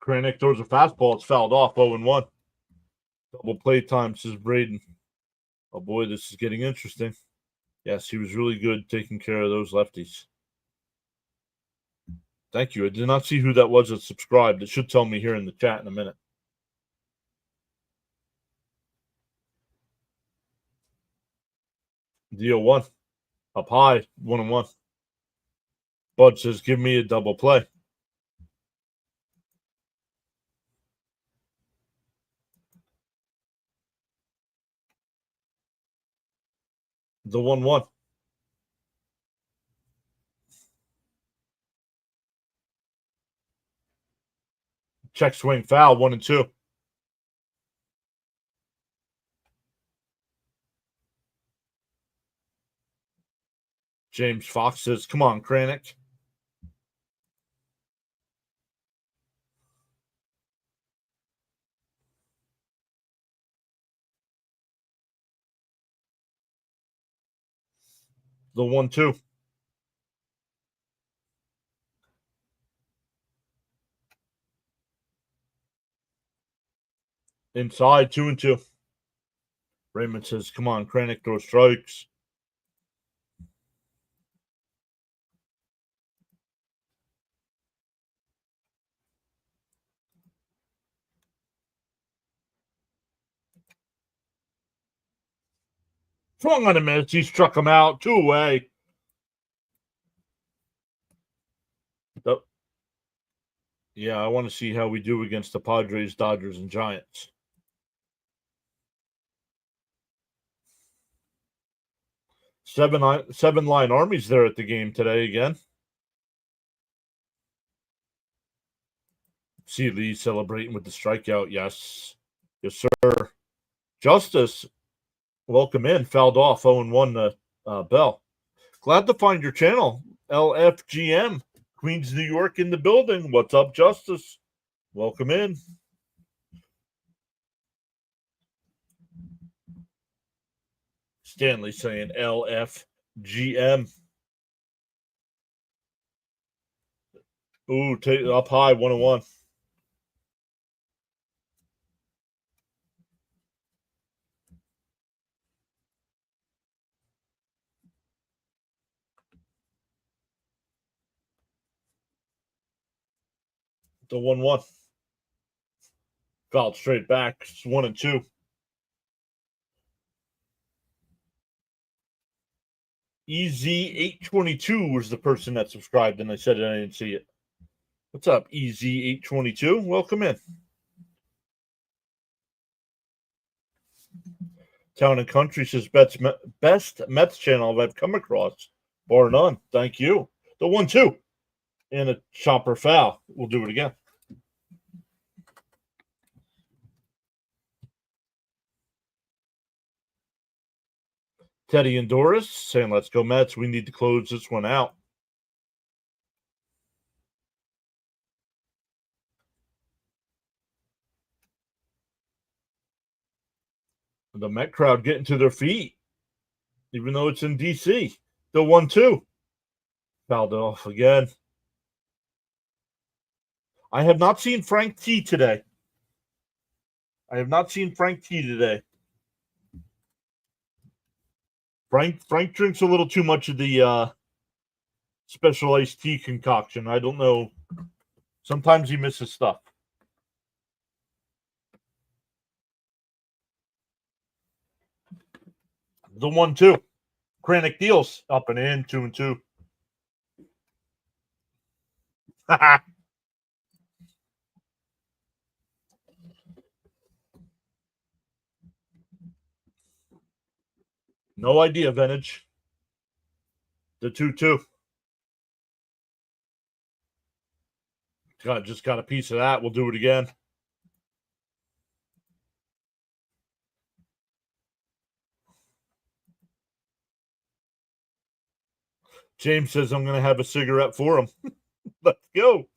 Kranick throws a fastball. It's fouled off. 0-1. Double play time, says Braden. Oh boy, this is getting interesting. Yes, he was really good taking care of those lefties. Thank you. I did not see who that was that subscribed. It should tell me here in the chat in a minute. Deal 1. Up high, 1-1. Bud says, give me a double play. The 1-1. Check swing foul, 1-2. James Fox says, come on, Kranick. The 1-2. Inside, 2-2. Raymond says, come on, Kranich, throw strikes. Swung on a miss. He struck him out. 2 away. Yeah, I want to see how we do against the Padres, Dodgers, and Giants. Seven line armies there at the game today again. See Lee celebrating with the strikeout. Yes. Yes, sir. Justice, welcome in. Fouled off 0-1 Bell. Glad to find your channel. LFGM, Queens, New York in the building. What's up, Justice? Welcome in. Stanley saying LFGM. Ooh, take up high, 1-1. The 1-1. Fouled straight back. It's 1-2. EZ822 was the person that subscribed, and I said I didn't see it. What's up, EZ822? Welcome in. Town and Country says best Mets channel I've come across, bar none. Thank you. The 1-2 and a chopper foul. We'll do it again. Teddy and Doris saying, let's go Mets. We need to close this one out. The Met crowd getting to their feet, even though it's in D.C. The 1-2. Fouled off again. I have not seen Frank T today. Frank drinks a little too much of the special iced tea concoction. I don't know. Sometimes he misses stuff. The 1-2. Kranich deals up and in, 2-2. No idea, Vintage. The 2-2. Just got a piece of that. We'll do it again. James says I'm going to have a cigarette for him. Let's go.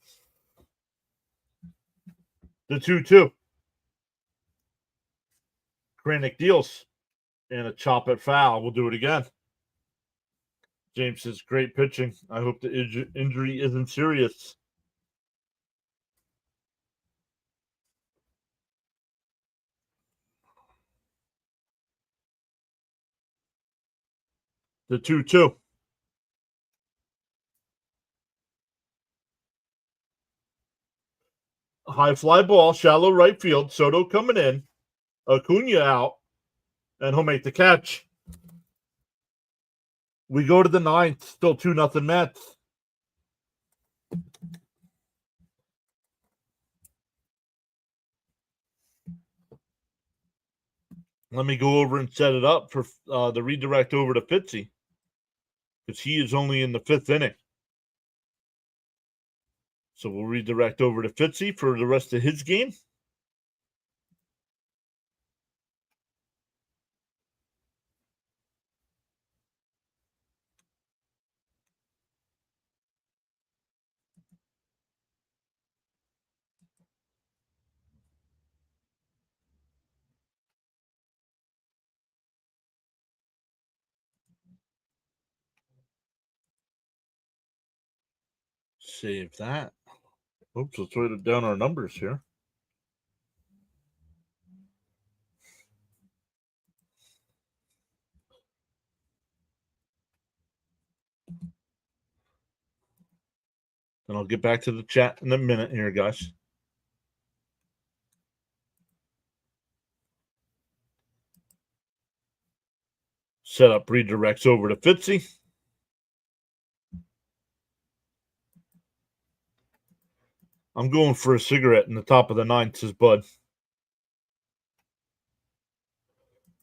The 2-2. Kranich deals and a chop at foul. We'll do it again. James says, great pitching. I hope the injury isn't serious. The 2-2. High fly ball, shallow right field. Soto coming in. Acuna out. And he'll make the catch. We go to the 9th. Still 2-0 Mets. Let me go over and set it up for the redirect over to Fitzy, because he is only in the 5th inning. So we'll redirect over to Fitzy for the rest of his game. Save that. Oops, let's write down our numbers here. And I'll get back to the chat in a minute here, guys. Set up redirects over to Fitzy. I'm going for a cigarette in the top of the ninth, says Bud.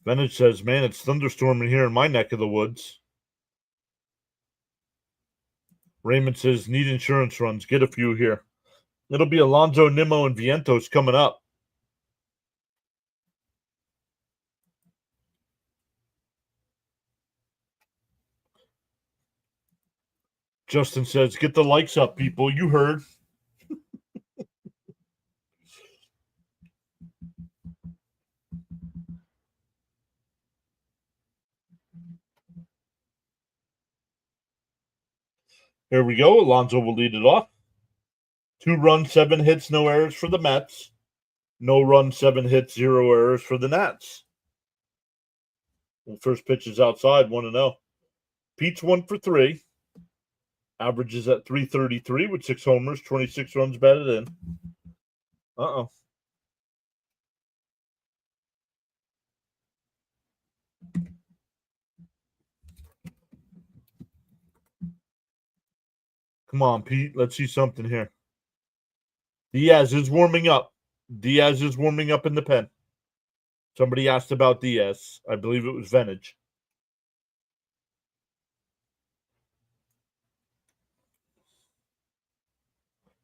Vintage says, man, it's thunderstorming here in my neck of the woods. Raymond says, need insurance runs. Get a few here. It'll be Alonso, Nimmo, and Vientos coming up. Justin says, get the likes up, people. You heard. Here we go. Alonso will lead it off. 2 runs, 7 hits, no errors for the Mets. No runs, 7 hits, 0 errors for the Nats. Well, first pitch is outside, 1-0. Pete's 1 for 3. Averages at .333 with 6 homers, 26 runs batted in. Uh-oh. Come on, Pete. Let's see something here. Diaz is warming up. Diaz is warming up in the pen. Somebody asked about Diaz. I believe it was Venage.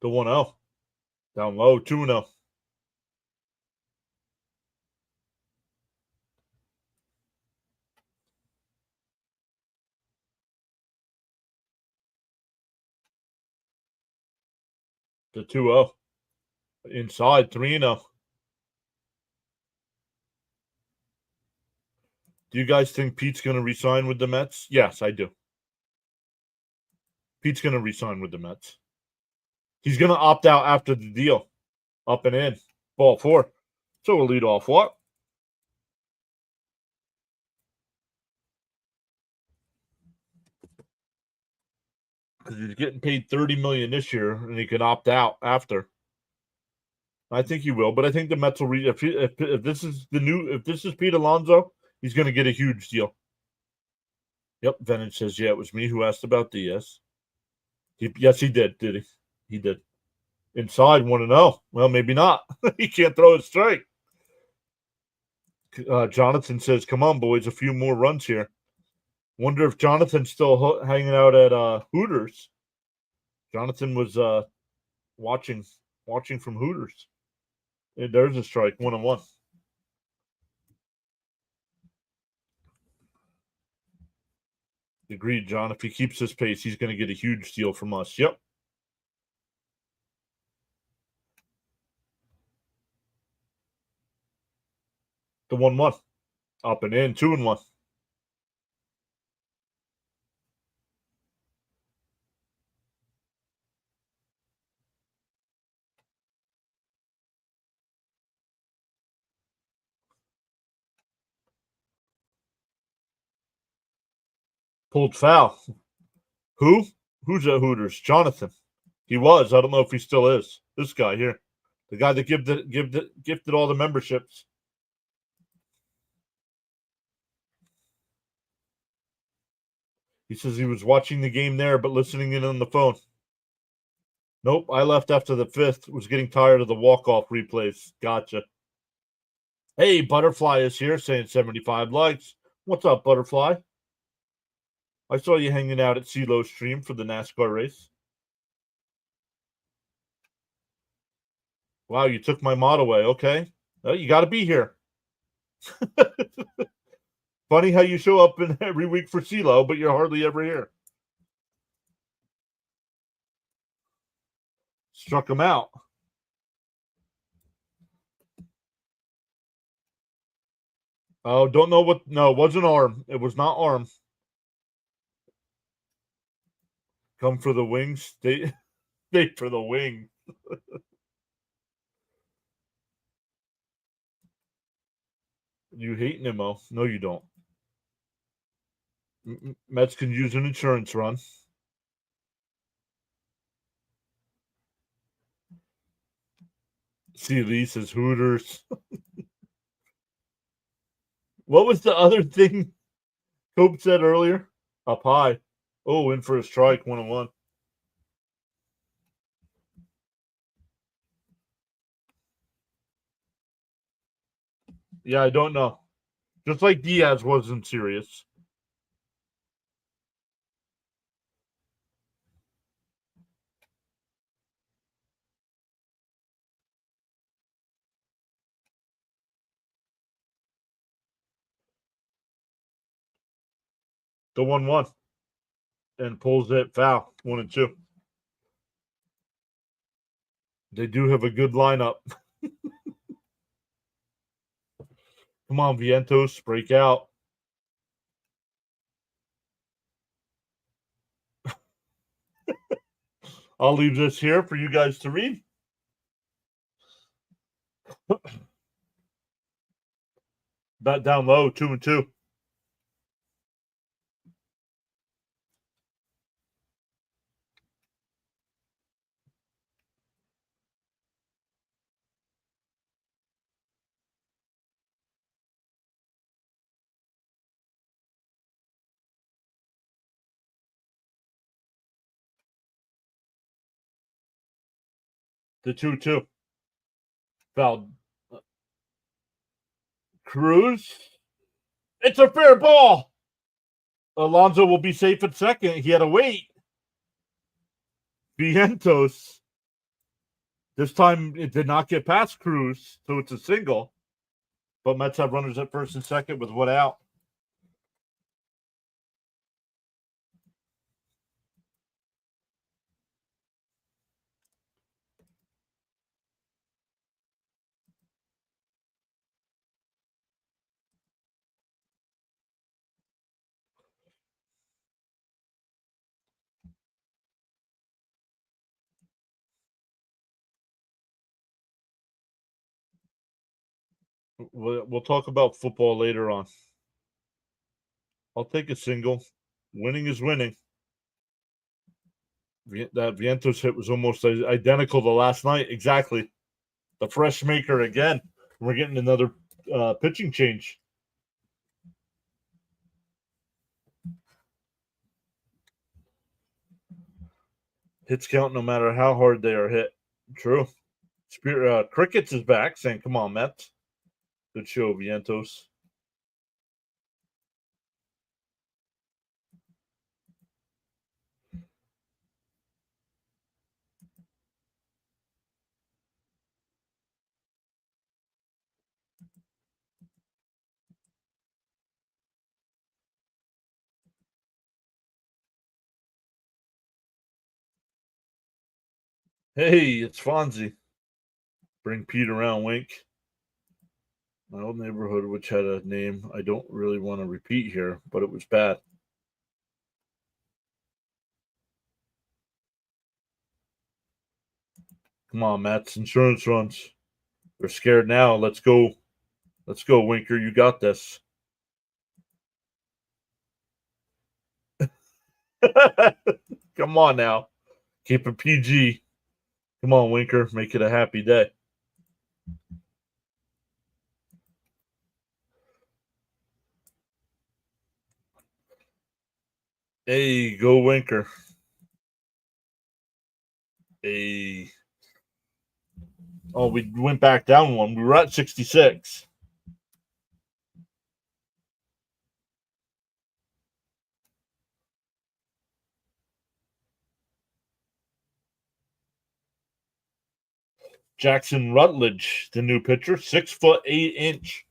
The 1-0. Down low, 2-0. The 2-0. Inside, 3-0. Do you guys think Pete's going to re-sign with the Mets? Yes, I do. Pete's going to re-sign with the Mets. He's going to opt out after the deal. Up and in. Ball 4. So we'll lead off what? Because he's getting paid $30 million this year, and he can opt out after. I think he will, but I think the Mets will if this is Pete Alonso, he's going to get a huge deal. Yep, Venage says, yeah, it was me who asked about Diaz. Yes, he did he? He did. Inside, 1-0. Well, maybe not. He can't throw it straight. Jonathan says, come on, boys, a few more runs here. Wonder if Jonathan's still hanging out at Hooters. Jonathan was watching from Hooters. There's a strike, 1-1. Agreed, John. If he keeps this pace, he's going to get a huge deal from us. Yep. The 1-1. Up and in, 2-1. Pulled foul. Who? Who's at Hooters? Jonathan. He was. I don't know if he still is. This guy here. The guy that gifted all the memberships. He says he was watching the game there, but listening in on the phone. Nope, I left after the 5th. Was getting tired of the walk-off replays. Gotcha. Hey, Butterfly is here saying 75 likes. What's up, Butterfly? I saw you hanging out at CeeLo's stream for the NASCAR race. Wow, you took my mod away. Okay. Well, you got to be here. Funny how you show up every week for CeeLo, but you're hardly ever here. Struck him out. Oh, don't know what. No, it wasn't arm. It was not arm. Come for the wings. Stay for the wing. You hate Nimmo. No, you don't. Mets can use an insurance run. See, Lee says Hooters. What was the other thing Cope said earlier? Up high. Oh, in for a strike, 1-1. Yeah, I don't know. Just like Diaz wasn't serious. The 1-1. And pulls it foul. 1-2. They do have a good lineup. Come on, Vientos, break out. I'll leave this here for you guys to read. Bet down low, 2-2. The 2-2. Foul. Cruz. It's a fair ball. Alonso will be safe at second. He had to wait. Vientos. This time it did not get past Cruz, so it's a single. But Mets have runners at first and second with one out. We'll talk about football later on. I'll take a single. Winning is winning. That Vientos hit was almost identical to last night. Exactly. The fresh maker again. We're getting another pitching change. Hits count no matter how hard they are hit. True. Crickets is back saying, come on, Mets. Good show, Vientos. Hey, it's Fonzie. Bring Pete around, wink. My old neighborhood, which had a name I don't really want to repeat here, but it was bad. Come on, Mets. Insurance runs. They're scared now. Let's go. Let's go, Winker. You got this. Come on now. Keep it PG. Come on, Winker. Make it a happy day. Hey, go Winker. Hey. Oh, we went back down one. We were at 66. Jackson Rutledge, the new pitcher, 6'8".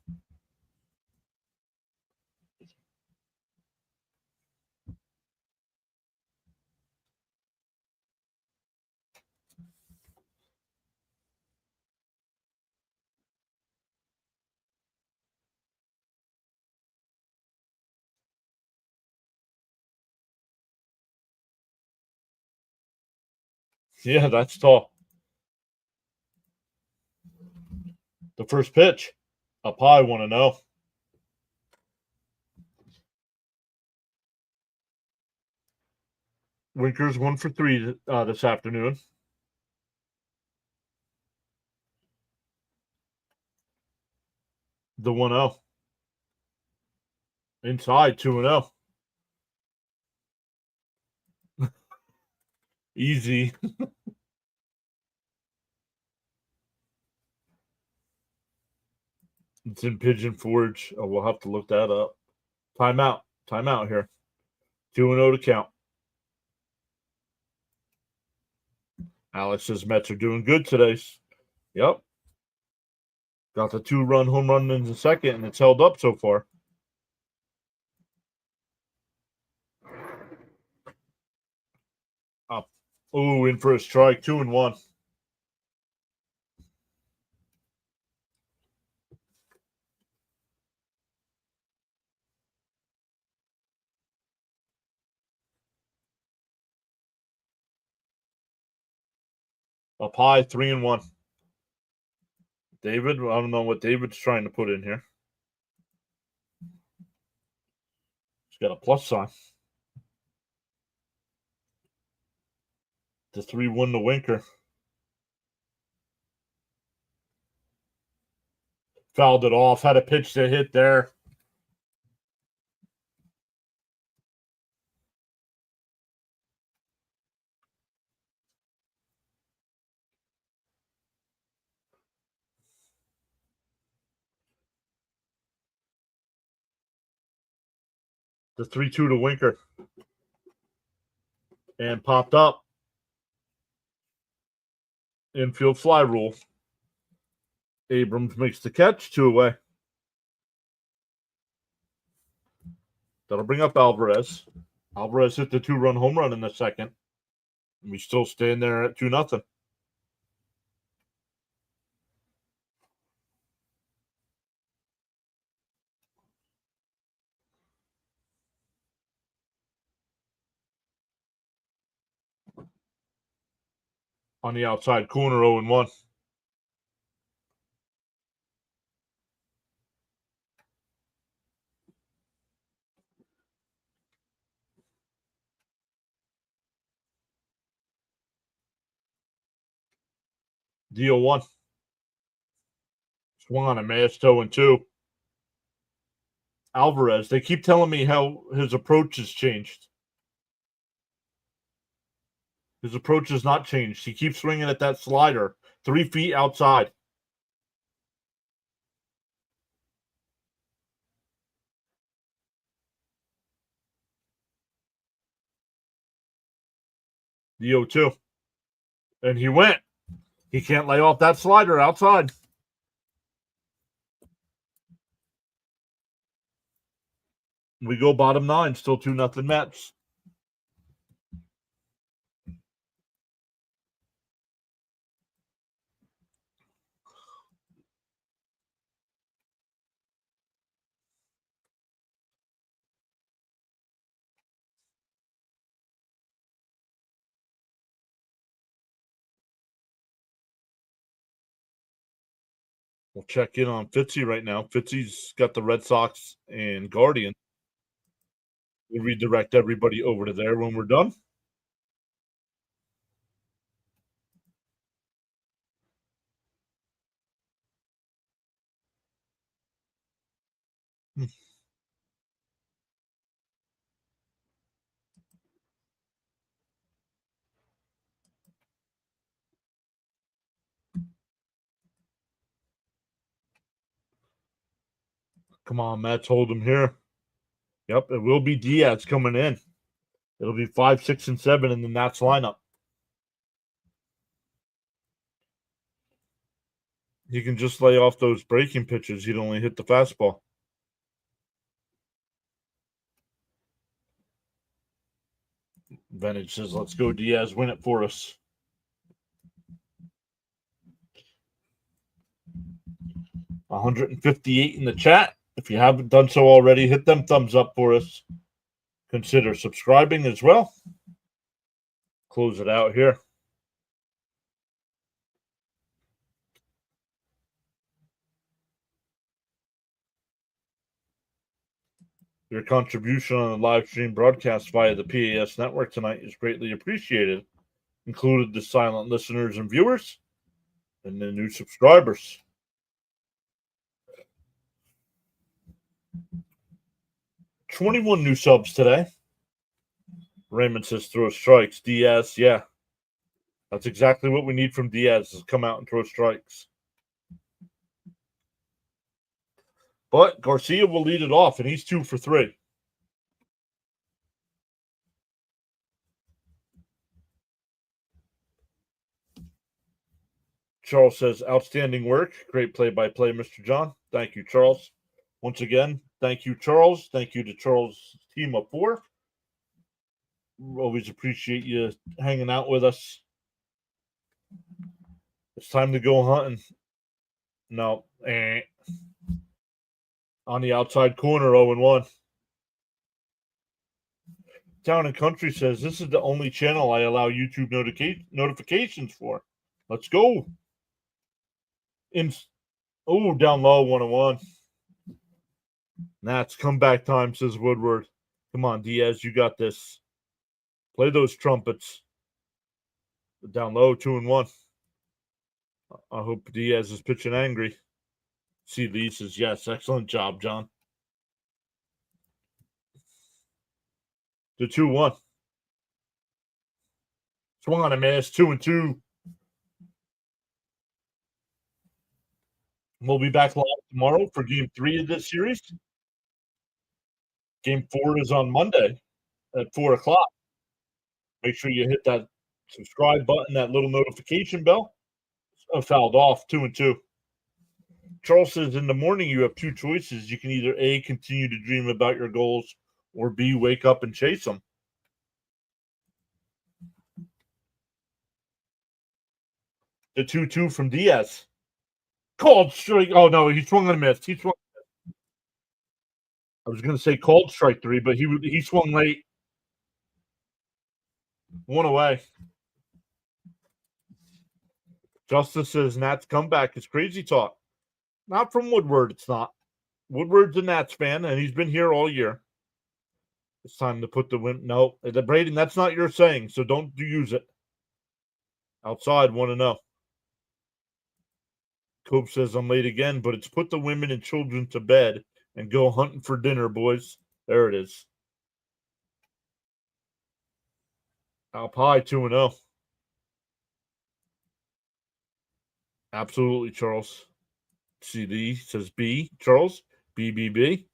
Yeah, that's tall. The first pitch. Up high, want to know. Winker's 1 for 3 this afternoon. The 1-0. Inside 2-0. Easy. It's in Pigeon Forge. Oh, we'll have to look that up. Timeout. Timeout here. 2-0 to count. Alex says Mets are doing good today. Yep. Got the 2-run home run in the second, and it's held up so far. Up. Ooh, in for a strike. 2-1. Up high, 3-1. David, I don't know what David's trying to put in here. He's got a plus sign. The 3-1 to Winker. Fouled it off. Had a pitch to hit there. The 3-2 to Winker. And popped up. Infield fly rule. Abrams makes the catch. 2 away. That'll bring up Alvarez. Alvarez hit the 2-run home run in the second. And we still stand there at 2-0. On the outside corner, 0-1. Deal 1. Swung on a mass 0-2. Alvarez, they keep telling me how his approach has changed. His approach has not changed. He keeps swinging at that slider 3 feet outside. The 0-2. And he went. He can't lay off that slider outside. We go bottom 9, still 2-0 Mets. We'll check in on Fitzy right now. Fitzy's got the Red Sox and Guardian. We'll redirect everybody over to there when we're done. Come on, Mets, hold him here. Yep, it will be Diaz coming in. It'll be 5, 6, and 7 in the Nats lineup. He can just lay off those breaking pitches. He'd only hit the fastball. Vintage says, let's go, Diaz, win it for us. $158 in the chat. If you haven't done so already, hit them thumbs up for us. Consider subscribing as well. Close it out here. Your contribution on the live stream broadcast via the PAS network tonight is greatly appreciated. Included the silent listeners and viewers and the new subscribers. 21 new subs today. Raymond says throw strikes. Diaz, yeah. That's exactly what we need from Diaz, is come out and throw strikes. But Garcia will lead it off, and he's 2 for 3. Charles says, outstanding work. Great play-by-play, Mr. John. Thank you, Charles. Once again, thank you, Charles. Thank you to Charles' team of 4. Always appreciate you hanging out with us. It's time to go hunting. No. On the outside corner, 0-1. Town and Country says, this is the only channel I allow YouTube notifications for. Let's go. Down low, 1-1. Nats, comeback time, says Woodward. Come on, Diaz, you got this. Play those trumpets. Down low, 2-1. I hope Diaz is pitching angry. C. Lee says, yes, excellent job, John. The 2-1. Swung on a miss, 2-2. We'll be back live tomorrow for game 3 of this series. Game 4 is on Monday at 4 o'clock. Make sure you hit that subscribe button, that little notification bell. Fouled off, 2-2. Charles says, in the morning you have 2 choices. You can either A, continue to dream about your goals, or B, wake up and chase them. The 2-2 from Diaz. Called strike. Oh, no, he swung on a miss. I was going to say called strike 3, but he swung late. 1 away. Justice says, Nats comeback is crazy talk. Not from Woodward, it's not. Woodward's a Nats fan, and he's been here all year. It's time to put the win. No, Braden, that's not your saying, so don't use it. Outside, 1-0. Cope says, I'm late again, but it's put the women and children to bed and go hunting for dinner, boys. There it is. Up high, 2-0. Absolutely, Charles. CD says B. Charles, BBB.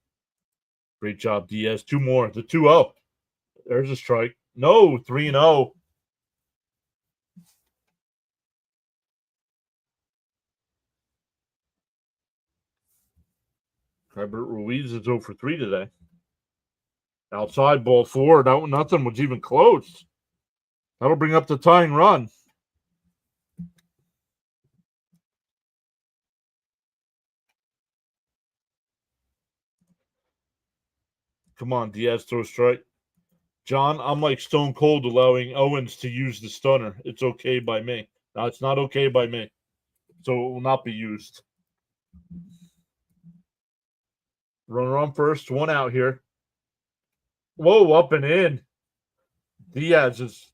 Great job, Diaz. 2 more. The 2-0. There's a strike. No, 3-0. Herbert Ruiz is 0 for 3 today. Outside, ball 4. Nothing was even close. That'll bring up the tying run. Come on, Diaz, throw a strike. John, I'm like Stone Cold allowing Owens to use the stunner. It's okay by me. No, it's not okay by me. So it will not be used. Runner on first, 1 out here. Whoa, up and in. Diaz is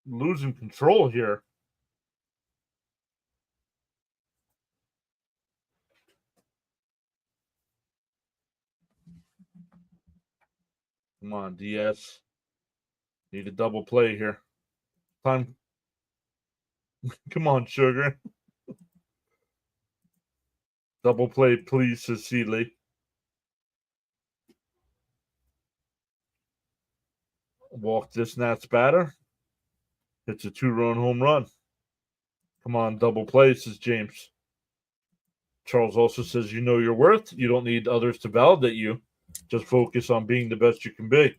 losing control here. Come on, Diaz. Need a double play here. Time. Come on, Sugar. Double play, please, says Seeley. Walk this Nats batter. It's a 2-run home run. Come on, double play, says James. Charles also says, you know your worth. You don't need others to validate you. Just focus on being the best you can be.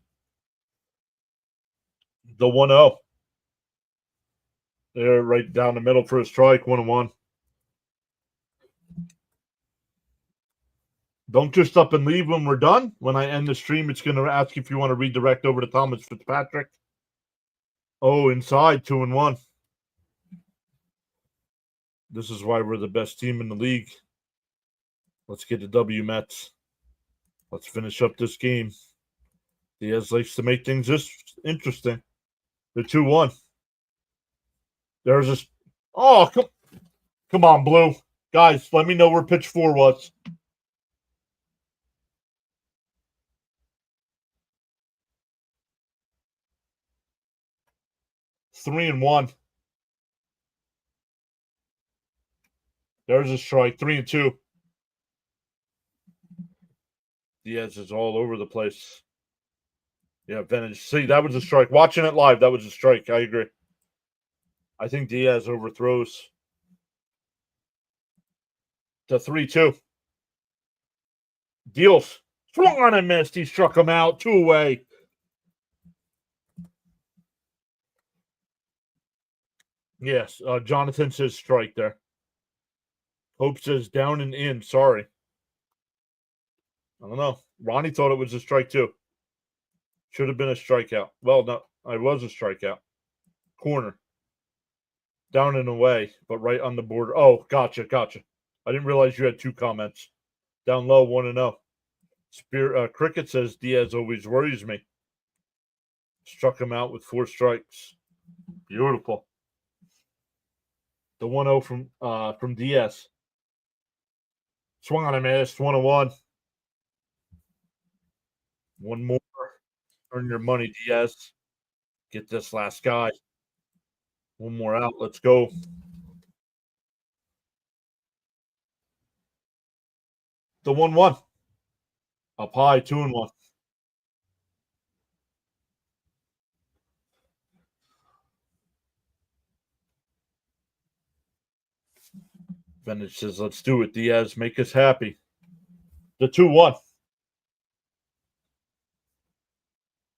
The 1-0. There, right down the middle for a strike, 1-1. Don't just up and leave when we're done. When I end the stream, it's going to ask if you want to redirect over to Thomas Fitzpatrick. Oh, inside, 2-1. This is why we're the best team in the league. Let's get the W, Mets. Let's finish up this game. Diaz likes to make things interesting. The 2-1. There's a... Oh, come on, Blue. Guys, let me know where pitch 4 was. 3-1. There's a strike. 3-2. Diaz is all over the place. Yeah, Vintage. See, that was a strike. Watching it live, that was a strike. I agree. I think Diaz overthrows. To 3-2. Deals. Swung on and missed. He struck him out. 2 away. Yes, Jonathan says strike there. Hope says down and in. Sorry. I don't know. Ronnie thought it was a strike too. Should have been a strikeout. Well, no, I was a strikeout. Corner. Down and away, but right on the border. Oh, gotcha. I didn't realize you had 2 comments. Down low, 1-0. Cricket says Diaz always worries me. Struck him out with 4 strikes. Beautiful. The 1-0 from Diaz. Swung on a miss. 1-1. One more. Earn your money, Diaz. Get this last guy. One more out. Let's go. The 1-1. Up high, 2-1. Vintage says, let's do it, Diaz. Make us happy. The 2-1.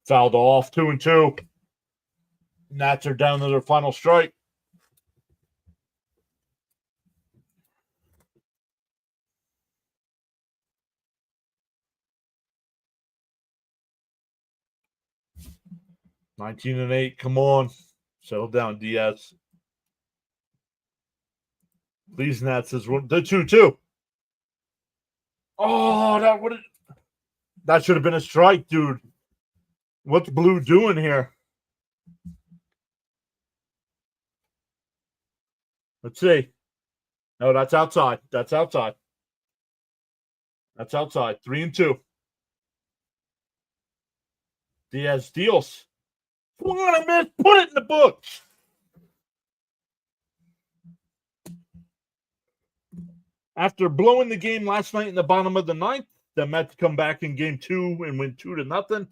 Fouled off, 2-2. Nats are down to their final strike. (19-8). Come on. Settle down, Diaz. Please, Nats is the 2-2. Oh, that should have been a strike, dude. What's Blue doing here? Let's see. No, that's outside. That's outside. 3-2. Diaz deals. What a miss. Put it in the books. After blowing the game last night in the bottom of the 9th, the Mets come back in game 2 and win 2-0.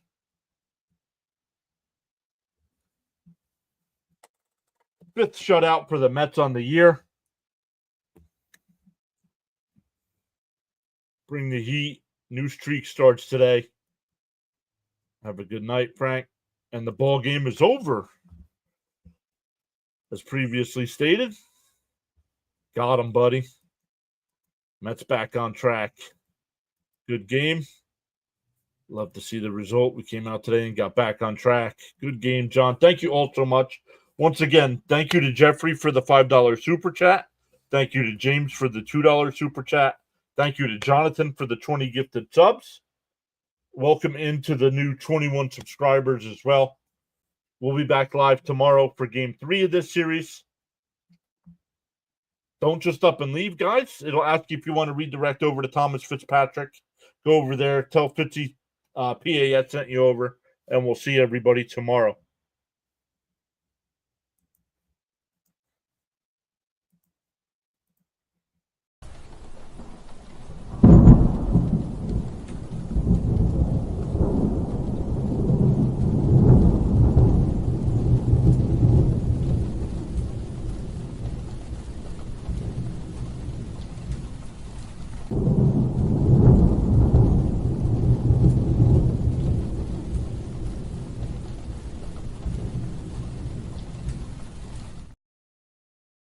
Fifth shutout for the Mets on the year. Bring the heat. New streak starts today. Have a good night, Frank. And the ball game is over. As previously stated. Got him, buddy. Mets back on track. Good game. Love to see the result. We came out today and got back on track. Good game, John. Thank you all so much. Once again, thank you to Jeffrey for the $5 super chat. Thank you to James for the $2 super chat. Thank you to Jonathan for the 20 gifted subs. Welcome into the new 21 subscribers as well. We'll be back live tomorrow for game 3 of this series. Don't just up and leave, guys. It'll ask you if you want to redirect over to Thomas Fitzpatrick. Go over there. Tell Fitzy PAS sent you over, and we'll see everybody tomorrow.